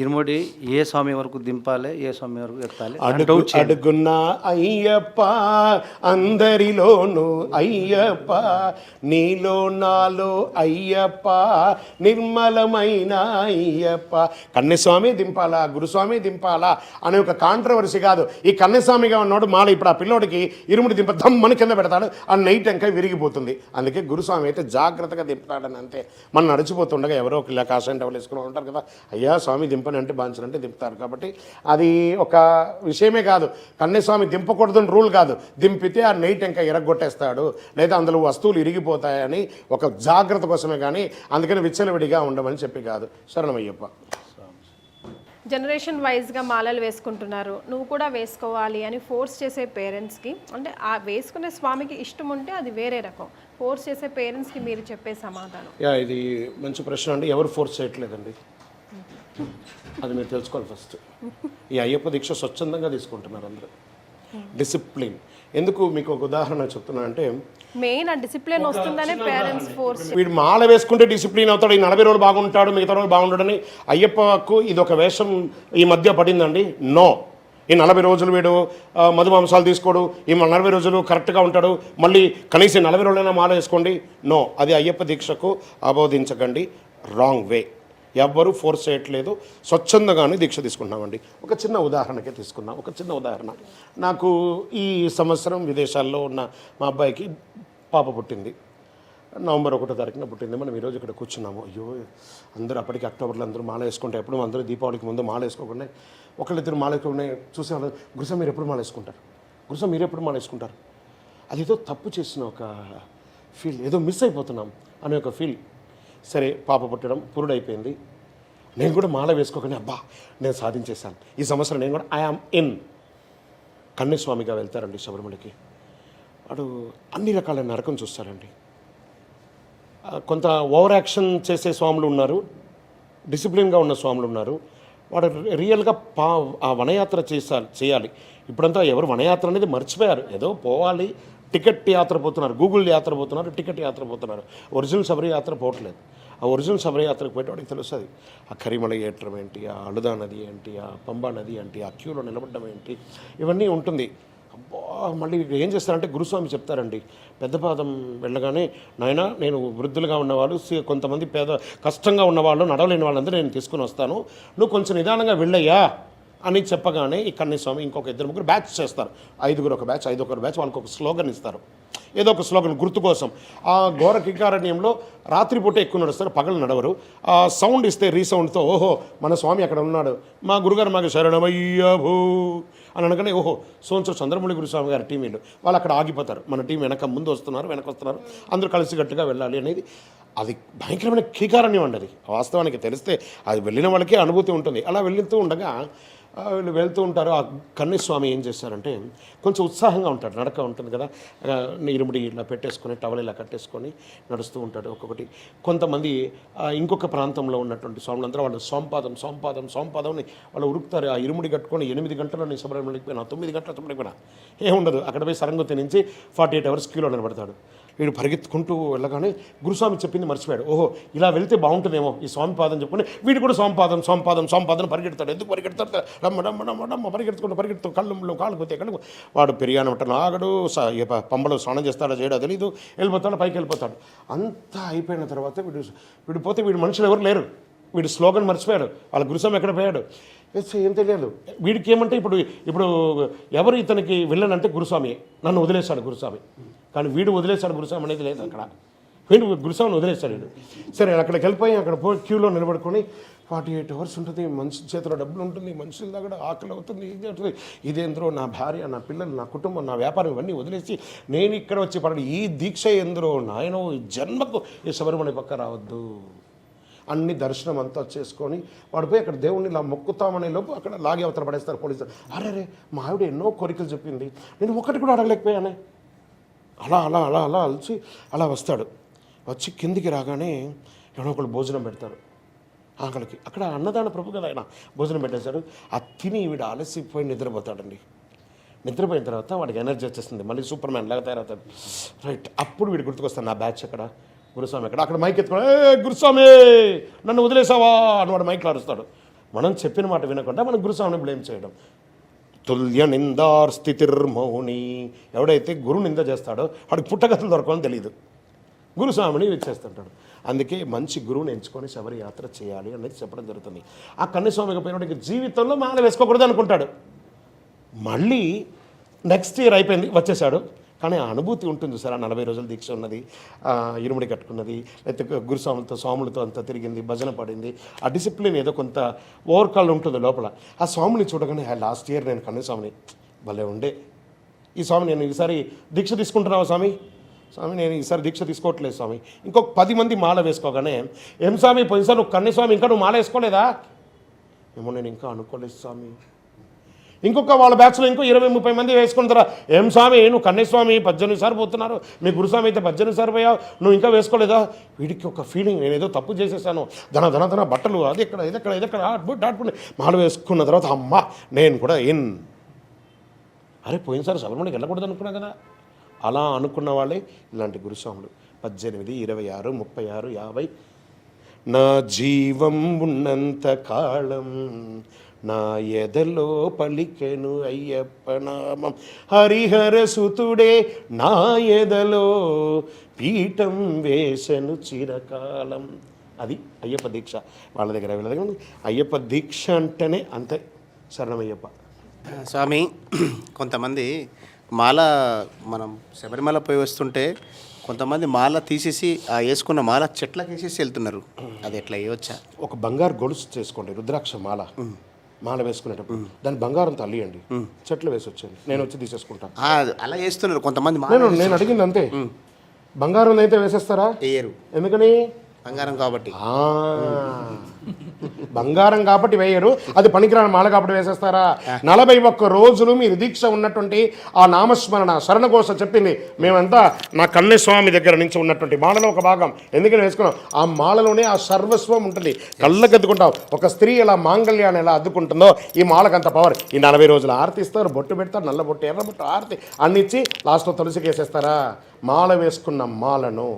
ఇరుముడి ఏ స్వామి వరకు దింపాలి, ఏ స్వామి వరకు ఎత్తాలి. అడుగున్న అయ్యప్ప అందరిలోను అయ్యప్ప నీలో నాలో అయ్యప్ప నిర్మలమైన అయ్యప్ప. కన్యస్వామి దింపాలా గురుస్వామి దింపాలా అనే ఒక కాంట్రవర్సీ కాదు. ఈ కన్యస్వామిగా ఉన్నవాడు మాల ఇప్పుడు ఆ పిల్లోడికి ఇరుముడి దమ్మని కింద పెడతాడు, ఆ నైట్ ఇంకా విరిగిపోతుంది. అందుకే గురుస్వామి అయితే జాగ్రత్తగా దింపుతాడని అంతే. మనం నడిచిపోతుండగా ఎవరో ఒక ఇలా కాషాయం టవల్ వేసుకుని ఉంటారు కదా, అయ్యా స్వామి దింపని అంటే బాంచనంటే దింపుతారు. కాబట్టి అది ఒక విషయమే కాదు, కన్యస్వామి దింపకూడదని రూల్ కాదు. దింపితే ఆ నైట్ ఇంకా ఎరగొట్టేస్తాడు లేదా అందులో వస్తువులు ఇరిగిపోతాయని ఒక జాగ్రత్త కోసమే, కానీ అందుకని విచ్చలవిడిగా ఉండమని చెప్పి కాదు. శరణమయ్యప్ప. జనరేషన్ వైజ్గా మాలలు వేసుకుంటున్నారు, నువ్వు కూడా వేసుకోవాలి అని ఫోర్స్ చేసే పేరెంట్స్కి, అంటే ఆ వేసుకునే స్వామికి ఇష్టం ఉంటే అది వేరే రకం, ఫోర్స్ చేసే పేరెంట్స్కి మీరు చెప్పే సమాధానం? ఇది మంచి ప్రశ్న అండి. ఎవరు ఫోర్స్ చేయట్లేదండి, అది మీరు తెలుసుకోవాలి ఫస్ట్. ఈ అయ్యప్ప దీక్ష స్వచ్ఛందంగా తీసుకుంటున్నారు అందరూ, డిసిప్లిన్. ఎందుకు మీకు ఒక ఉదాహరణ చెప్తున్నా అంటే, మెయిన్ ఆ డిసిప్లిన్ వస్తుందనే పేరెంట్స్ ఫోర్స్. వీడు మాల వేసుకుంటే డిసిప్లిన్ అవుతాడు, ఈ 40 రోజులు బాగుంటాడు, మిగతా రోజులు బాగుంటాడని. అయ్యప్పకు ఇది ఒక వేషం ఈ మధ్య పడిందండి. నో, ఈ 40 రోజులు వీడు మధుమాంసాలు తీసుకోడు, ఈ 40 రోజులు కరెక్ట్గా ఉంటాడు, మళ్ళీ కనీసం 40 రోజులైనా మాల వేసుకోండి. నో, అది అయ్యప్ప దీక్షకు ఆబోధించకండి, రాంగ్ వే. ఎవ్వరూ ఫోర్స్ చేయట్లేదు, స్వచ్ఛందంగానే దీక్ష తీసుకుంటున్నామండి. ఒక చిన్న ఉదాహరణకే తీసుకున్నాం, ఒక చిన్న ఉదాహరణ. నాకు ఈ సంవత్సరం విదేశాల్లో ఉన్న మా అబ్బాయికి పాప పుట్టింది. నవంబర్ 1వ తారీఖున పుట్టింది. మనం ఈరోజు ఇక్కడ కూర్చున్నాము. అయ్యో, అందరూ అప్పటికి అక్టోబర్లో అందరూ మాల వేసుకుంటే, ఎప్పుడు అందరూ దీపావళికి ముందు మాల వేసుకోకుండా ఒకళ్ళిద్దరు మాల వేసుకునే చూసేవాళ్ళు. గురుసా మీరు ఎప్పుడు మాల వేసుకుంటారు, గురుసా మీరు ఎప్పుడు మాల వేసుకుంటారు. అదేదో తప్పు చేసిన ఒక ఫీల్, ఏదో మిస్ అయిపోతున్నాం అనే ఒక ఫీల్. సరే, పాప పుట్టడం పురుడైపోయింది. నేను కూడా మాల వేసుకోకుండా అబ్బా నేను సాధించేశాను, ఈ సంవత్సరం నేను కూడా ఐఆమ్ ఇన్. కన్యస్వామిగా వెళ్తారండి శబరిమలకి. వాడు అన్ని రకాల నరకం చూస్తారండి. కొంత ఓవర్ యాక్షన్ చేసే స్వాములు ఉన్నారు, డిసిప్లిన్గా ఉన్న స్వాములు ఉన్నారు. వాడు రియల్గా ఆ వనయాత్ర చేయాలి. ఇప్పుడంతా ఎవరు వనయాత్ర అనేది మర్చిపోయారు. ఏదో పోవాలి, టికెట్ యాత్ర పోతున్నారు, గూగుల్ యాత్ర పోతున్నారు, టికెట్ యాత్ర పోతున్నారు. ఒరిజినల్ శబరి యాత్ర పోవట్లేదు. ఆ ఒరిజినల్ శబరి యాత్రకు పోయేవాడికి తెలుస్తుంది ఆ కరిమల ఏట్రం ఏంటి, ఆ అలుదా నది ఏంటి, ఆ పంబా నది ఏంటి, ఆ క్యూలో నిలబడడం ఏంటి, ఇవన్నీ ఉంటుంది. అబ్బా మళ్ళీ ఏం చేస్తారంటే గురుస్వామి చెప్తారండి, పెద్దపాదం వెళ్ళగానే నాయన నేను వృద్ధులుగా ఉన్నవాళ్ళు, కొంతమంది కష్టంగా ఉన్నవాళ్ళు, నడవలేని వాళ్ళందరూ నేను తీసుకుని వస్తాను, నువ్వు కొంచెం నిదానంగా వెళ్ళయ్యా అని చెప్పగానే ఈ కన్నస్వామి ఇంకొక 2-3 బ్యాచ్ చేస్తారు. 5 ఒక బ్యాచ్, 5 ఒక బ్యాచ్, వాళ్ళకి ఒక స్లోగన్ ఇస్తారు, ఏదో ఒక స్లోగన్ గుర్తు కోసం. ఆ ఘోర కికారణ్యంలో రాత్రిపూట ఎక్కువ నడుస్తారు, పగలు నడవరు. ఆ సౌండ్ ఇస్తే రీసౌండ్తో ఓహో మన స్వామి అక్కడ ఉన్నాడు, మా గురుగారు మాకు శరణమయ్యభూ అని అనగానే ఓహో సోంచు చంద్రమౌళి గురుస్వామి గారి టీం వీళ్ళు, వాళ్ళు అక్కడ ఆగిపోతారు. మన టీం ముందు వస్తున్నారు, వెనక వస్తున్నారు, అందరూ కలిసికట్టుగా వెళ్ళాలి అనేది అది భయంకరమైన కీకారణ్యం అండి. అది వాస్తవానికి తెలిస్తే అది వెళ్ళిన వాళ్ళకే అనుభూతి ఉంటుంది. అలా వెళ్తూ ఉండగా వీళ్ళు వెళ్తూ ఉంటారు. ఆ కన్నస్వామి ఏం చేస్తారంటే కొంచెం ఉత్సాహంగా ఉంటాడు, నడక ఉంటుంది కదా, ఇరుముడి ఇలా పెట్టేసుకొని టవల్ ఇలా కట్టేసుకొని నడుస్తూ ఉంటాడు. ఒక్కొక్కటి కొంతమంది ఇంకొక ప్రాంతంలో ఉన్నటువంటి స్వాములందరూ వాళ్ళు సోంపాదం వాళ్ళు ఉరుకుతారు. ఆ ఇరుముడి కట్టుకొని 8 గంటలు నేను శబరిమలకి పోయినా, 9 గంటల శబరిమలకి పోయినా ఏముండదు. అక్కడ పోయి సరంగతి నుంచి 48 అవర్స్ క్యూలో నిలబడతాడు. వీడు పరిగెత్తుకుంటూ వెళ్ళగానే గురుస్వామి చెప్పింది మర్చిపోయాడు. ఓహో ఇలా వెళ్తే బాగుంటుందేమో ఈ స్వామి పాదం చెప్పుకొని వీడు కూడా సోంపాదం పరిగెడతాడు. ఎందుకు పరిగెడతాడు, రమ్మ పరిగెడుతూ కాళ్ళు పోతే కళ్ళు వాడు పెరిగానమాట నాగడు, పంబలో స్నానం చేస్తాడో చేయడో తెలీదు, వెళ్ళిపోతాడు, పైకి వెళ్ళిపోతాడు. అంతా అయిపోయిన తర్వాత వీడు పోతే వీడు మనుషులు ఎవరు లేరు, వీడు స్లోగన్ మర్చిపోయాడు, వాళ్ళ గురుస్వామి ఎక్కడ పోయాడు ఏం తెలియదు. వీడికి ఏమంటే ఇప్పుడు ఎవరు ఇతనికి వెళ్ళనంటే గురుస్వామి, నన్ను వదిలేశాడు గురుస్వామి. కానీ వీడు వదిలేశాడు గురుస్వామి అనేది లేదు అక్కడ, వీడు గురుస్వామిని వదిలేశాడు వీడు. సరే అక్కడికి వెళ్ళిపోయి అక్కడ పోయి క్యూలో నిలబడుకొని 48 అవర్స్ ఉంటుంది, మనిషి చేతిలో డబ్బులు ఉంటుంది, మనుషుల దగ్గర ఆకలి అవుతుంది, ఇది అవుతుంది, ఇదేంద్రో నా భార్య, నా పిల్లలు, నా కుటుంబం, నా వ్యాపారం ఇవన్నీ వదిలేసి నేను ఇక్కడ వచ్చి పడడు, ఈ దీక్ష ఎందరో నాయనో ఈ జన్మకు ఈ శబరిమల పక్క రావద్దు అన్ని దర్శనం అంతా చేసుకొని వాడిపోయి అక్కడ దేవుణ్ణి ఇలా మొక్కుతామనే లోపు అక్కడ లాగి అవతల పడేస్తారు పోలీసులు. అరే మా ఆవిడ ఎన్నో కోరికలు చెప్పింది, నేను ఒకటి కూడా అడగలేకపోయానే. అలా అలసి అలా వస్తాడు. వచ్చి కిందికి రాగానే ఎవరో ఒకళ్ళు భోజనం పెడతారు ఆకలికి. అక్కడ అన్నదాన ప్రభు కదా ఆయన భోజనం పెట్టేశాడు. ఆ తిని వీడు అలసిపోయి నిద్రపోతాడండి. నిద్రపోయిన తర్వాత వాడికి ఎనర్జీ వచ్చేస్తుంది, మళ్ళీ సూపర్ మ్యాన్ లాగా తయారవుతాడు. రైట్, అప్పుడు వీడు గుర్తుకొస్తాడు, నా బ్యాచ్ అక్కడ, గురుస్వామి అక్కడ మైక్ ఎత్తుకోండి, గురుస్వామి నన్ను వదిలేసావా అని వాడు మైక్లో అరుస్తాడు. మనం చెప్పిన మాట వినకుండా మనం గురుస్వామిని బ్లేమ్ చేయడం. తుల్య నిందార్ స్థితిర్మౌని, ఎవడైతే గురు నింద చేస్తాడో వాడికి పుట్టగతులు దొరకని తెలియదు, గురుస్వామిని ఇచ్చేస్తుంటాడు. అందుకే మంచి గురువుని ఎంచుకొని శబరి యాత్ర చేయాలి అనేది చెప్పడం జరుగుతుంది. ఆ కన్నస్వామికి పోయినోడికి జీవితంలో మాల వేసుకోకూడదు అనుకుంటాడు. మళ్ళీ నెక్స్ట్ ఇయర్ అయిపోయింది, వచ్చేసాడు. కానీ ఆ అనుభూతి ఉంటుంది సార్. ఆ 40 రోజుల దీక్ష ఉన్నది, ఇరుముడి కట్టుకున్నది, లేకపోతే స్వాములతో అంతా తిరిగింది, భజన పడింది, ఆ డిసిప్లిన్ ఏదో కొంత ఓవర్కాల్ ఉంటుంది లోపల. ఆ స్వామిని చూడగానే లాస్ట్ ఇయర్ నేను కన్నస్వామిని భలే ఉండే, ఈ స్వామి నేను ఈసారి దీక్ష తీసుకుంటున్నావా స్వామి, నేను ఈసారి దీక్ష తీసుకోవట్లేదు స్వామి. ఇంకొక 10 మంది మాల వేసుకోగానే ఏం స్వామి పోయినసారి నువ్వు కన్నస్వామి ఇంకా నువ్వు మాల వేసుకోలేదా, ఏమో నేను ఇంకా అనుకోలేదు స్వామి. ఇంకొక వాళ్ళ బ్యాచ్లో ఇంకో 20-30 మంది వేసుకుంటారా, ఏం స్వామి నువ్వు కన్నస్వామి 18 సార్లు పోతున్నారు, మీ గురుస్వామి అయితే 18 సార్లు పోయావు, నువ్వు ఇంకా వేసుకోలేదా. వీడికి ఒక ఫీలింగ్, నేను ఏదో తప్పు చేసేసాను, ధన బట్టలు అది ఎక్కడ ఆడుకుంటే మాల వేసుకున్న తర్వాత అమ్మ నేను కూడా అరే పోయినసారి శబరిమలకి వెళ్ళకూడదు అనుకున్నా కదా. అలా అనుకున్న వాళ్ళే ఇలాంటి గురుస్వాములు. 18, 26, 36, 50 నా జీవం ఉన్నంత కాలం నా ఎదలో పలికెను అయ్యప్ప నామం, హరిహర సుతుడే నా ఎదలో పీఠం వేసెను చిరకాలం. అది అయ్యప్ప దీక్ష. వాళ్ళ దగ్గర వీళ్ళ దగ్గర అయ్యప్ప దీక్ష అంటేనే అంతే, శరణమయ్యప్ప. స్వామి కొంతమంది మాల మనం శబరిమల పోయి వస్తుంటే కొంతమంది మాల తీసేసి ఆ వేసుకున్న మాల చెట్లకి వేసేసి వెళ్తున్నారు, అది ఎట్లా వేయవచ్చా? ఒక బంగారు గొలుసు చేసుకోండి, రుద్రాక్ష మాల వేసుకునేటప్పుడు దాన్ని బంగారంతో అల్లియండి, చెట్లు వేసి వచ్చేయండి, నేను వచ్చి తీసేసుకుంటాను. అలా వేస్తున్నారు కొంతమంది. నేను అడిగింది అంతే, బంగారం అయితే వేసేస్తారా? వేయరు. ఎందుకని? బంగారం కాబట్టి. బంగారం కాబట్టి వేయరు, అది పనికిరాని మాల కాబట్టి వేసేస్తారా? 41 రోజులు మీరు దీక్ష ఉన్నటువంటి ఆ నామస్మరణ శరణఘోష చెప్పింది మేమంతా నా కన్యస్వామి దగ్గర నుంచి ఉన్నటువంటి మాలలో ఒక భాగం. ఎందుకని వేసుకున్నాం? ఆ మాలలోనే ఆ సర్వస్వం ఉంటుంది. కళ్ళకద్దుకుంటాం. ఒక స్త్రీ ఎలా మాంగళ్యాన్ని ఎలా అద్దుకుంటుందో ఈ మాలకు అంత పవర్. ఈ 40 రోజులు ఆరతి ఇస్తారు, బొట్టు పెడతారు, నల్ల బొట్టు, ఎర్ర బొట్టు, ఆరతి అన్ని ఇచ్చి లాస్ట్లో తులసికేసేస్తారా? మాల వేసుకున్న మాలను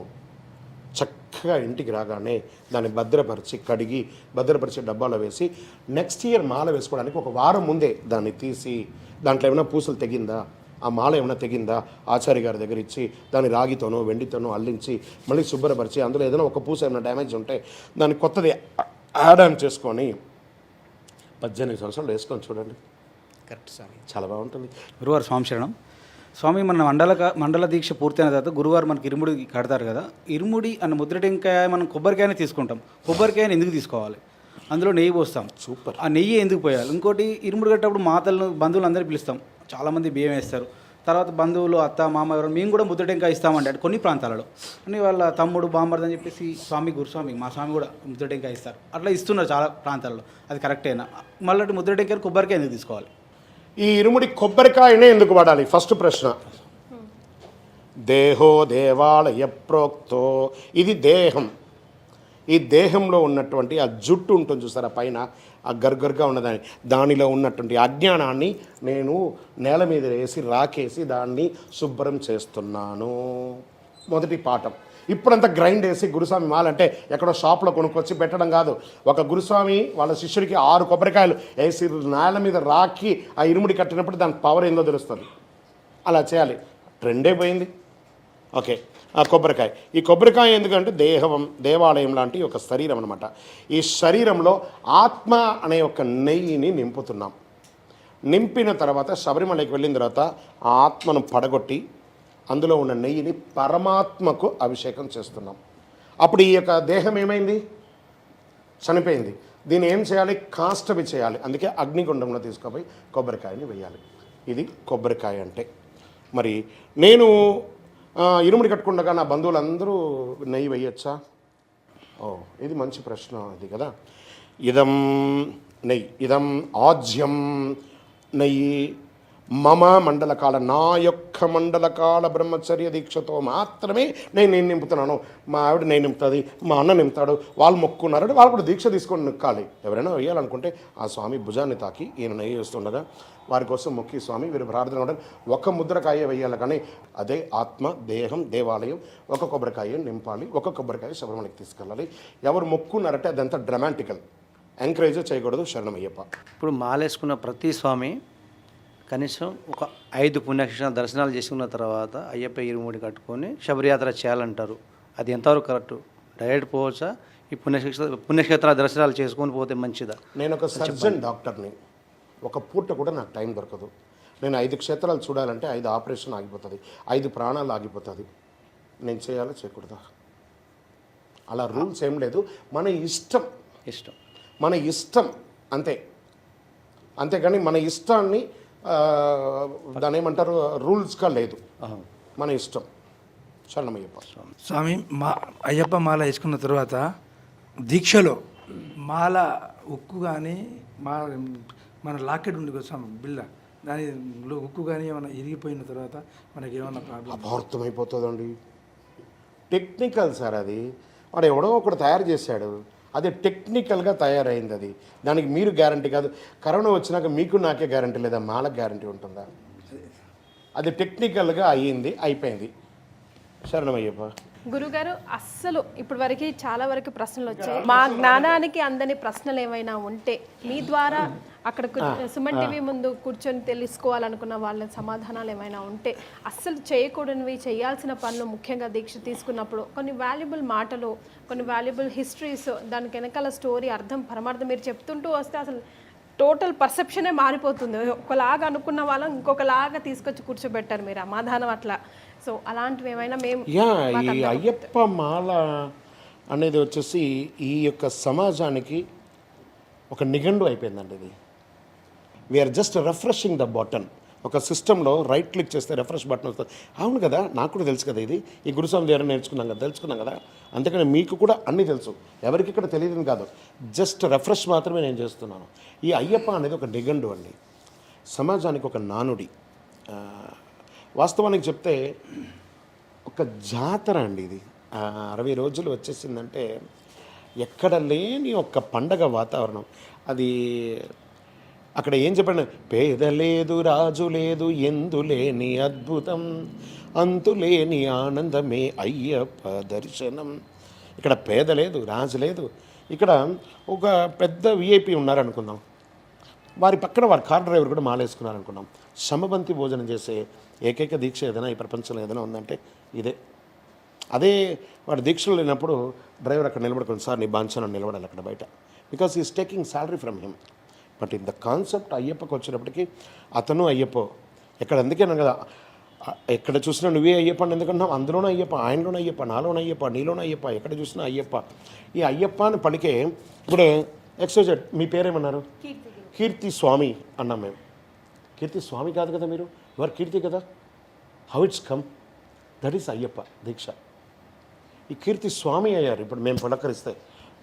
చక్కగా ఇంటికి రాగానే దాన్ని భద్రపరిచి కడిగి భద్రపరిచి డబ్బాలో వేసి నెక్స్ట్ ఇయర్ మాల వేసుకోవడానికి ఒక వారం ముందే దాన్ని తీసి దాంట్లో ఏమైనా పూసలు తెగిందా, ఆ మాల ఏమైనా తెగిందా ఆచార్య గారి దగ్గర ఇచ్చి దాన్ని రాగితోనో వెండితోనో అల్లించి మళ్ళీ శుభ్రపరిచి అందులో ఏదైనా ఒక పూస ఏమైనా డ్యామేజ్ ఉంటే దాన్ని కొత్తది యాడ్ ఆన్ చేసుకొని 18 సంవత్సరాలు వేసుకొని చూడండి. కరెక్ట్ స్వామి, చాలా బాగుంటుంది. గురువారు స్వామి శరణం. స్వామి మన మండల దీక్ష పూర్తయిన తర్వాత గురువారు మనకి ఇరుముడి కడతారు కదా, ఇరుముడి అన్న ముద్ర టెంకాయ మనం కొబ్బరికాయనే తీసుకుంటాం. కొబ్బరికాయని ఎందుకు తీసుకోవాలి? అందులో నెయ్యి పోస్తాం. సూపర్. ఆ నెయ్యి ఎందుకు పోయాలి? ఇంకోటి ఇరుముడి కట్టేటప్పుడు మాతలను బంధువులు అందరినీ పిలుస్తాం. చాలామంది బియ్యం వేస్తారు. తర్వాత బంధువులు అత్త మామ ఎవరు మేము కూడా ముద్ర టెంకాయ ఇస్తామంటే అంటే కొన్ని ప్రాంతాలలో అని వాళ్ళ తమ్ముడు బామ్మర్ది అని చెప్పేసి స్వామి గురుస్వామి మా స్వామి కూడా ముద్ర టెంకాయ ఇస్తారు. అట్లా ఇస్తున్నారు చాలా ప్రాంతాల్లో. అది కరెక్టేనా? మళ్ళీ ముద్ర టెంకాయ కొబ్బరికాయ ఎందుకు తీసుకోవాలి? ఈ ఇరుముడి కొబ్బరికాయనే ఎందుకు వాడాలి? ఫస్ట్ ప్రశ్న. దేహో దేవాలయ ప్రోక్తో, ఇది దేహం. ఈ దేహంలో ఉన్నటువంటి ఆ జుట్టు ఉంటుంది చూసారా పైన, ఆ గర్గర్గా ఉన్నదాన్ని, దానిలో ఉన్నటువంటి అజ్ఞానాన్ని నేను నేల మీద వేసి రాకేసి దాన్ని శుభ్రం చేస్తున్నాను. మొదటి పాఠం. ఇప్పుడంతా గ్రైండ్ వేసి గురుస్వామి మాలంటే ఎక్కడో షాప్లో కొనుక్కొచ్చి పెట్టడం కాదు. ఒక గురుస్వామి వాళ్ళ శిష్యుడికి 6 కొబ్బరికాయలు వేసి నేల మీద రాకి ఆ ఇరుముడి కట్టినప్పుడు దాని పవర్ ఏందో తెలుస్తుంది. అలా చేయాలి. ట్రెండే పోయింది. ఓకే, ఆ కొబ్బరికాయ. ఈ కొబ్బరికాయ ఎందుకంటే దేవాలయం లాంటి ఒక శరీరం అనమాట. ఈ శరీరంలో ఆత్మ అనే ఒక నెయ్యిని నింపుతున్నాం. నింపిన తర్వాత శబరిమలకి వెళ్ళిన తర్వాత ఆ ఆత్మను పడగొట్టి అందులో ఉన్న నెయ్యిని పరమాత్మకు అభిషేకం చేస్తున్నాం. అప్పుడు ఈ యొక్క దేహం ఏమైంది? చనిపోయింది. దీన్ని ఏం చేయాలి? కాష్టమి చేయాలి. అందుకే అగ్నిగుండంలో తీసుకుపోయి కొబ్బరికాయని వేయాలి. ఇది కొబ్బరికాయ అంటే. మరి నేను ఇరుముడి కట్టుకుండగా నా బంధువులందరూ నెయ్యి వేయచ్చా? ఇది మంచి ప్రశ్న ఇది కదా. ఇదం నెయ్యి, ఇదం ఆజ్యం నెయ్యి మమ మండలకాల, నా యొక్క మండలకాల బ్రహ్మచర్య దీక్షతో మాత్రమే నేను నింపుతున్నాను. మా ఆవిడ నేను నింపుతుంది, మా అన్న నింపుతాడు, వాళ్ళు మొక్కున్నారంటే వాళ్ళు కూడా దీక్ష తీసుకొని నిక్కాలి. ఎవరైనా వేయాలనుకుంటే ఆ స్వామి భుజాన్ని తాకి ఈయన నెయ్యి వేస్తుండగా వారి కోసం మొక్కి స్వామి వీరు ప్రార్థన ఉండదు. ఒక ముద్రకాయ వేయాలి, కానీ అదే ఆత్మ దేహం దేవాలయం ఒక కొబ్బరికాయ నింపాలి. ఒక కొబ్బరికాయ శబరిమలకి తీసుకెళ్ళాలి. ఎవరు మొక్కున్నారంటే అదంతా డ్రామాటికల్, ఎంకరేజ్ చేయకూడదు. శరణమయ్యప్ప. ఇప్పుడు మాలేసుకున్న ప్రతి స్వామి కనీసం ఒక 5 పుణ్యక్షేత్ర దర్శనాలు చేసుకున్న తర్వాత అయ్యప్ప ఇరుముడి కట్టుకొని శబరియాత్ర చేయాలంటారు. అది ఎంతవరకు కరెక్ట్? డైరెక్ట్ పోవచ్చా? ఈ పుణ్యక్షేత్ర దర్శనాలు చేసుకొని పోతే మంచిదా? నేను ఒక సర్జన్ డాక్టర్ని. ఒక పూట కూడా నాకు టైం దొరకదు. నేను 5 క్షేత్రాలు చూడాలంటే 5 ఆపరేషన్ ఆగిపోతుంది, 5 ప్రాణాలు ఆగిపోతుంది. నేను చేయాలో చేయకూడదా? అలా రూల్స్ ఏం లేదు. మన ఇష్టం మన ఇష్టం అంతే. అంతేగాని మన ఇష్టాన్ని దాని ఏమంటారు రూల్స్గా లేదు. మన ఇష్టం. శరణమయ్యప్ప. స్వామి అయ్యప్ప మాల వేసుకున్న తర్వాత దీక్షలో మాల ఉక్కు కానీ మన లాకెట్ ఉంది కదా స్వామి బిళ్ళ, దానిలో ఉక్కు కానీ ఏమైనా ఇరిగిపోయిన తర్వాత మనకి ఏమైనా ప్రాబ్లం? అపార్థమైపోతుందండి. టెక్నికల్ సార్ అది. వాడు ఎవడో ఒకడు తయారు చేశాడు, అది టెక్నికల్గా తయారైంది. అది దానికి మీరు గ్యారంటీ కాదు. కరోనా వచ్చినాక మీకు నాకే గ్యారంటీ లేదా? మాలకు గ్యారంటీ ఉంటుందా? అది టెక్నికల్గా అయ్యింది, అయిపోయింది. శరణమయ్యప్ప. గురుగారు అస్సలు ఇప్పటి వరకు చాలా వరకు ప్రశ్నలు వచ్చాయి. మా జ్ఞానానికి అందని ప్రశ్నలు ఏమైనా ఉంటే మీ ద్వారా అక్కడ సుమన్ టీవీ ముందు కూర్చొని తెలుసుకోవాలనుకున్న వాళ్ళ సమాధానాలు ఏమైనా ఉంటే, అస్సలు చేయకూడనివి చేయాల్సిన పనులు, ముఖ్యంగా దీక్ష తీసుకున్నప్పుడు కొన్ని వాల్యుబుల్ మాటలు, కొన్ని వాల్యుబుల్ హిస్టరీస్, దానికి వెనకాల స్టోరీ అర్థం పరమార్థం మీరు చెప్తుంటూ వస్తే అసలు టోటల్ పర్సెప్షనే మారిపోతుంది. ఒకలాగా అనుకున్న వాళ్ళని ఇంకొకలాగా తీసుకొచ్చి కూర్చోబెట్టారు మీరు సమాధానం అట్లా. సో అలాంటివి ఏమైనా మేము ఈ అయ్యప్ప మాల అనేది వచ్చేసి ఈ యొక్క సమాజానికి ఒక నిఘండు అయిపోయిందండి. ఇది we're just refreshing the button. ఒక సిస్టంలో రైట్ క్లిక్ చేస్తే రిఫ్రెష్ బటన్ వస్తుంది. అవును కదా, నాకు కూడా తెలుసు కదా, ఇది ఈ గురుస్వామి దగ్గర తెలుసుకున్నాం కదా. అంతేకాని మీకు కూడా అన్నీ తెలుసు, ఎవరికి ఇక్కడ తెలియదని కాదు, జస్ట్ రిఫ్రెష్ మాత్రమే నేను చేస్తున్నాను. ఈ అయ్యప్ప అనేది ఒక నిఘండు అండి, సమాజానికి ఒక నానుడి. వాస్తవానికి చెప్తే ఒక జాతర అండి ఇది. 60 రోజులు వచ్చేసిందంటే ఎక్కడ లేని ఒక పండగ వాతావరణం. అది అక్కడ ఏం చెప్పండి, పేద లేదు రాజు లేదు ఎందు లేని అద్భుతం అంతులేని ఆనందమే అయ్యప్ప దర్శనం. ఇక్కడ పేద లేదు రాజు లేదు. ఇక్కడ ఒక పెద్ద విఐపి ఉన్నారనుకుందాం, వారి పక్కన వారి కార్ డ్రైవర్ కూడా మాలేసుకున్నారనుకున్నాం. సమబంతి భోజనం చేసే ఏకైక దీక్ష ఏదైనా ఈ ప్రపంచంలో ఏదైనా ఉందంటే ఇదే. అదే వాడు దీక్షలు లేనప్పుడు డ్రైవర్ అక్కడ నిలబడుకుని, సార్ నీ బాంఛనం నిలబడాలి అక్కడ బయట, because is taking salary from him. But in the concept అయ్యప్పకి వచ్చినప్పటికీ అతను అయ్యప్ప. ఎక్కడ అందుకేనా కదా, ఎక్కడ చూసినా నువ్వే అయ్యప్ప అని ఎందుకంటున్నావు, అందులోనే అయ్యప్ప, ఆయనలోనే అయ్యప్ప, నాలోనే అయ్యప్ప, నీలోనే అయ్యప్ప, ఎక్కడ చూసినా అయ్యప్ప. ఈ అయ్యప్ప అని పలికే ఇప్పుడు ఎక్స్జెడ్ మీ పేరేమన్నారు, కీర్తి స్వామి అన్నాం మేము. కీర్తి స్వామి కాదు కదా మీరు, యువర్ కీర్తి కదా. How it's come, that is Ayyappa deeksha. ఈ కీర్తి స్వామి అయ్యారు ఇప్పుడు మేము పలకరిస్తే,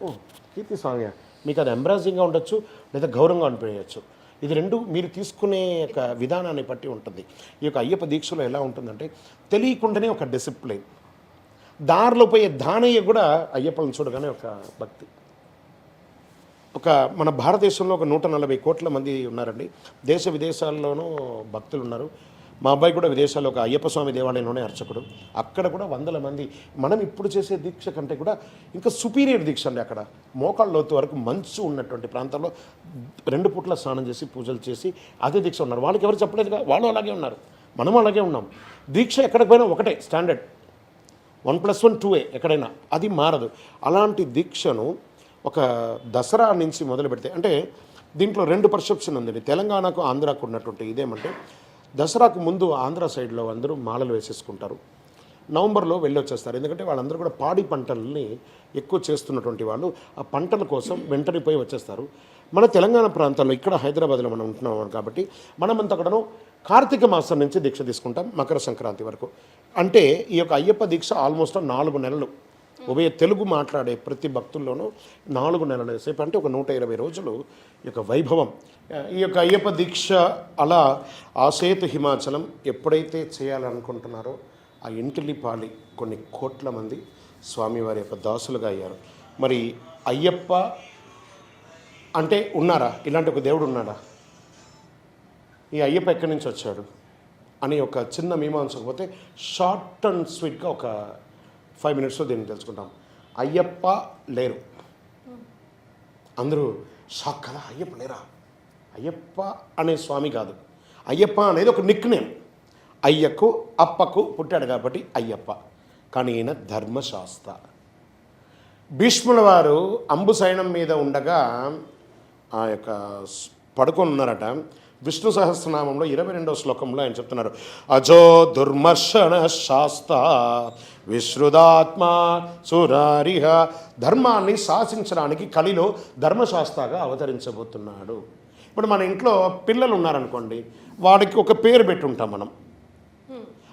ఓ కీర్తి స్వామి అయ్యారు. మీకు అది ఎంబ్రాసింగ్గా ఉండొచ్చు లేదా గౌరవంగా అనిపించవచ్చు. ఇది రెండు మీరు తీసుకునే ఒక విధానాన్ని బట్టి ఉంటుంది. ఈ యొక్క అయ్యప్ప దీక్షలో ఎలా ఉంటుందంటే తెలియకుండానే ఒక డిసిప్లిన్, దారిలో పోయే దానయ్య కూడా అయ్యప్పని చూడగానే ఒక భక్తి. ఒక మన భారతదేశంలో ఒక 140 కోట్ల మంది ఉన్నారండి, దేశ విదేశాల్లోనూ భక్తులు ఉన్నారు. మా అబ్బాయి కూడా విదేశాల్లో ఒక అయ్యప్ప స్వామి దేవాలయంలోనే అర్చకుడు, అక్కడ కూడా వందల మంది. మనం ఇప్పుడు చేసే దీక్ష కంటే కూడా ఇంకా సుపీరియర్ దీక్ష అండి. అక్కడ మోకాళ్ళ లోతు వరకు మంచు ఉన్నటువంటి ప్రాంతాల్లో 2 పూట్ల స్నానం చేసి పూజలు చేసి అదే దీక్ష ఉన్నారు. వాళ్ళకి ఎవరు చెప్పలేదుగా, వాళ్ళు అలాగే ఉన్నారు, మనం అలాగే ఉన్నాం. దీక్ష ఎక్కడికి పోయినా ఒకటే స్టాండర్డ్, 1+1 2 ఎక్కడైనా, అది మారదు. అలాంటి దీక్షను ఒక దసరా నుంచి మొదలు పెడితే, అంటే దీంట్లో 2 పర్సెప్షన్ ఉందండి. తెలంగాణకు ఆంధ్రాకు ఉన్నటువంటి ఇదేమంటే, దసరాకు ముందు ఆంధ్ర సైడ్లో అందరూ మాలలు వేసేసుకుంటారు, నవంబర్లో వెళ్ళొచ్చేస్తారు. ఎందుకంటే వాళ్ళందరూ కూడా పాడి పంటల్ని ఎక్కువ చేస్తున్నటువంటి వాళ్ళు, ఆ పంటల కోసం వెంటనే పోయి వచ్చేస్తారు. మన తెలంగాణ ప్రాంతాల్లో ఇక్కడ హైదరాబాద్లో మనం ఉంటున్నాం కాబట్టి మనమంతా కూడాను కార్తీక మాసం నుంచి దీక్ష తీసుకుంటాం మకర సంక్రాంతి వరకు. అంటే ఈ యొక్క అయ్యప్ప దీక్ష ఆల్మోస్ట్ 4 నెలలు. ఉభయ తెలుగు మాట్లాడే ప్రతి భక్తుల్లోనూ 4 నెలల సేపు, అంటే ఒక 120 రోజులు ఈ యొక్క వైభవం. ఈ యొక్క అయ్యప్ప దీక్ష అలా ఆసేతు హిమాచలం ఎప్పుడైతే చేయాలనుకుంటున్నారో ఆ ఇంటిలిపాలి కొన్ని కోట్ల మంది స్వామివారి యొక్క దాసులుగా అయ్యారు. మరి అయ్యప్ప అంటే ఉన్నారా, ఇలాంటి ఒక దేవుడు ఉన్నాడా, ఈ అయ్యప్ప ఎక్కడి నుంచి వచ్చాడు అని ఒక చిన్న మీమాంసకపోతే షార్ట్ అండ్ స్వీట్గా ఒక 5 మినిట్స్లో దీన్ని తెలుసుకుంటాం. అయ్యప్ప లేరు, అందరూ షాక్ కదా, అయ్యప్ప లేరా. అయ్యప్ప అనే స్వామి కాదు, అయ్యప్ప అనేది ఒక నిక్ నేమ్. అయ్యకు అప్పకు పుట్టాడు కాబట్టి అయ్యప్ప. కానీ ఈయన ధర్మశాస్త్ర. భీష్ముల వారు అంబుసైనం మీద ఉండగా ఆ యొక్క పడుకొని ఉన్నారట. విష్ణు సహస్రనామంలో 22వ శ్లోకంలో ఆయన చెప్తున్నారు, అజో దుర్మర్షణ శాస్త్ర విశ్రుదాత్మ సురారిహ. ధర్మాన్ని శాసించడానికి కలిలో ధర్మశాస్త్రగా అవతరించబోతున్నాడు. ఇప్పుడు మన ఇంట్లో పిల్లలు ఉన్నారనుకోండి, వాడికి ఒక పేరు పెట్టుంటాం మనం.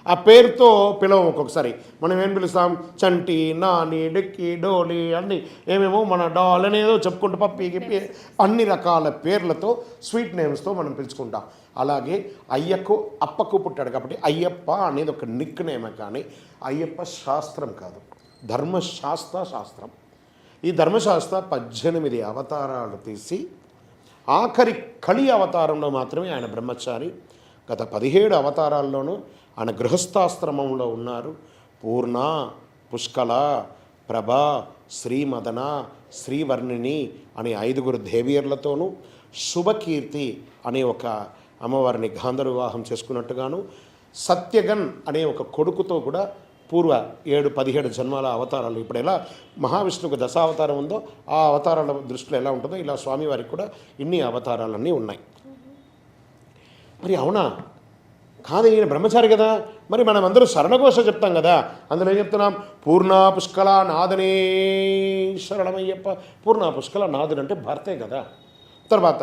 ఆ పేరుతో పిలవం. ఒక్కొక్కసారి మనం ఏం పిలుస్తాం, చంటి, నాని, డెక్కి, డోలి అన్నీ ఏమేమో మన డాల్ అనేదో చెప్పుకుంటూ పప్పి గిప్పి అన్ని రకాల పేర్లతో స్వీట్ నేమ్స్తో మనం పిలుచుకుంటాం. అలాగే అయ్యకు అప్పకు పుట్టాడు కాబట్టి అయ్యప్ప అనేది ఒక నిక్ నేమే, కానీ అయ్యప్ప శాస్త్రం కాదు, శాస్త్రం. ఈ ధర్మశాస్త్ర 18 అవతారాలు తీసి ఆఖరి కలి అవతారంలో మాత్రమే ఆయన బ్రహ్మచారి. గత 17 అవతారాల్లోనూ ఆయన గృహస్థాశ్రమంలో ఉన్నారు. పూర్ణ, పుష్కల, ప్రభ, శ్రీమదన, శ్రీవర్ణిని అనే 5 దేవియర్లతోనూ, శుభకీర్తి అనే ఒక అమ్మవారిని గాంధర్వ వివాహం చేసుకున్నట్టుగాను, సత్యగన్ అనే ఒక కొడుకుతో కూడా పూర్వ 17 జన్మాల అవతారాలు. ఇప్పుడు ఎలా మహావిష్ణువుకు దశావతారం ఉందో ఆ అవతారాల దృష్టిలో ఎలా ఉంటుందో ఇలా స్వామివారికి కూడా ఇన్ని అవతారాలన్నీ ఉన్నాయి. మరి అవునా కాదు, ఈయన బ్రహ్మచారి కదా, మరి మనం అందరూ శరణఘోష చెప్తాం కదా, అందులో ఏం చెప్తున్నాం, పూర్ణ పుష్కల నాదనే శరణమయ్యప్ప. పూర్ణ పుష్కల నాదుడు అంటే భర్తే కదా. తర్వాత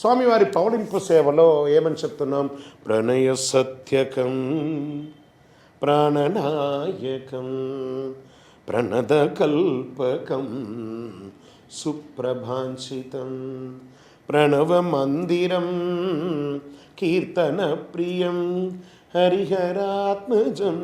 స్వామివారి పౌలింపు సేవలో ఏమని చెప్తున్నాం? ప్రణయ సత్యకం ప్రాణనాయకం ప్రణదకల్పకం సుప్రభాంచితం ప్రణవమందిరం కీర్తన ప్రియం హరిహరాత్మజం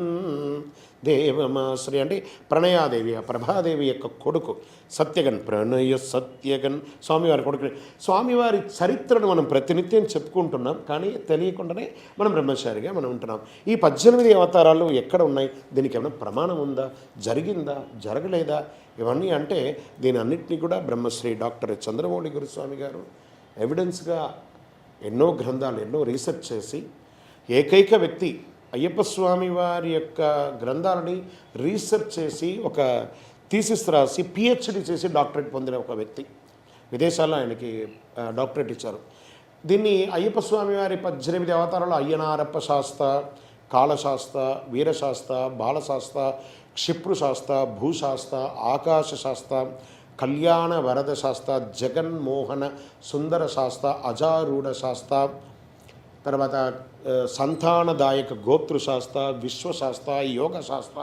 దేవమాశ్రయ అంటే ప్రణయాదేవి, ఆ ప్రభాదేవి యొక్క కొడుకు సత్యగన్, ప్రణయ సత్యగన్ స్వామివారి కొడుకు. స్వామివారి చరిత్రను మనం ప్రతినిత్యం చెప్పుకుంటున్నాం, కానీ తెలియకుండానే మనం బ్రహ్మచారిగా మనం ఉంటున్నాం. ఈ 18 అవతారాలు ఎక్కడ ఉన్నాయి? దీనికి ఏమైనా ప్రమాణం ఉందా? జరిగిందా? జరగలేదా? ఇవన్నీ అంటే దీని అన్నింటినీ కూడా బ్రహ్మశ్రీ డాక్టర్ చంద్రమౌళి గురుస్వామి గారు ఎవిడెన్స్గా ఎన్నో గ్రంథాలు, ఎన్నో రీసెర్చ్ చేసి ఏకైక వ్యక్తి అయ్యప్ప స్వామి వారి యొక్క గ్రంథాలని రీసెర్చ్ చేసి ఒక థీసిస్ రాసి పిహెచ్డి చేసి డాక్టరేట్ పొందిన ఒక వ్యక్తి. విదేశాల్లో ఆయనకి డాక్టరేట్ ఇచ్చారు. దీన్ని అయ్యప్ప స్వామి వారి 18 అవతారాలు అయ్యనారప్ప శాస్త, కాళశాస్త, వీరశాస్త, బాలశాస్త, క్షిప్రుశాస్త, భూశాస్త, ఆకాశశాస్త, కళ్యాణ వరద శాస్త, జగన్మోహన సుందర శాస్త, అజారూఢ శాస్త, తర్వాత సంతానదాయక గోతృశాస్త్ర, విశ్వశాస్త్ర, యోగశాస్త్ర,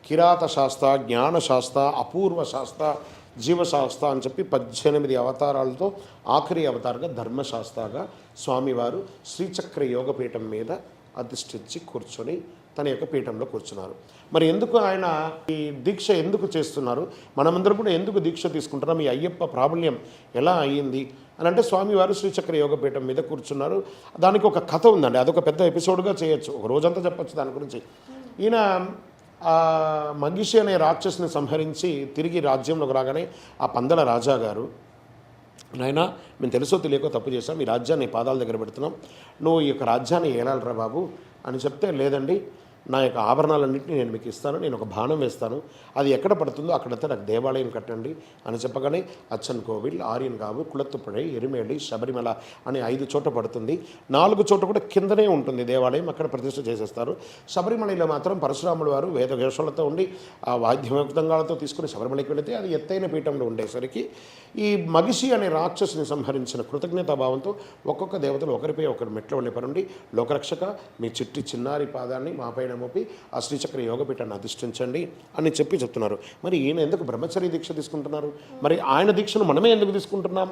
కిరాతశాస్త్ర, జ్ఞానశాస్త్ర, అపూర్వ శాస్త్ర, జీవశాస్త్ర అని చెప్పి 18 అవతారాలతో ఆఖరి అవతారంగా ధర్మశాస్త్రగా స్వామివారు శ్రీచక్ర యోగపీఠం మీద అధిష్ఠించి కూర్చొని తన యొక్క పీఠంలో కూర్చున్నారు. మరి ఎందుకు ఆయన ఈ దీక్ష ఎందుకు చేస్తున్నారు? మనమందరం కూడా ఎందుకు దీక్ష తీసుకుంటున్నాం? ఈ అయ్యప్ప ప్రాబల్యం ఎలా అయ్యింది అని అంటే స్వామివారు శ్రీచక్ర యోగపీఠం మీద కూర్చున్నారు. దానికి ఒక కథ ఉందండి, అదొక పెద్ద ఎపిసోడ్గా చేయొచ్చు, ఒక రోజంతా చెప్పచ్చు దాని గురించి. ఈయన మగిషి అనే రాక్షసుని సంహరించి తిరిగి రాజ్యంలోకి రాగానే ఆ పందల రాజా గారు, నాయన మేము తెలుసో తెలియకో తప్పు చేశాం, ఈ రాజ్యాన్ని పాదాల దగ్గర పెడుతున్నాం, నువ్వు ఈ యొక్క రాజ్యాన్ని ఏలాలరా బాబు అని చెప్తే, లేదండి నా యొక్క ఆభరణాలన్నింటినీ నేను మీకు ఇస్తాను, నేను ఒక బాణం వేస్తాను, అది ఎక్కడ పడుతుందో అక్కడంతా నాకు దేవాలయం కట్టండి అని చెప్పగానే అచ్చన్ కోవిల్, ఆర్యన్గావు, కుళత్తుపడై, ఎరిమేడి, శబరిమల అనే 5 చోట్ల పడుతుంది. 4 చోట్ల కూడా కిందనే ఉంటుంది దేవాలయం, అక్కడ ప్రతిష్ఠ చేసేస్తారు. శబరిమలలో మాత్రం పరశురాముల వారు వేద వేషాలతో ఉండి ఆ వాద్యమృదంగాలతో తీసుకుని శబరిమలకి వెళితే అది ఎత్తైన పీఠంలో ఉండేసరికి ఈ మగిషి అనే రాక్షసుని సంహరించిన కృతజ్ఞతాభావంతో ఒక్కొక్క దేవతలు ఒకరిపై ఒకరు మెట్లు ఉండిపరుండి, లోకరక్షక మీ చిన్నారి పాదాన్ని మా పైన మోపి ఆ శ్రీచక్ర యోగపీఠాన్ని అధిష్ఠించండి అని చెప్పి చెప్తున్నారు. మరి ఈయన ఎందుకు బ్రహ్మచర్య దీక్ష తీసుకుంటున్నారు? మరి ఆయన దీక్షను మనమే ఎందుకు తీసుకుంటున్నాం?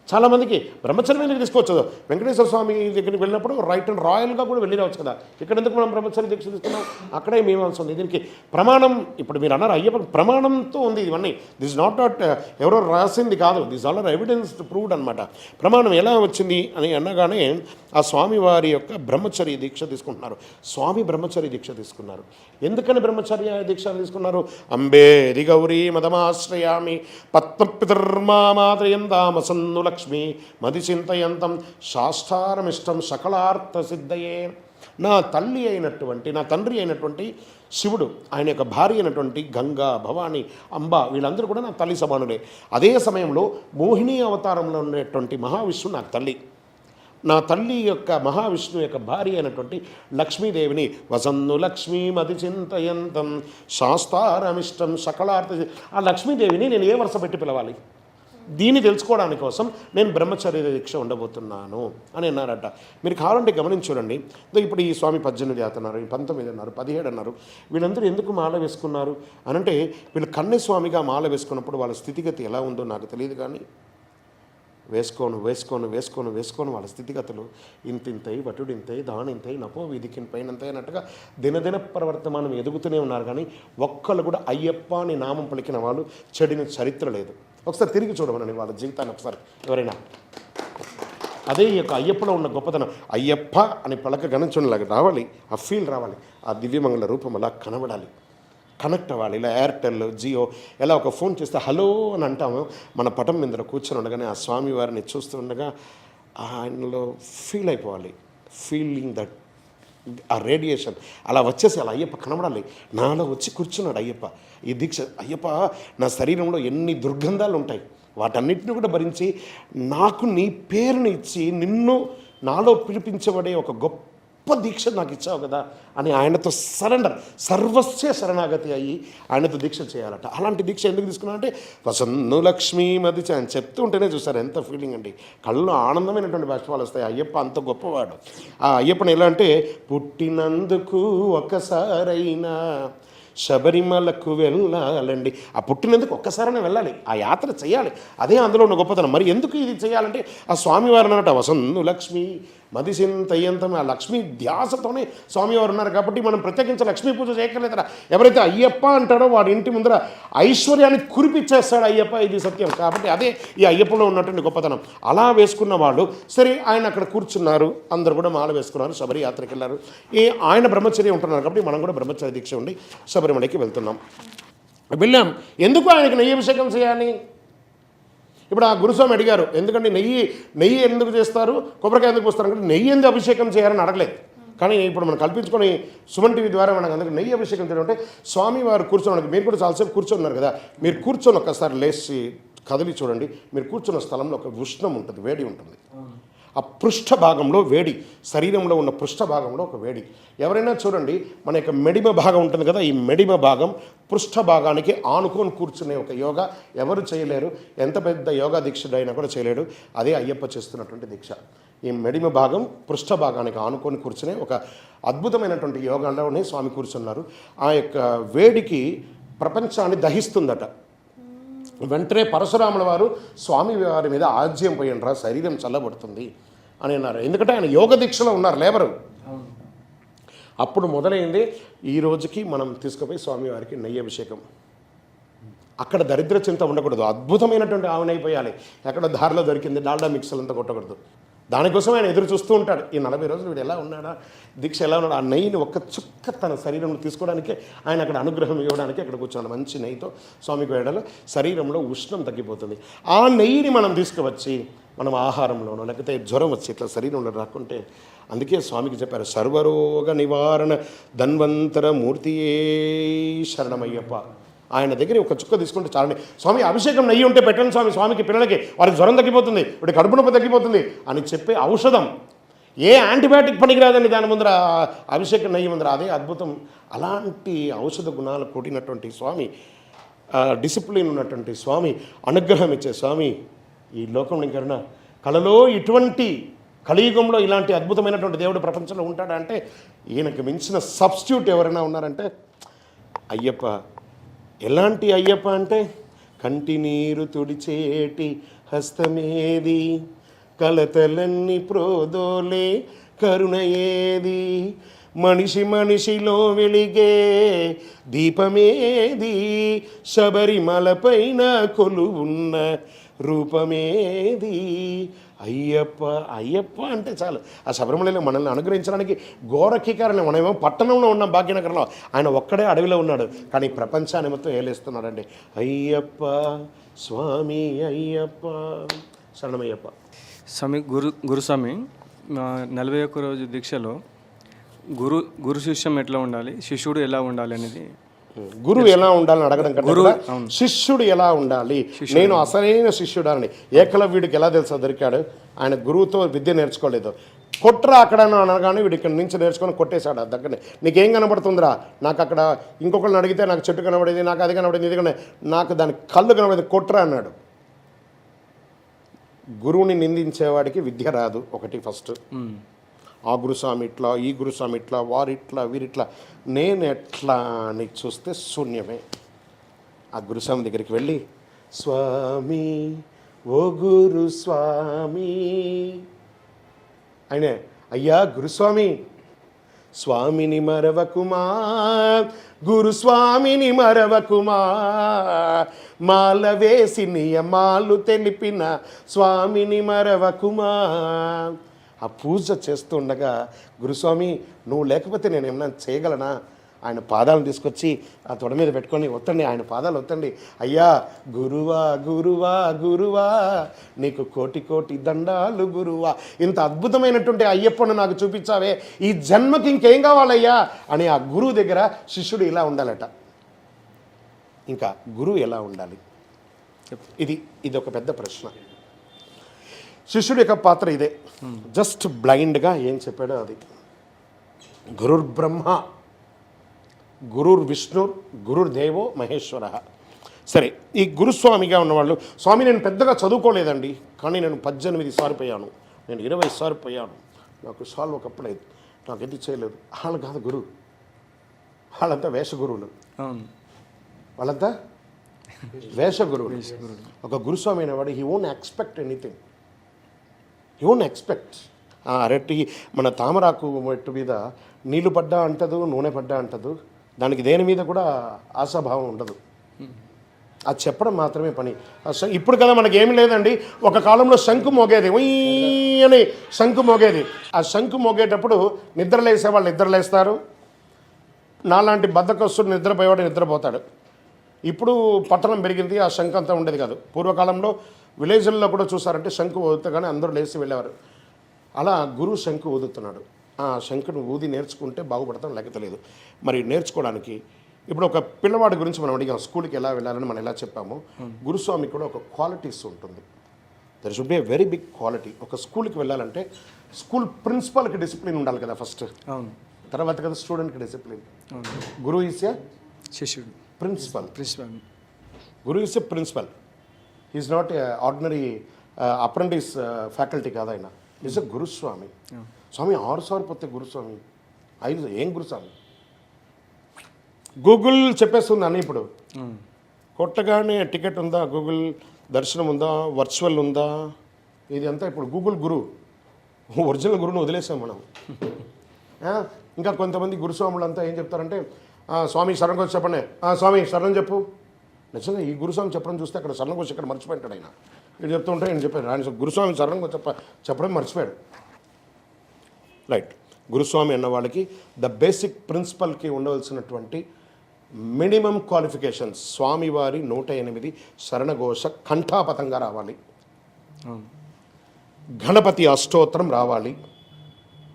చాలామందికి బ్రహ్మచర్యం ఎందుకు తీసుకోవచ్చు? వెంకటేశ్వర స్వామి దగ్గరికి వెళ్ళినప్పుడు రైట్ అండ్ రాయల్గా కూడా వెళ్ళి రావచ్చు కదా. ఇక్కడ ఎందుకు మనం బ్రహ్మచర్య దీక్ష తీసుకున్నాం? అక్కడే మీమాంస ఉంది. దీనికి ప్రమాణం ఇప్పుడు మీరు అన్నారు అయ్యప్ప ప్రమాణంతో ఉంది ఇవన్నీ. దిస్ నాట్ ఎవరో రాసింది కాదు, this all are evidence proved అనమాట. ప్రమాణం ఎలా వచ్చింది అని అనగానే ఆ స్వామి వారి యొక్క బ్రహ్మచర్య దీక్ష తీసుకుంటున్నారు. స్వామి బ్రహ్మచర్య దీక్ష తీసుకున్నారు. ఎందుకని బ్రహ్మచర్య దీక్ష తీసుకున్నారు? అంబేది గౌరీ మదమాశ్రయామి పద్మపితర్మామాదయందామసన్ను లక్ష్మి మదిచింతయంతం శాస్త్రారమిష్టం సకలార్థ సిద్ధయే. నా తల్లి అయినటువంటి, నా తండ్రి అయినటువంటి శివుడు, ఆయన యొక్క భార్య అయినటువంటి గంగా, భవాని, అంబ వీళ్ళందరూ కూడా నా తల్లి సమానులే. అదే సమయంలో మోహిని అవతారంలో ఉండేటువంటి మహావిష్ణువు నాకు తల్లి. నా తల్లి యొక్క మహావిష్ణువు యొక్క భార్య అయినటువంటి లక్ష్మీదేవిని వసన్ను లక్ష్మీ మది చింతయంతం శాస్త్రారమిష్టం సకలార్థ, ఆ లక్ష్మీదేవిని నేను ఏ వరుస పెట్టి పిలవాలి? దీన్ని తెలుసుకోవడానికి కోసం నేను బ్రహ్మచర్య దీక్ష ఉండబోతున్నాను అని అన్నారట. మీరు కావాలంటే గమనించండి. ఇప్పుడు ఈ స్వామి 18 అన్నారు, 19 అన్నారు, 17 అన్నారు. వీళ్ళందరూ ఎందుకు మాల వేసుకున్నారు అనంటే, వీళ్ళు కన్యస్వామిగా మాల వేసుకున్నప్పుడు వాళ్ళ స్థితిగతి ఎలా ఉందో నాకు తెలియదు, కానీ వేసుకోను వాళ్ళ స్థితిగతులు ఇంతింతై, వటుడింతై, దానింతై, నపో వీధికిన్ పైనంతై అన్నట్టుగా దినదిన ప్రవర్తమానం ఎదుగుతూనే ఉన్నారు. కానీ ఒక్కళ్ళు కూడా అయ్యప్ప అని నామం పలికిన వాళ్ళు చెడిన చరిత్ర లేదు. ఒకసారి తిరిగి చూడమనండి వాళ్ళ జీవితాన్ని ఒకసారి ఎవరైనా. అదే ఈ యొక్క అయ్యప్పలో ఉన్న గొప్పతనం. అయ్యప్ప అని పలక గణించులాగా రావాలి, ఆ ఫీల్ రావాలి, ఆ దివ్యమంగళ రూపం అలా కనబడాలి, కనెక్ట్ అవ్వాలి. ఇలా ఎయిర్టెల్, జియో ఎలా ఒక ఫోన్ చేస్తే హలో అని అంటాము, మన పటం మీద కూర్చొని ఉండగానే ఆ స్వామి వారిని చూస్తూ ఉండగా ఆయనలో ఫీల్ అయిపోవాలి, ఫీలింగ్ దట్ ఆ రేడియేషన్ అలా వచ్చేసి అలా అయ్యప్ప కనబడాలి. నాలో వచ్చి కూర్చున్నాడు అయ్యప్ప. ఈ దీక్ష అయ్యప్ప నా శరీరంలో ఎన్ని దుర్గంధాలు ఉంటాయి వాటన్నిటిని కూడా భరించి నాకు నీ పేరుని ఇచ్చి నిన్ను నాలో పిలిపించబడే ఒక గొప్ప గొప్ప దీక్ష నాకు ఇచ్చావు కదా అని ఆయనతో సరెండర్, సర్వస్వ శరణాగతి అయ్యి ఆయనతో దీక్ష చేయాలట. అలాంటి దీక్ష ఎందుకు తీసుకున్నానంటే వసన్ను లక్ష్మీ మది అని చెప్తూ ఉంటేనే చూసారు ఎంత ఫీలింగ్ అండి, కళ్ళు ఆనందమైనటువంటి బాష్పాలు వస్తాయి. అయ్యప్ప అంత గొప్పవాడు. ఆ అయ్యప్పని ఎలా అంటే పుట్టినందుకు ఒకసారైనా శబరిమలకు వెళ్ళాలండి. ఆ పుట్టినందుకు ఒక్కసారైనా వెళ్ళాలి, ఆ యాత్ర చేయాలి. అదే అందులో ఉన్న గొప్పతనం. మరి ఎందుకు ఇది చేయాలంటే ఆ స్వామివారు అన్నట వసన్ను లక్ష్మి మదిసింతయ్యంతం, ఆ లక్ష్మీ ధ్యాసతోనే స్వామివారు ఉన్నారు కాబట్టి మనం ప్రత్యేకించి లక్ష్మీ పూజ చేయక్కర్లేదరా. ఎవరైతే అయ్యప్ప అంటాడో వాడి ఇంటి ముందర ఐశ్వర్యాన్ని కురిపించేస్తాడు అయ్యప్ప, ఇది సత్యం. కాబట్టి అదే ఈ అయ్యప్పలో ఉన్నటువంటి గొప్పతనం. అలా వేసుకున్న వాళ్ళు సరే ఆయన అక్కడ కూర్చున్నారు, అందరూ కూడా మాల వేసుకున్నారు, శబరి యాత్రకి వెళ్ళారు. ఆయన బ్రహ్మచర్యం ఉంటున్నారు కాబట్టి మనం కూడా బ్రహ్మచర్య దీక్ష ఉండి శబరిమలకి వెళ్తున్నాం. వెళ్ళాం. ఎందుకు ఆయనకి నెయ్యి అభిషేకం చేయాలి? ఇప్పుడు ఆ గురుస్వామి అడిగారు, ఎందుకంటే నెయ్యి ఎందుకు చేస్తారు, కొబ్బరికాయ ఎందుకు పోస్తారు అంటే నెయ్యి ఎందుకు అభిషేకం చేయాలని అడగలేదు. కానీ ఇప్పుడు మనం కల్పించుకొని సుమన్ టీవీ ద్వారా మనకు అందరికీ నెయ్యి అభిషేకం చేయడం అంటే స్వామి వారు కూర్చోడానికి, మీరు కూడా చాలాసేపు కూర్చొన్నారు కదా, మీరు కూర్చొని ఒక్కసారి లేచి కదిలి చూడండి. మీరు కూర్చున్న స్థలంలో ఒక ఉష్ణం ఉంటుంది, వేడి ఉంటుంది. ఆ పృష్ఠ భాగంలో వేడి, శరీరంలో ఉన్న పృష్ఠ భాగంలో ఒక వేడి. ఎవరైనా చూడండి, మన యొక్క మెడిమ భాగం ఉంటుంది కదా, ఈ మెడిమ భాగం పృష్ఠ భాగానికి ఆనుకొని కూర్చునే ఒక యోగా ఎవరు చేయలేరు. ఎంత పెద్ద యోగా దీక్షుడైనా కూడా చేయలేడు. అదే అయ్యప్ప చేస్తున్నటువంటి దీక్ష. ఈ మెడిమ భాగం పృష్ఠ భాగానికి ఆనుకొని కూర్చునే ఒక అద్భుతమైనటువంటి యోగాలోనే స్వామి కూర్చున్నారు. ఆ యొక్క వేడికి ప్రపంచాన్ని దహిస్తుందట. వెంటనే పరశురాముల వారు స్వామి వారి మీద ఆజ్యం పోయినరా, శరీరం చల్లబడుతుంది అని అన్నారు. ఎందుకంటే ఆయన యోగ దీక్షలో ఉన్నారు, లేబరు. అప్పుడు మొదలైంది ఈ రోజుకి మనం తీసుకుపోయి స్వామివారికి నెయ్యి అభిషేకం. అక్కడ దరిద్ర చింత ఉండకూడదు, అద్భుతమైనటువంటి ఆవునైపోయాలి. ఎక్కడ దారిలో దొరికింది డాల్డా మిక్సర్లు అంతా కొట్టకూడదు. దానికోసం ఆయన ఎదురు చూస్తూ ఉంటాడు. ఈ 40 రోజులు వీడు ఎలా ఉన్నాడా, దీక్ష ఎలా ఉన్నాడు, ఆ నెయ్యిని ఒక్క చుక్క తన శరీరంలో తీసుకోవడానికి ఆయన అక్కడ అనుగ్రహం ఇవ్వడానికి అక్కడ కూర్చున్నాడు. మంచి నెయ్యితో స్వామికి వేయడంలో శరీరంలో ఉష్ణం తగ్గిపోతుంది. ఆ నెయ్యిని మనం తీసుకువచ్చి మనం ఆహారంలోనో లేకపోతే జ్వరం వచ్చి ఇట్లా శరీరంలో రాకుంటే, అందుకే స్వామికి చెప్పారు సర్వరోగ నివారణ ధన్వంతర మూర్తియే శరణమయ్యప్ప. ఆయన దగ్గర ఒక చుక్క తీసుకుంటే చాలండి. స్వామి అభిషేకం నెయ్యి ఉంటే పెట్టండి స్వామి, స్వామికి పిల్లలకి వారికి జ్వరం తగ్గిపోతుంది, వాడి కడుపు నొప్పి తగ్గిపోతుంది అని చెప్పే ఔషధం. ఏ యాంటీబయాటిక్ పనికిరాదండి దాని ముందర, అభిషేకం నెయ్యి ముందర. అదే అద్భుతం. అలాంటి ఔషధ గుణాలు కూడినటువంటి స్వామి, డిసిప్లిన్ ఉన్నటువంటి స్వామి, అనుగ్రహం ఇచ్చే స్వామి ఈ లోకంలో ఇంకెవరైనా కళలో ఇటువంటి కలియుగంలో ఇలాంటి అద్భుతమైనటువంటి దేవుడు ప్రపంచంలో ఉంటాడా అంటే ఈయనకు మించిన సబ్స్టిట్యూట్ ఎవరైనా ఉన్నారంటే అయ్యప్ప. ఎలాంటి అయ్యప్ప అంటే కంటి నీరు తుడిచేటి హస్తమేది, కలతలన్నీ ప్రోదోలే కరుణ ఏది, మనిషిలో వెలిగే దీపమేది, శబరిమలపైన కొలువున్న రూపమేది అయ్యప్ప. అయ్యప్ప అంటే చాలు. ఆ శబరిమలలో మనల్ని అనుగ్రహించడానికి ఘోరకీకారణం. మనమేమో పట్టణంలో ఉన్నాం, భాగ్యనగరంలో. ఆయన ఒక్కడే అడవిలో ఉన్నాడు, కానీ ప్రపంచాన్ని మొత్తం ఏలేస్తున్నాడండి. అయ్యప్ప స్వామి అయ్యప్ప, శరణమయ్యప్ప. స్వామి గురుస్వామి 41 రోజు దీక్షలో గురు శిష్యం ఎట్లా ఉండాలి, శిష్యుడు ఎలా ఉండాలి అనేది, గురువు ఎలా ఉండాలని అడగడం కన్నా శిష్యుడు ఎలా ఉండాలి, నేను అసలైన శిష్యుడాలని. ఏకలవ్యుడికి ఎలా తెలుసా దొరికాడు? ఆయన గురువుతో విద్య నేర్చుకోలేదు. కొట్రా అక్కడ అనగానే వీడు ఇక్కడ నుంచి నేర్చుకొని కొట్టేశాడు దగ్గరనే. నీకేం కనబడుతుందిరా? నాకు అక్కడ ఇంకొకరిని అడిగితే నాకు చెట్టు కనబడేది, నాకు అది కనబడేది, ఇది నాకు దాని కళ్ళు కనబడేది, కొట్రా అన్నాడు. గురువుని నిందించేవాడికి విద్య రాదు. ఒకటి ఫస్ట్. ఆ గురుస్వామి ఇట్లా, ఈ గురుస్వామి ఇట్లా, వారిట్లా, వీరిట్లా, నేను ఎట్లా అని చూస్తే శూన్యమే. ఆ గురుస్వామి దగ్గరికి వెళ్ళి స్వామి ఓ గురుస్వామి, ఆయనే అయ్యా గురుస్వామి, స్వామిని మరవకుమా, గురుస్వామిని మరవకుమా, మాల వేసి నియమాలు తెలిపిన స్వామిని మరవకుమా. ఆ పూజ చేస్తుండగా గురుస్వామి నువ్వు లేకపోతే నేను ఏమన్నా చేయగలనా? ఆయన పాదాలను తీసుకొచ్చి ఆ తొడ మీద పెట్టుకొని ఒత్తండి, ఆయన పాదాలు ఒత్తండి. అయ్యా గురువా గురువా గురువా, నీకు కోటి కోటి దండాలు గురువా, ఇంత అద్భుతమైనటువంటి అయ్యప్పను నాకు చూపించావే, ఈ జన్మకి ఇంకేం కావాలయ్యా అని ఆ గురువు దగ్గర శిష్యుడు ఇలా ఉండాలట. ఇంకా గురువు ఎలా ఉండాలి? ఇది ఒక పెద్ద ప్రశ్న. శిష్యుడి యొక్క పాత్ర ఇదే. జస్ట్ బ్లైండ్గా ఏం చెప్పాడో అది. గురుర్బ్రహ్మ గురుర్విష్ణు గురుర్దేవో మహేశ్వర. సరే, ఈ గురుస్వామిగా ఉన్నవాళ్ళు, స్వామి నేను పెద్దగా చదువుకోలేదండి, కానీ నేను 18 సార్లు పోయాను, నేను 20 సార్లు పోయాను, నాకు సాల్వ్ ఒకప్పుడైదు, నాకు ఎది చేయలేదు. వాళ్ళు కాదు గురువు, వాళ్ళంతా వేష గురువులు. వాళ్ళంతా వేష గురువులు. ఒక గురుస్వామి అనేవాడు he own expect anything, he own expect. అరటి మన తామరాకు మెట్టు మీద నీళ్లు పడ్డా అంటదు, నూనె పడ్డా అంటదు, దానికి దేని మీద కూడా ఆశాభావం ఉండదు, అది చెప్పడం మాత్రమే పని. ఇప్పుడు కదా మనకి ఏమి లేదండి, ఒక కాలంలో శంకు మోగేది, అని శంకు మోగేది. ఆ శంకు మోగేటప్పుడు నిద్రలేసే వాళ్ళు నిద్రలేస్తారు, నాలాంటి బద్ధకస్తుడు నిద్రపోయేవాడు నిద్రపోతాడు. ఇప్పుడు పట్టణం పెరిగింది, ఆ శంకు అంతా ఉండేది కాదు. పూర్వకాలంలో విలేజ్ల్లో కూడా చూసారంటే శంకు ఊదుతగానే అందరూ లేచి వెళ్ళేవారు. అలా గురువు శంకు ఊదుతున్నాడు. ఆ శంకును ఊది నేర్చుకుంటే బాగుపడతాం, లేక తెలియదు. మరి నేర్చుకోవడానికి ఇప్పుడు ఒక పిల్లవాడి గురించి మనం అడిగాం, స్కూల్కి ఎలా వెళ్ళాలని మనం ఎలా చెప్పామో, గురుస్వామికి కూడా ఒక క్వాలిటీస్ ఉంటుంది. There should be a very big quality. ఒక స్కూల్కి వెళ్ళాలంటే స్కూల్ ప్రిన్సిపల్కి డిసిప్లిన్ ఉండాలి కదా ఫస్ట్, తర్వాత కదా స్టూడెంట్కి డిసిప్లిన్. గురువు ఈస్ ఏ శిష్యుడు, ప్రిన్సిపల్. గురువు is a principal, is not a ordinary apprentice faculty కాదు ఆయన, ఈజ్ ఎ గురుస్వామి. స్వామి 6 సార్లు పోతే గురుస్వామి, 5 ఏం గురుస్వామి? గూగుల్ చెప్పేస్తుంది అన్నీ. ఇప్పుడు కొట్టగానే టికెట్ ఉందా, గూగుల్ దర్శనం ఉందా, వర్చువల్ ఉందా, ఇది అంతా ఇప్పుడు గూగుల్ గురువు. ఒరిజినల్ గురువుని వదిలేసాం మనం. ఇంకా కొంతమంది గురుస్వాములు అంతా ఏం చెప్తారంటే, స్వామి శరణ్ వచ్చి చెప్పండి, స్వామి శరణ్ చెప్పు. నిజంగా ఈ గురుస్వామి చెప్పడం చూస్తే అక్కడ శరణ్ వచ్చి ఇక్కడ మర్చిపోయింటాడు ఆయన. వీడు చెప్తూ ఉంటే నేను చెప్పాను, ఆయన గురుస్వామి శరణ్ చెప్పడం మర్చిపోయాడు. రైట్. గురుస్వామి అన్న వాళ్ళకి ద బేసిక్ ప్రిన్సిపల్కి ఉండవలసినటువంటి మినిమం క్వాలిఫికేషన్స్, స్వామివారి 108 శరణఘోష కంఠాపతంగా రావాలి, గణపతి అష్టోత్తరం రావాలి,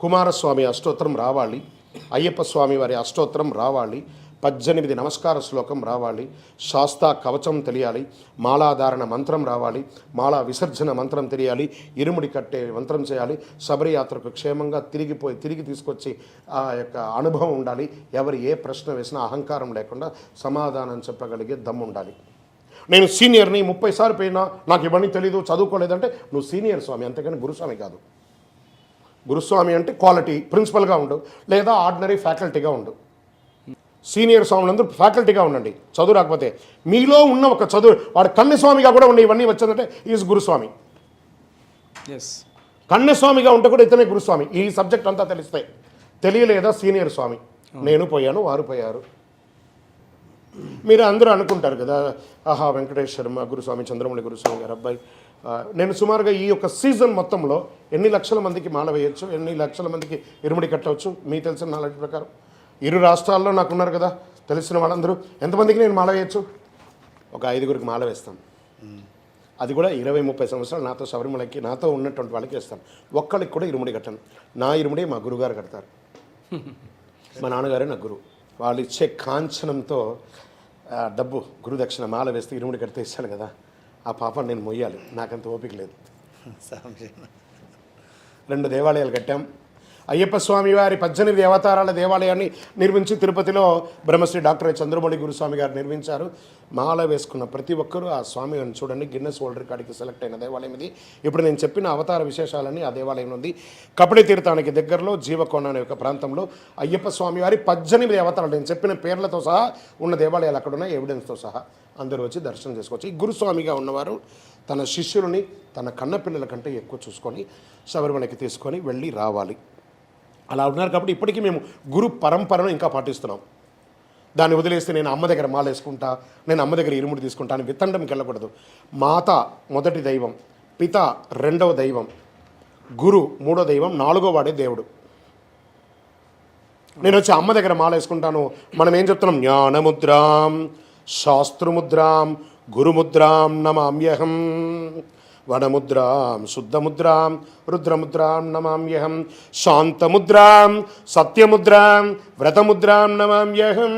కుమారస్వామి అష్టోత్తరం రావాలి, అయ్యప్ప స్వామి వారి అష్టోత్తరం రావాలి, 18 నమస్కార శ్లోకం రావాలి, శాస్తా కవచం తెలియాలి, మాలాధారణ మంత్రం రావాలి, మాలా విసర్జన మంత్రం తెలియాలి, ఇరుముడి కట్టే మంత్రం చేయాలి, శబరియాత్రకు క్షేమంగా తిరిగి తీసుకొచ్చి ఆ యొక్క అనుభవం ఉండాలి, ఎవరు ఏ ప్రశ్న వేసినా అహంకారం లేకుండా సమాధానం చెప్పగలిగే దమ్ము ఉండాలి. నేను సీనియర్ని 30 సార్లు పోయినా నాకు ఇవన్నీ తెలీదు, చదువుకోలేదంటే నువ్వు సీనియర్ స్వామి, అంతేగాని గురుస్వామి కాదు. గురుస్వామి అంటే క్వాలిటీ ప్రిన్సిపల్గా ఉండు, లేదా ఆర్డినరీ ఫ్యాకల్టీగా ఉండు. సీనియర్ స్వాములందరూ ఫ్యాకల్టీగా ఉండండి, చదువు రాకపోతే. మీలో ఉన్న ఒక చదువు, వాడు కన్యస్వామిగా కూడా ఉన్న ఇవన్నీ వచ్చిందంటే ఈజ్ గురుస్వామి. కన్యస్వామిగా ఉంటే కూడా ఇతనే గురుస్వామి. ఈ సబ్జెక్ట్ అంతా తెలిస్తాయి. తెలియలేదా సీనియర్ స్వామి, నేను పోయాను వారు పోయారు. మీరు అందరూ అనుకుంటారు కదా, ఆహా వెంకటేశ్వర గురుస్వామి, చంద్రమౌళి గురుస్వామి గారు అబ్బాయి. నేను సుమారుగా ఈ యొక్క సీజన్ మొత్తంలో ఎన్ని లక్షల మందికి మాల వేయచ్చు, ఎన్ని లక్షల మందికి ఇరుముడి కట్టవచ్చు మీకు తెలిసిన నాలెడ్జ్ ప్రకారం? 2 రాష్ట్రాల్లో నాకున్నారు కదా తెలిసిన వాళ్ళందరూ, ఎంతమందికి నేను మాల వేయచ్చు? ఒక 5గురికి మాల వేస్తాను. అది కూడా 20-30 సంవత్సరాలు నాతో శబరిమలకి నాతో ఉన్నటువంటి వాళ్ళకి వేస్తాను. ఒక్కళ్ళకి కూడా ఇరుముడి కట్టాను. నా ఇరుముడి మా గురుగారు కడతారు, మా నాన్నగారే నా గురువు. వాళ్ళు ఇచ్చే కాంచనంతో డబ్బు గురుదక్షిణ మాల వేస్తే ఇరుముడి కడితే ఇస్తాడు కదా, ఆ పాపం నేను మొయ్యాలి, నాకంత ఓపిక లేదు. 2 దేవాలయాలు కట్టాం. అయ్యప్ప స్వామి వారి 18 అవతారాల దేవాలయాన్ని నిర్మించి తిరుపతిలో బ్రహ్మశ్రీ డాక్టర్ చంద్రమౌళి గురుస్వామి గారు నిర్మించారు. మాల వేసుకున్న ప్రతి ఒక్కరూ ఆ స్వామి గారిని చూడండి, గిన్నెస్ వరల్డ్ రికార్డుకి సెలెక్ట్ అయిన దేవాలయం ఇది. ఇప్పుడు నేను చెప్పిన అవతార విశేషాలన్నీ ఆ దేవాలయం ఉంది. కపడి తీర్థానికి దగ్గరలో జీవకోణ అనే ఒక ప్రాంతంలో అయ్యప్ప స్వామి వారి 18 అవతారాలు నేను చెప్పిన పేర్లతో సహా ఉన్న దేవాలయాలు అక్కడ ఉన్నాయి, ఎవిడెన్స్తో సహా అందరూ వచ్చి దర్శనం చేసుకోవచ్చు. ఈ గురుస్వామిగా ఉన్నవారు తన శిష్యులని తన కన్నపిల్లల కంటే ఎక్కువ చూసుకొని శబరిమలకి తీసుకొని వెళ్ళి రావాలి. అలా ఉన్నారు కాబట్టి ఇప్పటికీ మేము గురు పరంపరను ఇంకా పాటిస్తున్నాం. దాన్ని వదిలేస్తే నేను అమ్మ దగ్గర మాల వేసుకుంటా, నేను అమ్మ దగ్గర ఇరుముడి తీసుకుంటా అని విత్తండంకి వెళ్ళకూడదు. మాత మొదటి దైవం, పిత రెండవ దైవం, గురు మూడో దైవం, 4వ వాడే దేవుడు. నేను వచ్చి అమ్మ దగ్గర మాల వేసుకుంటాను, మనం ఏం చెప్తున్నాం? జ్ఞానముద్రాం శాస్త్రముద్రాం గురుముద్రాం నమామ్యహం, వనముద్రాం శుద్ధముద్రాం రుద్రముద్రాం నమామ్యహం, శాంతముద్రాం సత్యముద్రాం వ్రతముద్రాం నమామ్యహం,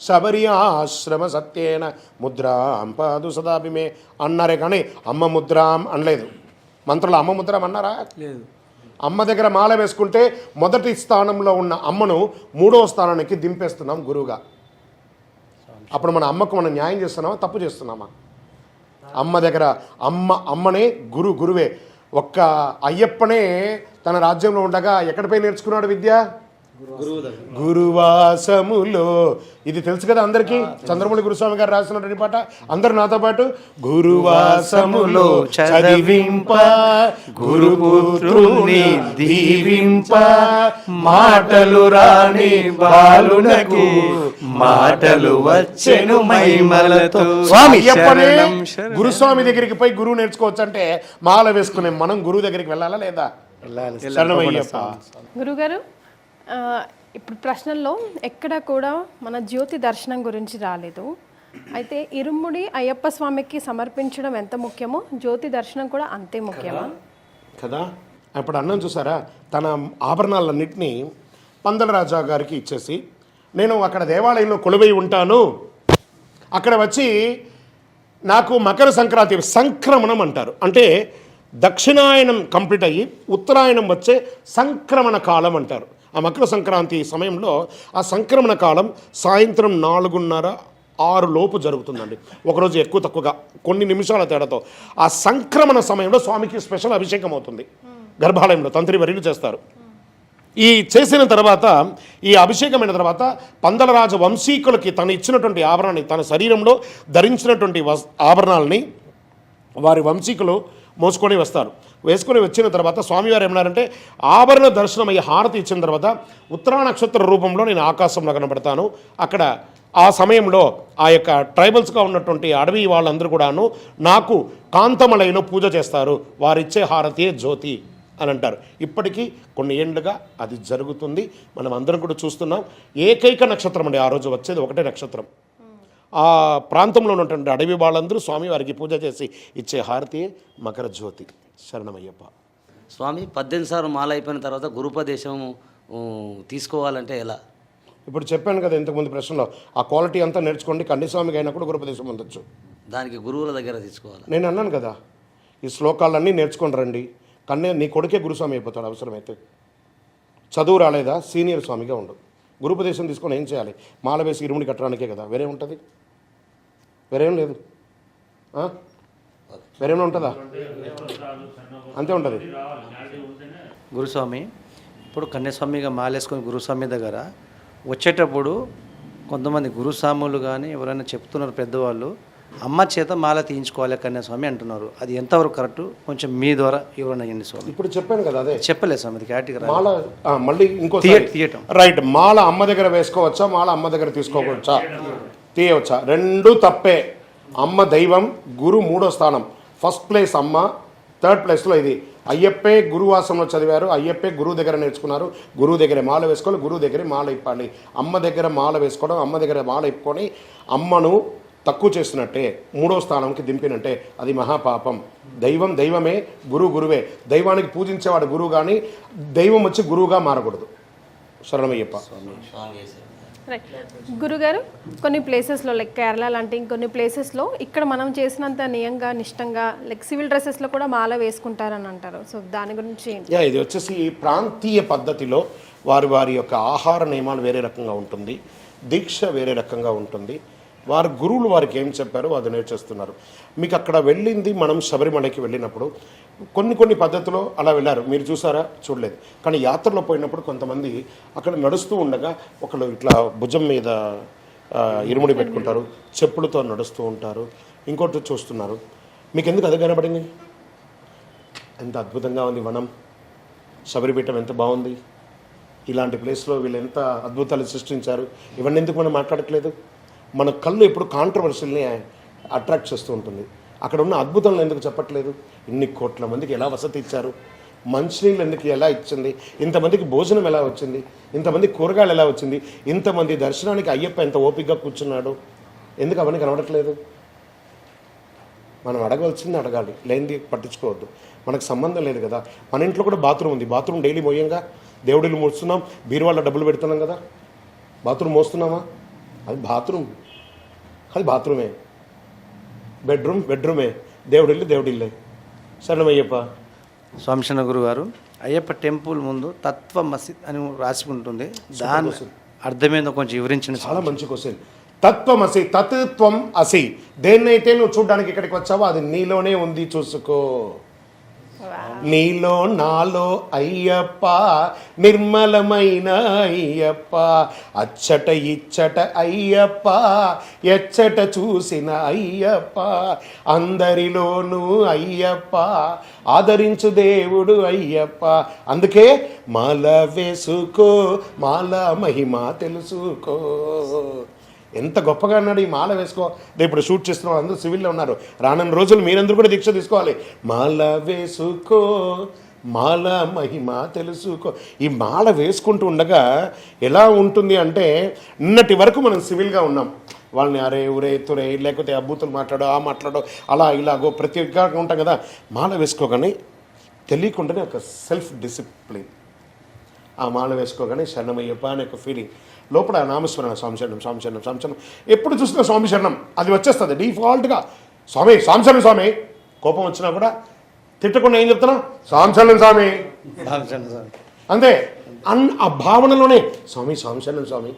శబరి ఆశ్రమ సత్యేన ముద్రాం పాదు సదాభిమే అన్నారే కానీ అమ్మ ముద్రాం అనలేదు. మంత్రులు అమ్మ ముద్రాం అన్నారా? లేదు. అమ్మ దగ్గర మాల వేసుకుంటే మొదటి స్థానంలో ఉన్న అమ్మను 3వ స్థానానికి దింపేస్తున్నాం గురువుగా. అప్పుడు మన అమ్మకు మనం న్యాయం చేస్తున్నామా, తప్పు చేస్తున్నామా? అమ్మ దగ్గర అమ్మనే గురువే. ఒక్క అయ్యప్పనే తన రాజ్యంలో ఉండగా ఎక్కడిపై నేర్చుకున్నాడు విద్య? గురువాసములో. ఇది తెలుసు కదా అందరికీ. చంద్రమౌళి గురుస్వామి గారు రాసినటువంటి పాట. అందరూ నాతో పాటు గురువాసములో చదివింప గురుపుత్రుని దీవింప మాటలు రాని బాలునకు మాటలు వచ్చెను మైమలతో. అయ్యప్పనే గురుస్వామి దగ్గరికి పోయి గురువు నేర్చుకోవచ్చు అంటే మాల వేసుకునే మనం గురువు దగ్గరికి వెళ్ళాలా లేదా? శరణమయ్యప్ప. గురుగారు, ఇప్పుడు ప్రశ్నల్లో ఎక్కడ కూడా మన జ్యోతి దర్శనం గురించి రాలేదు. అయితే ఇరుముడి అయ్యప్ప స్వామికి సమర్పించడం ఎంత ముఖ్యమో జ్యోతి దర్శనం కూడా అంతే ముఖ్యమా కదా? అప్పుడు అన్నం చూసారా, తన ఆభరణాలన్నింటినీ పందలరాజా గారికి ఇచ్చేసి, నేను అక్కడ దేవాలయంలో కొలువై ఉంటాను, అక్కడ వచ్చి నాకు మకర సంక్రాంతి సంక్రమణం అంటారు, అంటే దక్షిణాయనం కంప్లీట్ అయ్యి ఉత్తరాయణం వచ్చే సంక్రమణ కాలం అంటారు. ఆ మకర సంక్రాంతి సమయంలో ఆ సంక్రమణ కాలం సాయంత్రం 4:30-6 లోపు జరుగుతుందండి. ఒకరోజు ఎక్కువ తక్కువగా కొన్ని నిమిషాల తేడాతో. ఆ సంక్రమణ సమయంలో స్వామికి స్పెషల్ అభిషేకం అవుతుంది. గర్భాలయంలో తంత్రివర్యులు చేస్తారు. ఈ చేసిన తర్వాత, ఈ అభిషేకమైన తర్వాత పందలరాజు వంశీకులకి తను ఇచ్చినటువంటి ఆభరణాన్ని, తన శరీరంలో ధరించినటువంటి ఆభరణాలని వారి వంశీకులు మోసుకొని వస్తారు. వేసుకొని వచ్చిన తర్వాత స్వామివారు ఏమన్నారంటే, ఆభరణ దర్శనం అయ్యి హారతి ఇచ్చిన తర్వాత ఉత్తరా నక్షత్ర రూపంలో నేను ఆకాశంలో కనబడతాను. అక్కడ ఆ సమయంలో ఆ యొక్క ట్రైబల్స్గా ఉన్నటువంటి అడవి వాళ్ళందరూ కూడాను నాకు కాంతమలైన పూజ చేస్తారు, వారిచ్చే హారతియే జ్యోతి అని అంటారు. ఇప్పటికీ కొన్ని ఏళ్ళుగా అది జరుగుతుంది. మనం అందరం కూడా చూస్తున్నాం. ఏకైక నక్షత్రం అండి ఆ రోజు వచ్చేది, ఒకటే నక్షత్రం. ఆ ప్రాంతంలో ఉన్నటువంటి అడవి వాళ్ళందరూ స్వామివారికి పూజ చేసి ఇచ్చే హారతి మకర జ్యోతి. శరణమయ్యప్ప. స్వామి 18 సార్లు మాల అయిపోయిన తర్వాత గురుపదేశం తీసుకోవాలంటే ఎలా? ఇప్పుడు చెప్పాను కదా ఇంతకుముందు ప్రశ్నలో, ఆ క్వాలిటీ అంతా నేర్చుకోండి, కన్యస్వామికి అయినప్పుడు గురుపదేశం పొందొచ్చు. దానికి గురువుల దగ్గర తీసుకోవాలి. నేను అన్నాను కదా, ఈ శ్లోకాలన్నీ నేర్చుకొని రండి, నీ కొడుకే గురుస్వామి అయిపోతాడు అవసరమైతే. చదువు రాలేదా, సీనియర్ స్వామిగా ఉండు. గురుపదేశం తీసుకొని ఏం చేయాలి? మాల వేసి ఇరుముడి కట్టడానికే కదా, వేరే ఉంటుంది? వేరేం లేదు. వేరేమైనా ఉంటుందా? అంతే ఉంటుంది. గురుస్వామి ఇప్పుడు కన్యాస్వామిగా మాలేసుకొని గురుస్వామి దగ్గర వచ్చేటప్పుడు కొంతమంది గురుస్వాములు కానీ ఎవరైనా చెప్తున్నారు పెద్దవాళ్ళు, అమ్మ చేత మాల తీయించుకోవాలి కన్యాస్వామి అంటున్నారు. అది ఎంతవరకు కరెక్ట్? కొంచెం మీ ద్వారా ఎవరైనా అయ్యండి స్వామి. ఇప్పుడు చెప్పాను కదా, అదే చెప్పలేదు స్వామి, అది క్యాటగిరీ మాల. మళ్ళీ ఇంకో తీయటం రైట్. మాల అమ్మ దగ్గర వేసుకోవచ్చా, మాల అమ్మ దగ్గర తీసుకోవచ్చా, తీయవచ్చా? రెండు తప్పే. అమ్మ దైవం, గురు 3వ స్థానం. ఫస్ట్ ప్లేస్ అమ్మ, 3rd ప్లేస్లో ఇది. అయ్యప్పే గురువాసంలో చదివారు, అయ్యప్పే గురువు దగ్గర నేర్చుకున్నారు. గురువు దగ్గర మాల వేసుకోవాలి, గురువు దగ్గర మాల ఇప్పాలి. అమ్మ దగ్గర మాల వేసుకోవడం, అమ్మ దగ్గర మాల ఇప్పుకొని అమ్మను తక్కువ చేసినట్టే, 3వ స్థానంకి దింపినట్టే. అది మహాపాపం. దైవం దైవమే, గురువు గురువే. దైవానికి పూజించేవాడు గురువు, కానీ దైవం వచ్చి గురువుగా మారకూడదు. శరణమయ్యప్ప. రైట్. గురుగారు, కొన్ని ప్లేసెస్లో లైక్ కేరళ లాంటి ఇంకొన్ని ప్లేసెస్లో ఇక్కడ మనం చేసినంత నియంగా నిష్టంగా లైక్ సివిల్ డ్రెస్సెస్లో కూడా మాల వేసుకుంటారని అంటారు. సో దాని గురించి ఇది వచ్చేసి ప్రాంతీయ పద్ధతిలో వారి యొక్క ఆహార నియమాలు వేరే రకంగా ఉంటుంది, దీక్ష వేరే రకంగా ఉంటుంది. వారి గురువులు వారికి ఏం చెప్పారో అది నేర్చేస్తున్నారు. మీకు అక్కడ వెళ్ళింది, మనం శబరిమలకి వెళ్ళినప్పుడు కొన్ని పద్ధతులు అలా వెళ్ళారు, మీరు చూసారా? చూడలేదు. కానీ యాత్రలో పోయినప్పుడు కొంతమంది అక్కడ నడుస్తూ ఉండగా ఒకళ్ళు ఇట్లా భుజం మీద ఇరుముడి పెట్టుకుంటారు, చెప్పులతో నడుస్తూ ఉంటారు, ఇంకోటి చూస్తున్నారు. మీకు ఎందుకు అది కనబడింది? ఎంత అద్భుతంగా ఉంది వనం, శబరిపీఠం ఎంత బాగుంది, ఇలాంటి ప్లేస్లో వీళ్ళు ఎంత అద్భుతాలు సృష్టించారు. ఇవన్నీ ఎందుకు మనం మాట్లాడట్లేదు? మన కళ్ళు ఎప్పుడు కాంట్రవర్షియల్ని అట్రాక్ట్ చేస్తూ ఉంటుంది. అక్కడ ఉన్న అద్భుతాలను ఎందుకు చెప్పట్లేదు? ఇన్ని కోట్ల మందికి ఎలా వసతి ఇచ్చారు, మంచినీళ్ళు ఎందుకు ఎలా ఇచ్చింది, ఇంతమందికి భోజనం ఎలా వచ్చింది, ఇంతమంది కూరగాయలు ఎలా వచ్చింది, ఇంతమంది దర్శనానికి అయ్యప్ప ఎంత ఓపికగా కూర్చున్నాడు, ఎందుకు అవన్నీ కనబడట్లేదు? మనం అడగవలసింది అడగాలి, లేనిది పట్టించుకోవద్దు. మనకు సంబంధం లేదు కదా. మన ఇంట్లో కూడా బాత్రూమ్ ఉంది, బాత్రూమ్ డైలీ మోయంగా, దేవుడిని మోస్తున్నాం, బీరువాళ్ళ డబ్బులు పెడుతున్నాం కదా, బాత్రూమ్ మోస్తున్నామా? అది బాత్రూమ్, అది బాత్రూమే. బెడ్రూమే, దేవుడిల్లే. శరణమయ్యప్ప. స్వామిశరణ గురువు గారు, అయ్యప్ప టెంపుల్ ముందు తత్వ మసీద్ అని రాసి ఉంటుంది. దాని అర్థమేందో కొంచెం వివరించండి. చాలా మంచి క్వశ్చన్. తత్వమసి, తత్వం అసి. దేన్నైతే నువ్వు చూడడానికి ఇక్కడికి వచ్చావో అది నీలోనే ఉంది, చూసుకో. నీలో నాలో అయ్యప్ప, నిర్మలమైన అయ్యప్ప, అచ్చట ఇచ్చట అయ్యప్ప, ఎచ్చట చూసిన అయ్యప్ప, అందరిలోనూ అయ్యప్ప, ఆదరించు దేవుడు అయ్యప్ప. అందుకే మాల వేసుకో, మాల మహిమ తెలుసుకో. ఎంత గొప్పగా అన్నాడు. ఈ మాల వేసుకో. ఇప్పుడు షూట్ చేస్తున్న అందరూ సివిల్లో ఉన్నారు. రానున్న రోజులు మీరందరూ కూడా దీక్ష తీసుకోవాలి. మాల వేసుకో, మాల మహిమ తెలుసుకో. ఈ మాల వేసుకుంటూ ఉండగా ఎలా ఉంటుంది అంటే, నిన్నటి వరకు మనం సివిల్గా ఉన్నాం. వాళ్ళని అరే ఉరే తురే లేకపోతే అబ్బూతులు మాట్లాడో ఆ మాట్లాడో అలా ఇలాగో ప్రతి ఒక్కగా ఉంటాం కదా. మాల వేసుకోగానే తెలియకుండానే ఒక సెల్ఫ్ డిసిప్లిన్. ఆ మాల వేసుకోగానే శరణమయ్యప్ప అనే ఒక ఫీలింగ్ లోపల. నామస్మరణ, స్వామి శరణం, స్వామి శరణం, స్వామి శరణం. ఎప్పుడు చూసినా స్వామి శరణం అది వచ్చేస్తుంది డిఫాల్ట్గా. స్వామి స్వామి శరణం స్వామి. కోపం వచ్చినా కూడా తిట్టకుండా ఏం చెప్తున్నా, స్వామి శరణం స్వామి అంతే. ఆ భావనలోనే స్వామి స్వామి శరణం స్వామి.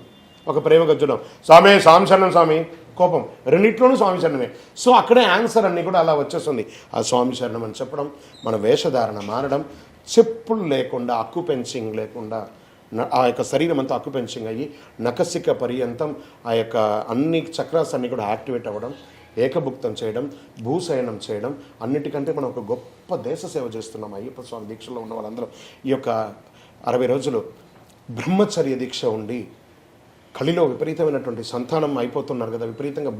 ఒక ప్రేమగా చూడడం స్వామి స్వామి శరణం స్వామి. కోపం రెండింటిలోనూ స్వామి శరణమే. సో అక్కడే ఆన్సర్ అన్నీ కూడా అలా వచ్చేస్తుంది. ఆ స్వామి శరణం అని చెప్పడం, మన వేషధారణ మారడం, చెప్పులు లేకుండా అక్యుపెన్సింగ్ లేకుండా ఆ యొక్క శరీరం అంతా అక్యుపెన్సింగ్ అయ్యి నకసిక పర్యంతం ఆ యొక్క అన్ని చక్రాస్ అన్నీ కూడా యాక్టివేట్ అవ్వడం, ఏకభుక్తం చేయడం, భూశయనం చేయడం. అన్నిటికంటే మనం ఒక గొప్ప దేశ సేవ చేస్తున్నాం. అయ్యప్ప స్వామి దీక్షలో ఉన్న వాళ్ళందరూ ఈ యొక్క 60 రోజులు బ్రహ్మచర్య దీక్ష ఉండి కలిలో విపరీతమైనటువంటి సంతానం అయిపోతున్నారు కదా, విపరీతంగా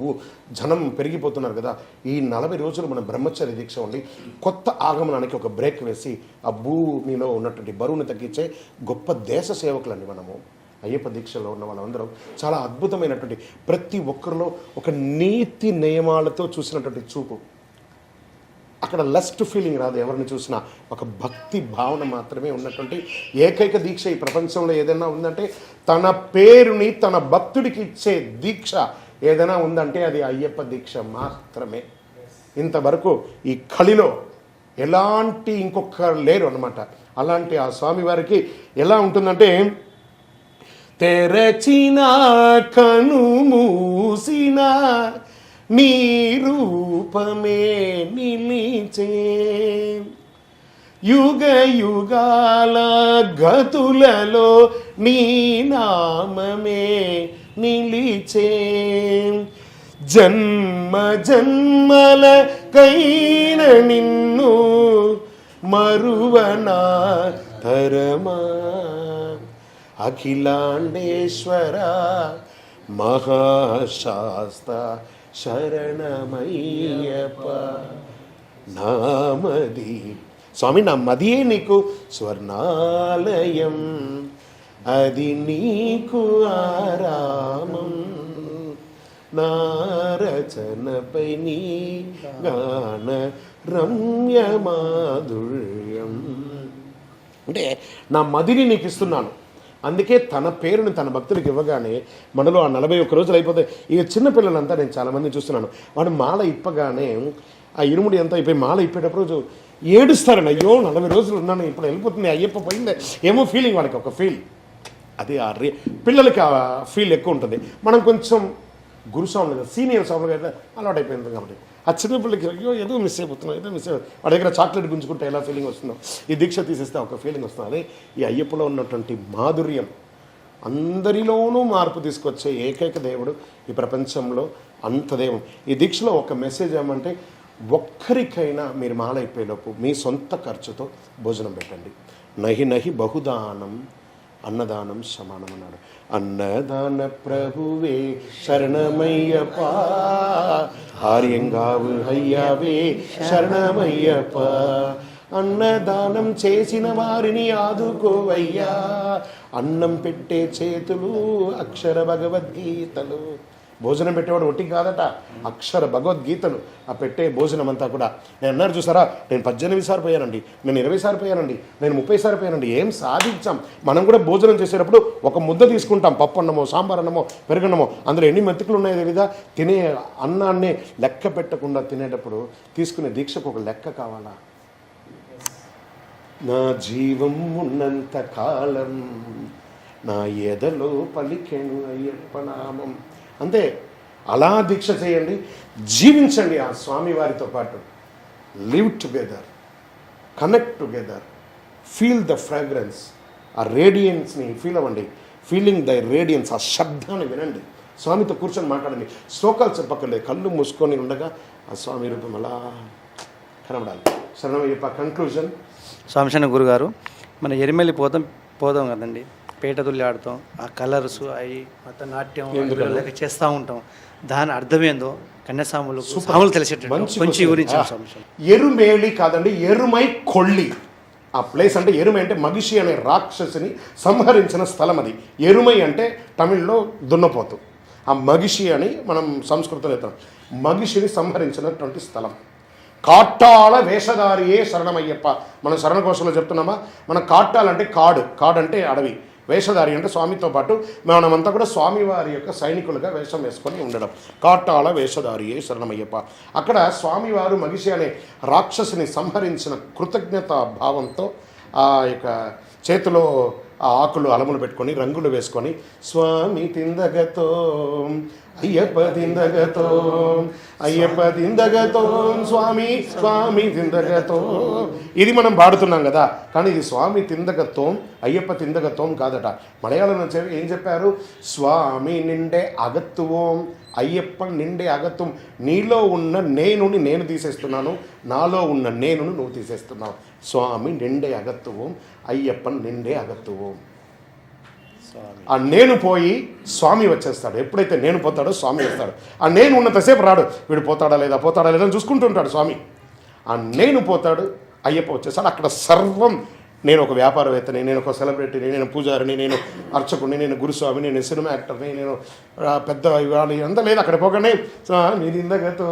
జనం పెరిగిపోతున్నారు కదా. ఈ 40 రోజులు మన బ్రహ్మచర్య దీక్ష ఉండి కొత్త ఆగమనానికి ఒక బ్రేక్ వేసి ఆ భూమిలో ఉన్నటువంటి బరువుని తగ్గించే గొప్ప దేశ సేవకులండి మనము. అయ్యప్ప దీక్షలో ఉన్న వాళ్ళందరం చాలా అద్భుతమైనటువంటి, ప్రతి ఒక్కరిలో ఒక నీతి నియమాలతో చూసినటువంటి చూపు. అక్కడ లస్ట్ ఫీలింగ్ రాదు ఎవరిని చూసినా, ఒక భక్తి భావన మాత్రమే ఉన్నటువంటి ఏకైక దీక్ష ఈ ప్రపంచంలో ఏదైనా ఉందంటే, తన పేరుని తన భక్తుడికి ఇచ్చే దీక్ష ఏదైనా ఉందంటే అది అయ్యప్ప దీక్ష మాత్రమే. ఇంతవరకు ఈ కలిలో ఎలాంటి ఇంకొకరు లేరు అన్నమాట. అలాంటి ఆ స్వామివారికి ఎలా ఉంటుందంటే, తెరచిన కను మూసిన నీ రూపమే నిలిచే, యుగ యుగాల గతులలో నీ నామమే నిలిచే, జన్మ జన్మల కైన నిన్ను మరువనా తరమా, అఖిలాండేశ్వర మహాశాస్త శరణమయ్యప్ప నామది. స్వామి నా మదియే నీకు స్వర్ణాలయం, అది నీకు ఆరామం, నా రచనపై నీ గాన రమ్య మాధుర్యం. అంటే నా మదిని నీకు ఇస్తున్నాను. అందుకే తన పేరుని తన భక్తుడికి ఇవ్వగానే మనలో ఆ 41 రోజులు అయిపోతాయి. ఇక చిన్నపిల్లలంతా నేను చాలామంది చూస్తున్నాను, వాడు మాల ఇప్పగానే ఆ ఇరుముడి అంతా అయిపోయి మాల ఇప్పేటప్పుడు ఏడుస్తారని, అయ్యో 40 రోజులు ఉన్నాను ఇప్పుడు వెళ్ళిపోతుంది అయ్యప్ప పోయిందే ఏమో ఫీలింగ్. వాడికి ఒక ఫీల్ అది పిల్లలకి ఆ ఫీల్ ఎక్కువ ఉంటుంది. మనం కొంచెం గురుస్వాములు కదా, సీనియర్ స్వాములు కదా అలవాటు అయిపోయింది కాబట్టి ఆ చిన్నపిల్లలకి అయ్యో ఏదో మిస్ అయిపోతున్నాం, ఏదో మిస్ అయిపోతుంది. వాడి దగ్గర చాక్లెట్ గుంజుకుంటే ఎలా ఫీలింగ్ వస్తుందో, ఈ దీక్ష తీసేస్తే ఒక ఫీలింగ్ వస్తుంది. అదే ఈ అయ్యప్పలో ఉన్నటువంటి మాధుర్యం. అందరిలోనూ మార్పు తీసుకొచ్చే ఏకైక దేవుడు ఈ ప్రపంచంలో, అంత దేవుడు. ఈ దీక్షలో ఒక మెసేజ్ ఏమంటే, ఒక్కరికైనా మీరు మాల అయిపోయేలోపు మీ సొంత ఖర్చుతో భోజనం పెట్టండి. నహి నహి బహుదానం అన్నదానం సమానం అన్నాడు. అన్నదాన ప్రభువే శరణమయ్యప్ప, ఆర్యంగావు అయ్యావే శరణమయ్యప్ప, అన్నదానం చేసిన వారిని ఆదుకోవయ్యా, అన్నం పెట్టే చేతులు అక్షర భగవద్గీతలు. భోజనం పెట్టేవాడు ఒట్టి కాదట, అక్షర భగవద్గీతలు ఆ పెట్టే భోజనం అంతా కూడా. నేను అన్నారు చూసారా, నేను 18 సార్లు పోయానండి, నేను 20 సార్లు పోయానండి, నేను 30 సార్లు పోయానండి. ఏం సాధించాం? మనం కూడా భోజనం చేసేటప్పుడు ఒక ముద్ద తీసుకుంటాం, పప్పు అన్నమో సాంబార్ అన్నమో పెరుగన్నమో, అందులో ఎన్ని మెతుకులు ఉన్నాయో తెలీదా? తినే అన్నాన్ని లెక్క పెట్టకుండా తినేటప్పుడు తీసుకునే దీక్షకు ఒక లెక్క కావాలా? నా జీవం ఉన్నంత కాలం నా ఎదలో పలికెను అయ్యప్ప నామం. అంతే, అలా దీక్ష చేయండి, జీవించండి ఆ స్వామి వారితో పాటు. Live together, connect together, feel the fragrance, ఆ రేడియన్స్ని ఫీల్ అవ్వండి. ఫీలింగ్ ద రేడియన్స్, ఆ శబ్దాన్ని వినండి. స్వామితో కూర్చొని మాట్లాడండి. శ్లోకాలు చెప్పక్కర్లేదు, కళ్ళు మూసుకొని ఉండగా ఆ స్వామి రూపం అలా కనబడాలి. శరణమయ్యప్ప. కంక్లూజన్. స్వామిశరణ గురుగారు, మన ఎరిమెల్లి పోదాం కదండి, పేట తుల్లి ఆడతాం, ఆ కలర్స్ అవి మొత్తం నాట్యం చేస్తూ ఉంటాం. దాని అర్థమేందో కన్యాస్వాములు స్వాములు తెలిసేటట్టు కొంచెం గురించి. ఎరుమేళి కాదండి, ఎరుమై కొళ్ళి. ఆ ప్లేస్ అంటే ఎరుమై అంటే మగిషి అనే రాక్షసిని సంహరించిన స్థలం అది. ఎరుమై అంటే తమిళ్లో దున్నపోతు. ఆ మగిషి అని మనం సంస్కృతంలో చెప్తాం. మగిషిని సంహరించినటువంటి స్థలం. కాట్టాల వేషధారియే శరణమయ్యప్ప. మనం శరణకోశంలో చెప్తున్నామా, మన కాట్టాలంటే కాడు అంటే అడవి, వేషధారి అంటే స్వామితో పాటు మనమంతా కూడా స్వామివారి యొక్క సైనికులుగా వేషం వేసుకొని ఉండడం. కాట్టాల వేషధారియే శరణమయ్యప్ప. అక్కడ స్వామివారు మగిషి అనే రాక్షసుని సంహరించిన కృతజ్ఞతా భావంతో ఆ యొక్క చేతిలో ఆ ఆకులు అలములు పెట్టుకొని రంగులు వేసుకొని స్వామి తిందగతో అయ్యప్ప తిందగతో అయ్యప్ప తిందగతో స్వామి స్వామి తిందగతో, ఇది మనం పాడుతున్నాం కదా. కానీ ఇది స్వామి తిందగతోం అయ్యప్ప తిందగతోం కాదట. మలయాళంలో ఏం చెప్పారు? స్వామి నిండే అగత్తువోం అయ్యప్ప నిండే అగత్వం. నీలో ఉన్న నేనుని నేను తీసేస్తున్నాను, నాలో ఉన్న నేనును నువ్వు తీసేస్తున్నావు. స్వామి నిండే అగత్తువోం అయ్యప్పన్ నిండే అగత్తువోం. ఆ నేను పోయి స్వామి వచ్చేస్తాడు. ఎప్పుడైతే నేను పోతాడో స్వామి వస్తాడు. ఆ నేను ఉన్నంతసేపు రాడు, వీడు పోతాడా లేదా అని చూసుకుంటుంటాడు స్వామి. ఆ నేను పోతాడు, అయ్యప్ప వచ్చేస్తాడు. అక్కడ సర్వం, నేను ఒక వ్యాపారవేత్తని, నేను ఒక సెలబ్రిటీని, నేను పూజారిని, నేను అర్చకుడిని, నేను గురుస్వామిని, నేను సినిమా యాక్టర్ని, నేను పెద్ద ఇవాళ అంతా లేదు. అక్కడ పోగానే మీది ఇందగతో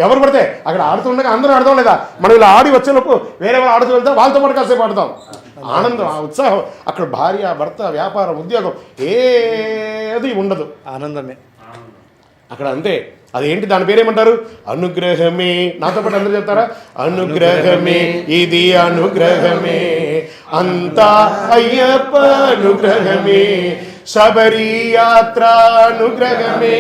ఎవరు పడితే అక్కడ ఆడుతుండగా అందరూ ఆడదాం లేదా, మనం ఇలా ఆడి వచ్చేలోపు వేరే వాళ్ళు ఆడుతూ వెళ్తాం, వాళ్ళతో పాటు కాసేపు ఆడతాం. ఆనందం, ఆ ఉత్సాహం. అక్కడ భార్య భర్త వ్యాపారం ఉద్యోగం ఏది ఉండదు, ఆనందమే అక్కడ. అంతే. అదేంటి, దాని పేరేమంటారు? అనుగ్రహమే. నాతో పాటు అందరూ చెప్తారా? అనుగ్రహమే, ఇది అనుగ్రహమే, అంతా అయ్యప్ప అనుగ్రహమే, శబరి యాత్ర అనుగ్రహమే,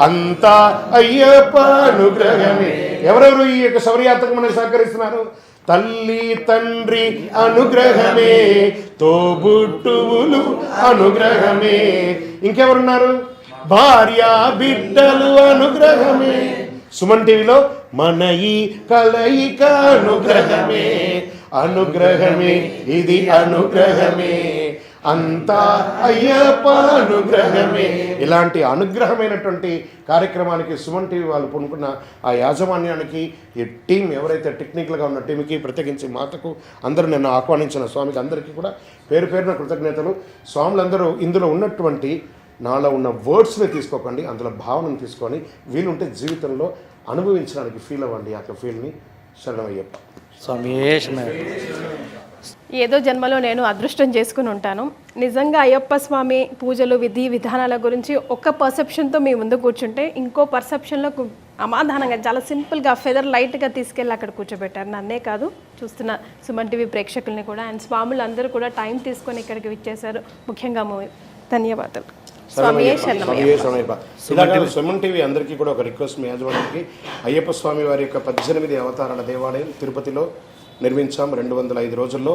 అంతా అయ్యప్ప అనుగ్రహమే. ఎవరెవరు ఈ యొక్క శబరి యాత్రకు మనకి సహకరిస్తున్నారు? తల్లి తండ్రి అనుగ్రహమే, తోబుట్టువులు అనుగ్రహమే, ఇంకెవరున్నారు? భార్య బిడ్డలు అనుగ్రహమే. సుమన్ టీవీలో మన ఈ కలయిక అనుగ్రహమే, అనుగ్రహమే, ఇది అనుగ్రహమే, అంతా అయ్యప్ప అనుగ్రహమే. ఇలాంటి అనుగ్రహమైనటువంటి కార్యక్రమానికి సుమన్ టీవీ వాళ్ళు పూనుకున్న ఆ యాజమాన్యానికి, ఈ టీం ఎవరైతే టెక్నికల్గా ఉన్న టీంకి, ప్రత్యేకించి మాతకు, అందరూ నిన్న ఆహ్వానించిన స్వామికి అందరికీ కూడా పేరు పేరున కృతజ్ఞతలు. స్వాములందరూ ఇందులో ఉన్నటువంటి నాలో ఉన్న వర్డ్స్ని తీసుకోకండి, అందులో భావనను తీసుకొని వీలుంటే జీవితంలో అనుభవించడానికి ఫీల్ అవ్వండి. ఆ ఫీల్ని. శరణమయ్యప్ప. స్వామి ఏదో జన్మలో నేను అదృష్టం చేసుకుని ఉంటాను. నిజంగా అయ్యప్ప స్వామి పూజలు విధి విధానాల గురించి ఒక పర్సెప్షన్తో మీ ముందు కూర్చుంటే, ఇంకో పర్సెప్షన్లో అమాధానంగా చాలా సింపుల్గా ఫెదర్ లైట్గా తీసుకెళ్ళి అక్కడ కూర్చోబెట్టారు. నన్నే కాదు, చూస్తున్న సుమన్ టీవీ ప్రేక్షకుల్ని కూడా. అండ్ స్వాములు అందరూ కూడా టైం తీసుకొని ఇక్కడికి విచ్చేశారు. ముఖ్యంగా ధన్యవాదాలు. సుమన్ టీవీ అందరికీ కూడా ఒక రిక్వెస్ట్, మీ యాజమాన్యానికి. అయ్యప్ప స్వామి వారి యొక్క 18 అవతారాల దేవాలయం తిరుపతిలో నిర్మించాం 205 రోజుల్లో.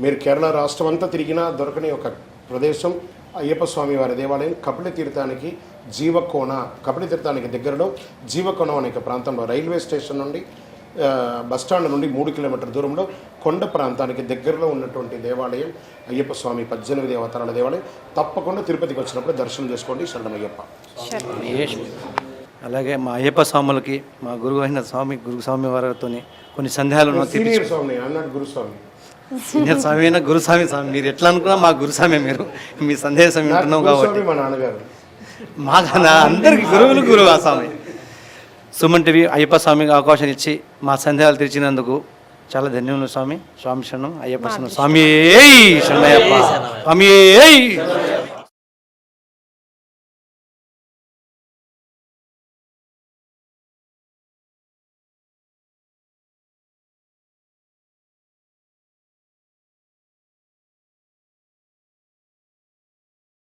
మీరు కేరళ రాష్ట్రం అంతా తిరిగినా దొరకని ఒక ప్రదేశం అయ్యప్ప స్వామి వారి దేవాలయం. కపిల తీర్థానికి దగ్గరలో జీవకోణం అనే ప్రాంతంలో, రైల్వే స్టేషన్ నుండి బస్టాండ్ నుండి 3 కిలోమీటర్ల దూరంలో కొండ ప్రాంతానికి దగ్గరలో ఉన్నటువంటి దేవాలయం అయ్యప్ప స్వామి 18 అవతారాల దేవాలయం. తప్పకుండా తిరుపతికి వచ్చినప్పుడు దర్శనం చేసుకోండి. శరణమయ్యప్ప. అలాగే మా అయ్యప్ప స్వాములకి మా గురువు అయిన గురుస్వామి వారితో కొన్ని సందేహాలను సీనియర్ స్వామి అన్నాడు గురుస్వామి. సీనియర్ స్వామి అయినా గురుస్వామి మీరు ఎట్లా అనుకున్నా మా గురుస్వామి, మీరు మీ సందేశం వింటున్నాం కాబట్టి. మా నాన్నగారు మా అందరికి గురువు ఆ స్వామి. సుమన్ టీవీ అయ్యప్ప స్వామికి అవకాశం ఇచ్చి మా సందేహాలు తీర్చినందుకు చాలా ధన్యవాదాలు స్వామి. స్వామి శరణం అయ్యప్ప శరణం. స్వామి శరణయ్యప్ప. స్వామి